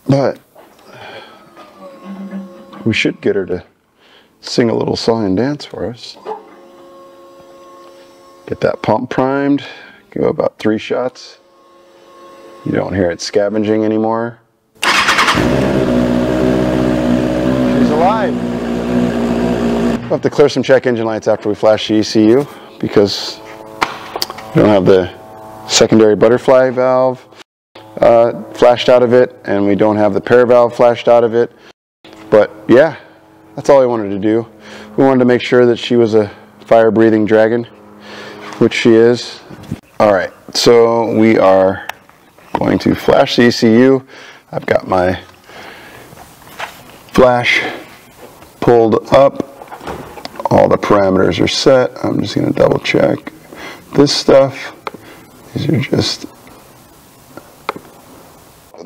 But we should get her to sing a little song and dance for us. Get that pump primed, go about 3 shots. You don't hear it scavenging anymore. She's alive. We'll have to clear some check engine lights after we flash the ECU because we don't have the secondary butterfly valve flashed out of it, and we don't have the pair valve flashed out of it. But yeah, that's all we wanted to do. We wanted to make sure that she was a fire-breathing dragon, which she is. All right, so we are going to flash the ECU. I've got my flash pulled up. All the parameters are set. I'm just going to double check. This stuff, these are just...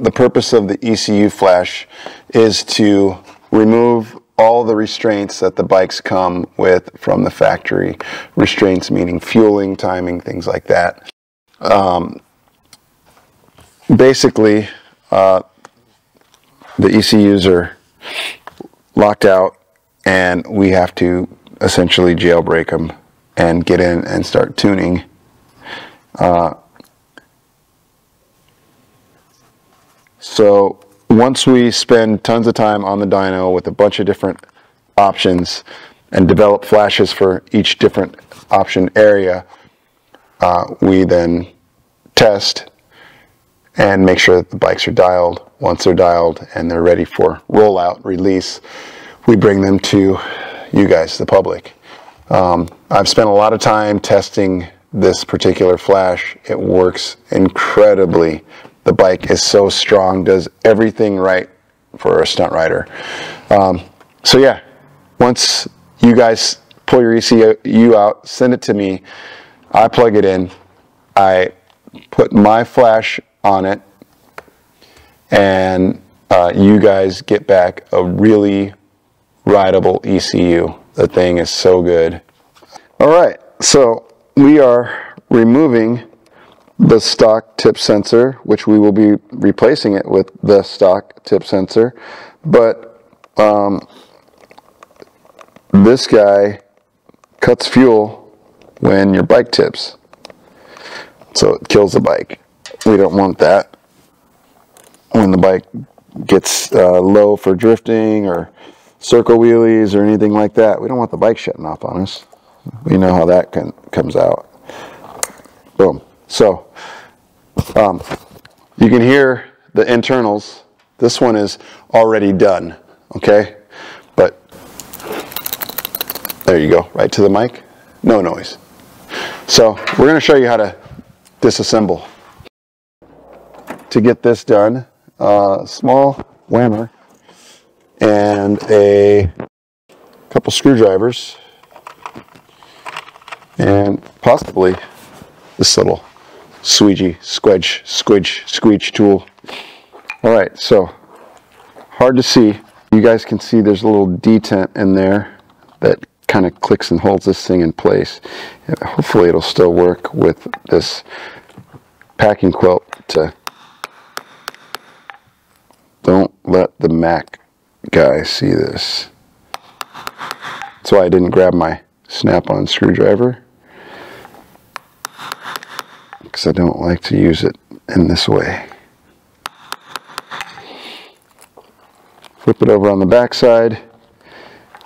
The purpose of the ECU flash is to remove all the restraints that the bikes come with from the factory. Restraints meaning fueling, timing, things like that. Basically, the ECUs are locked out, and we have to essentially jailbreak them and get in and start tuning. So once we spend tons of time on the dyno with a bunch of different options and develop flashes for each different option area, we then test and make sure that the bikes are dialed. Once they're dialed and they're ready for rollout, release, we bring them to you guys, the public. I've spent a lot of time testing this particular flash. It works incredibly. The bike is so strong, does everything right for a stunt rider. So yeah, once you guys pull your ECU out, send it to me. I plug it in. I put my flash on it, and you guys get back a really rideable ECU. The thing is so good. All right, so we are removing the stock tip sensor, which we will be replacing it with the stock tip sensor. But this guy cuts fuel when your bike tips, so it kills the bike. We don't want that. When the bike gets low for drifting or circle wheelies or anything like that, we don't want the bike shutting off on us. We know how that comes out. Boom. So you can hear the internals. This one is already done, okay? But there you go, right to the mic, no noise. So we're going to show you how to disassemble. To get this done, small whammer and a couple screwdrivers and possibly this little squeege tool. All right, so hard to see. You guys can see there's a little detent in there that kind of clicks and holds this thing in place. And hopefully it'll still work with this packing quilt. Don't let the Mac guy see this. That's why I didn't grab my snap-on screwdriver, because I don't like to use it in this way. Flip it over on the back side.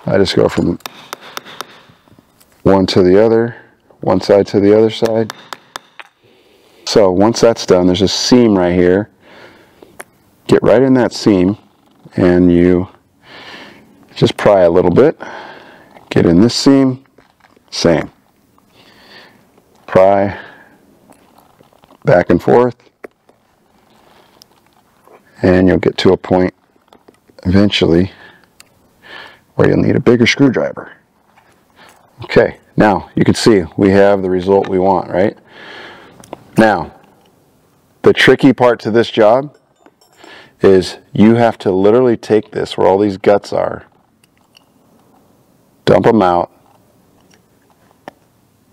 I just go from one to the other, one side to the other side. So once that's done, there's a seam right here. Get right in that seam and you just pry a little bit. Get in this seam, same. Pry back and forth, and you'll get to a point eventually where you'll need a bigger screwdriver. Okay, now you can see we have the result we want, right? Now, the tricky part to this job is you have to literally take this where all these guts are, dump them out,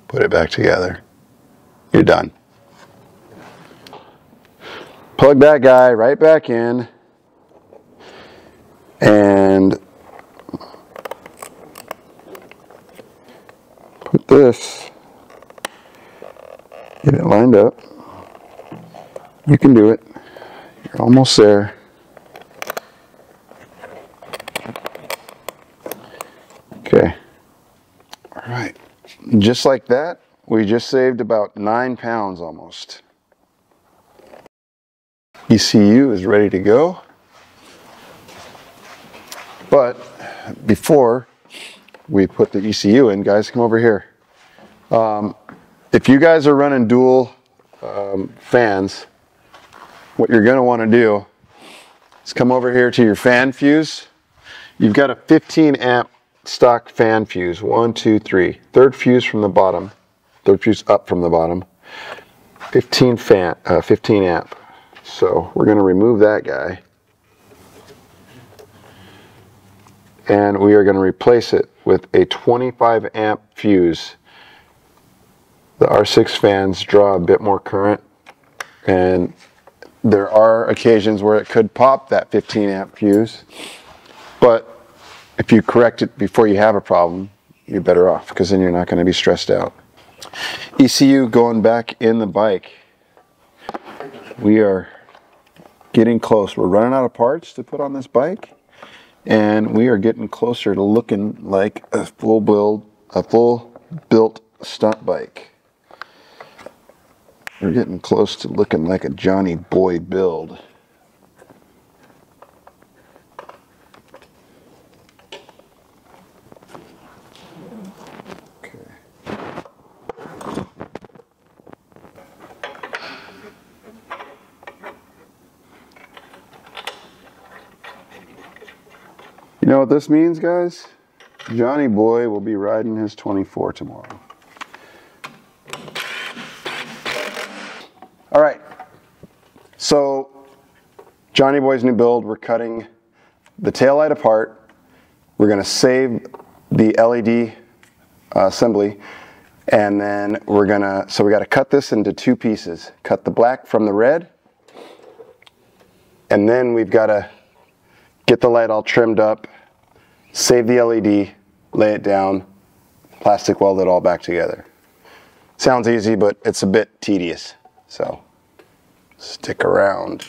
put it back together. You're done. Plug that guy right back in and put this, get it lined up, You can do it. You're almost there. Okay. All right. Just like that, we just saved about 9 pounds almost. ECU is ready to go. But before we put the ECU in, guys, come over here. If you guys are running dual fans, what you're going to want to do is come over here to your fan fuse. You've got a 15 amp stock fan fuse. 1, 2, 3. Third fuse from the bottom. Third fuse up from the bottom. 15 amp. So we're going to remove that guy. And we are going to replace it with a 25 amp fuse. The R6 fans draw a bit more current, and there are occasions where it could pop that 15 amp fuse, but if you correct it before you have a problem, you're better off, because then you're not going to be stressed out. ECU going back in the bike. We are getting close. We're running out of parts to put on this bike, and we are getting closer to looking like a full built stunt bike. We're getting close to looking like a Johnny Boy build. Okay. You know what this means, guys? Johnny Boy will be riding his 24 tomorrow. All right, so Johnny Boy's new build, we're cutting the taillight apart. We're going to save the LED assembly, and then we're going to, so we got to cut this into 2 pieces. Cut the black from the red, and then we've got to get the light all trimmed up, save the LED, lay it down, plastic weld it all back together. Sounds easy, but it's a bit tedious. So, stick around.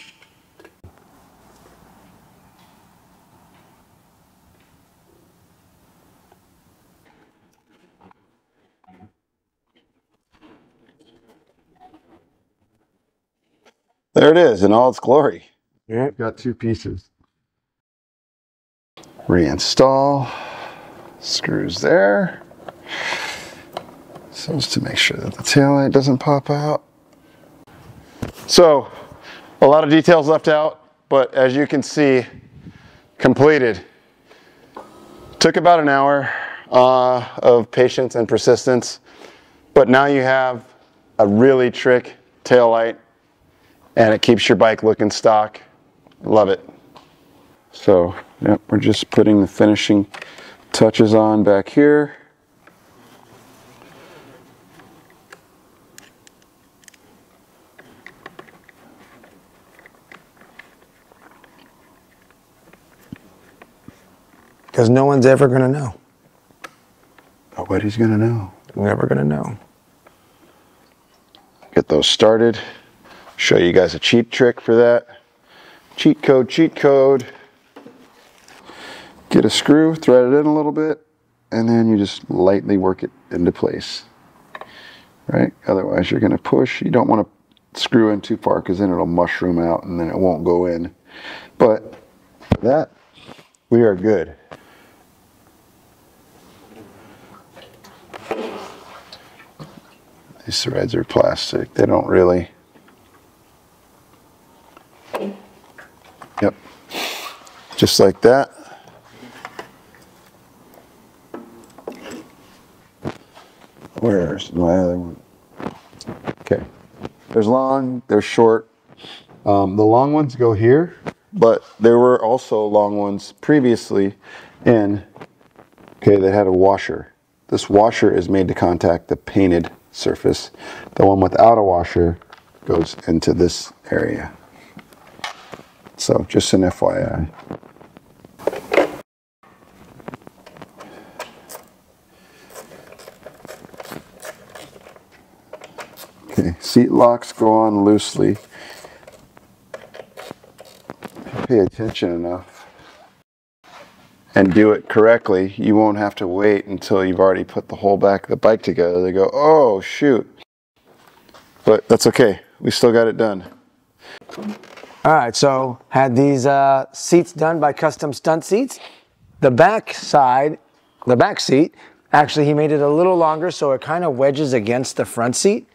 There it is in all its glory. Yeah, got 2 pieces. Reinstall. Screws there. So as to make sure that the taillight doesn't pop out. So, a lot of details left out, but as you can see, completed. Took about an hour of patience and persistence, but now you have a really trick taillight, and it keeps your bike looking stock. Love it. So, yep, we're just putting the finishing touches on back here. Because no one's ever going to know. Nobody's going to know. Never going to know. Get those started. Show you guys a cheat trick for that. Cheat code, cheat code. Get a screw, thread it in a little bit, and then you just lightly work it into place. Right? Otherwise you're going to push. You don't want to screw in too far because then it'll mushroom out and then it won't go in. But for that, we are good. These threads are plastic. They don't really. Yep. Just like that. Where's my other one? Okay. There's long, there's short. The long ones go here, but there were also long ones previously in, okay, that had a washer. This washer is made to contact the painted surface. The one without a washer goes into this area. So just an FYI. Okay, seat locks go on loosely. pay attention enough and do it correctly, you won't have to wait until you've already put the whole back of the bike together to go, oh shoot. But that's okay, we still got it done. All right, so had these seats done by Custom Stunt Seats. The back side, the back seat, actually he made it a little longer so it kind of wedges against the front seat.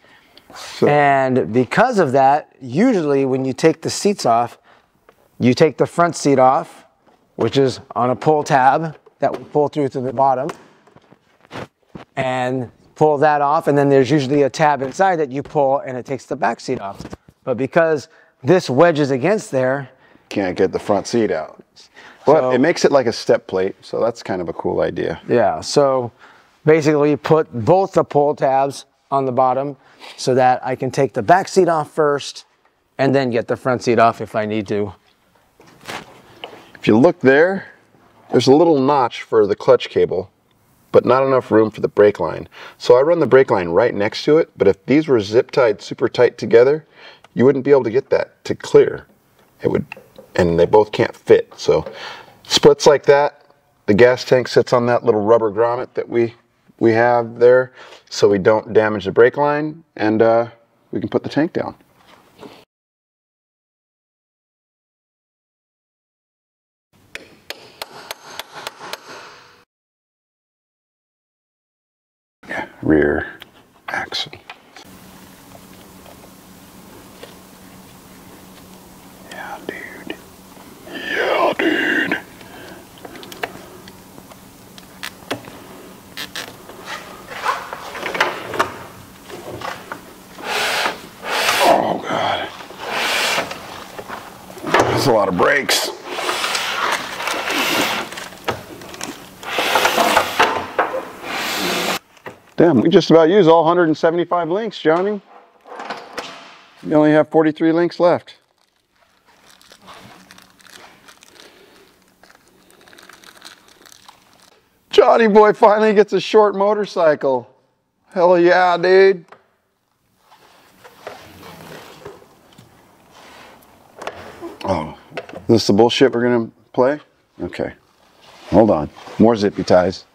So, and because of that, usually when you take the seats off, you take the front seat off, which is on a pull tab that will pull through to the bottom, and pull that off, and then there's usually a tab inside that you pull and it takes the back seat off. But because this wedges against there, can't get the front seat out. But so, it makes it like a step plate, so that's kind of a cool idea. Yeah, so basically put both the pull tabs on the bottom so that I can take the back seat off first and then get the front seat off if I need to. If you look there, there's a little notch for the clutch cable, but not enough room for the brake line. So I run the brake line right next to it, but if these were zip tied super tight together, you wouldn't be able to get that to clear. It would, and they both can't fit. So splits like that, the gas tank sits on that little rubber grommet that we have there, so we don't damage the brake line, and we can put the tank down. Yeah, rear axle. Yeah, dude. Yeah, dude. Oh, God. That's a lot of brakes. Damn, we just about used all 175 links, Johnny. You only have 43 links left. Johnny boy finally gets a short motorcycle. Hell yeah, dude. Oh, this the bullshit we're gonna play? Okay, hold on. More zippy ties.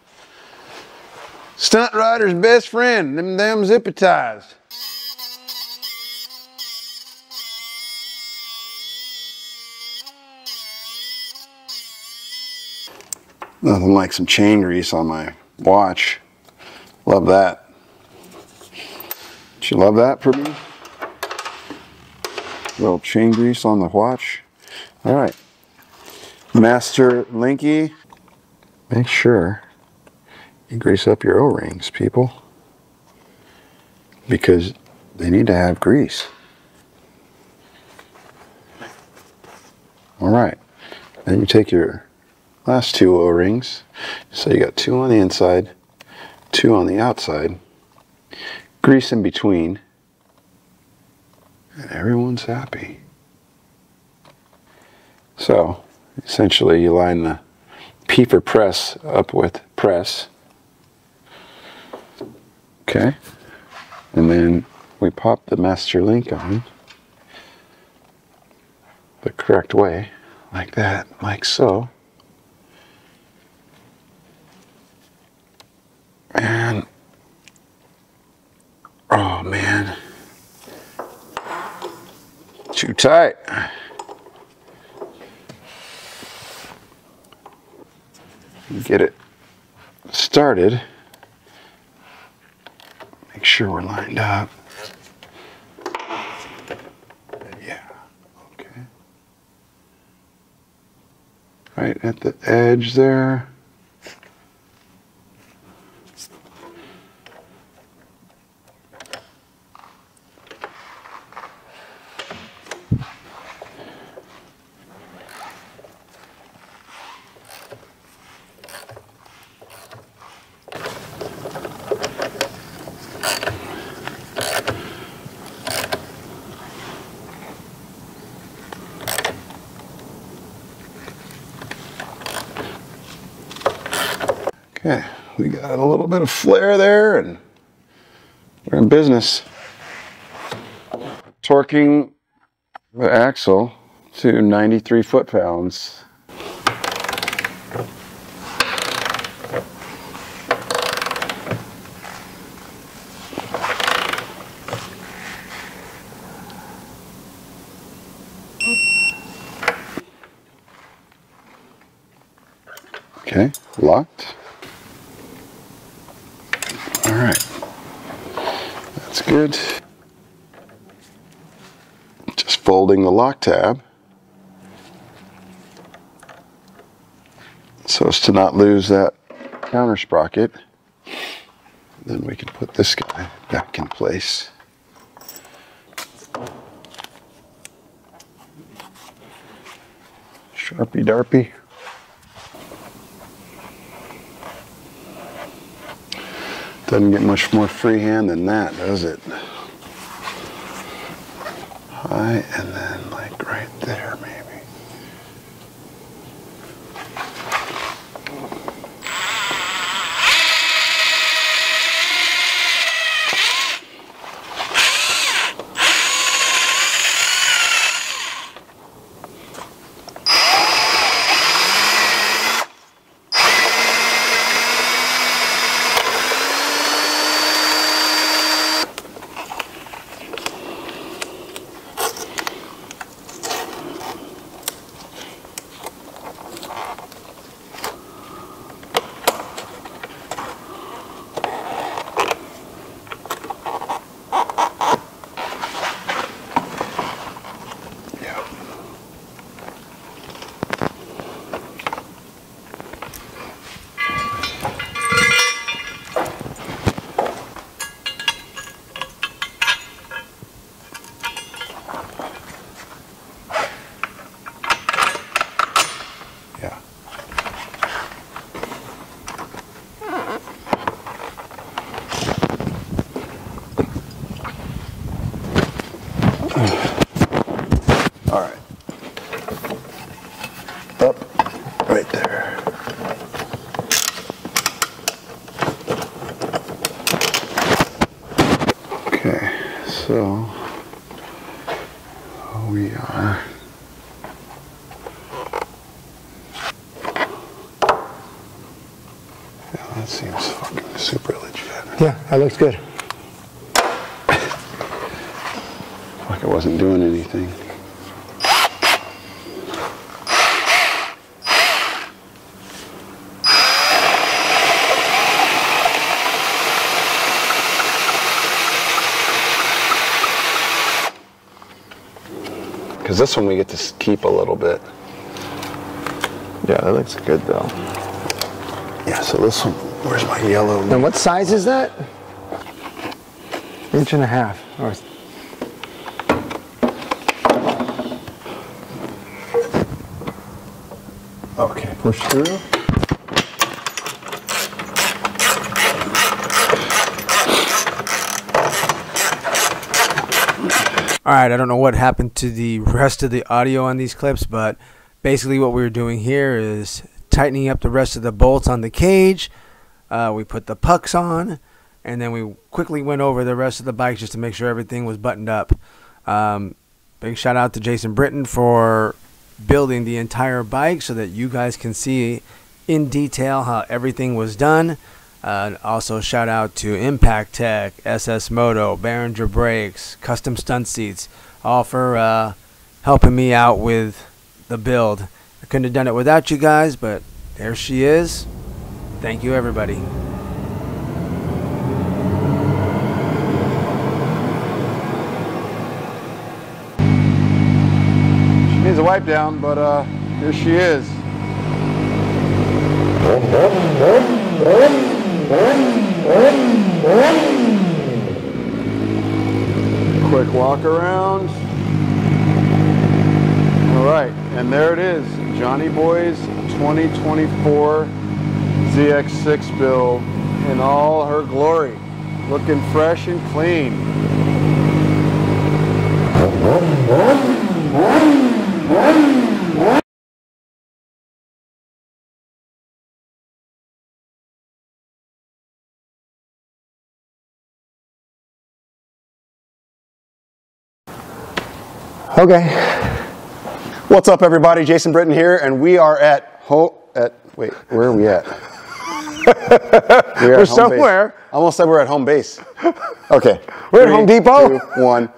Stunt rider's best friend, them damn zippy ties. Nothing like some chain grease on my watch. Love that. Don't you love that for me? A little chain grease on the watch. All right. Master Linky. Make sure you grease up your O-rings, people, because they need to have grease. All right. Then you take your last two O-rings. So you got two on the inside, two on the outside, grease in between, and everyone's happy. So essentially you line the P for press up with press. Okay. And then we pop the master link on the correct way, like that, like so. And, oh man, too tight. Get it started. Make sure we're lined up. Yeah, okay. Right at the edge there. Okay, we got a little bit of flare there, and we're in business. Torquing the axle to 93 foot-pounds. Okay, locked. All right, that's good. Just folding the lock tab so as to not lose that counter sprocket. Then we can put this guy back in place. Sharpie Darpy. Doesn't get much more freehand than that, does it? High and then like right there maybe. All right, up right there. Okay, so we are that seems fucking super legit. Yeah, that looks good. Like I wasn't doing anything. Because this one we get to keep a little bit. Yeah, that looks good though. Yeah, so this one, where's my yellow? And what size is that? 1.5 inches. Or Okay, push through. All right, I don't know what happened to the rest of the audio on these clips, but basically what we were doing here is tightening up the rest of the bolts on the cage. We put the pucks on, and then we quickly went over the rest of the bike just to make sure everything was buttoned up. Big shout out to Jason Britton for building the entire bike so that you guys can see in detail how everything was done. Also shout out to Impact Tech, SS Moto, Behringer Brakes, Custom Stunt Seats, all for helping me out with the build. I couldn't have done it without you guys, but there she is. Thank you, everybody. She needs a wipe down, but here she is. Quick walk around. All right, and there it is, Johnny Boy's 2024 ZX6 build in all her glory, looking fresh and clean. Okay. What's up, everybody? Jason Britton here, and we are wait, where are we at? We're somewhere. I almost said we're at home base. Okay. We're at Home Depot. 3, 2, 1.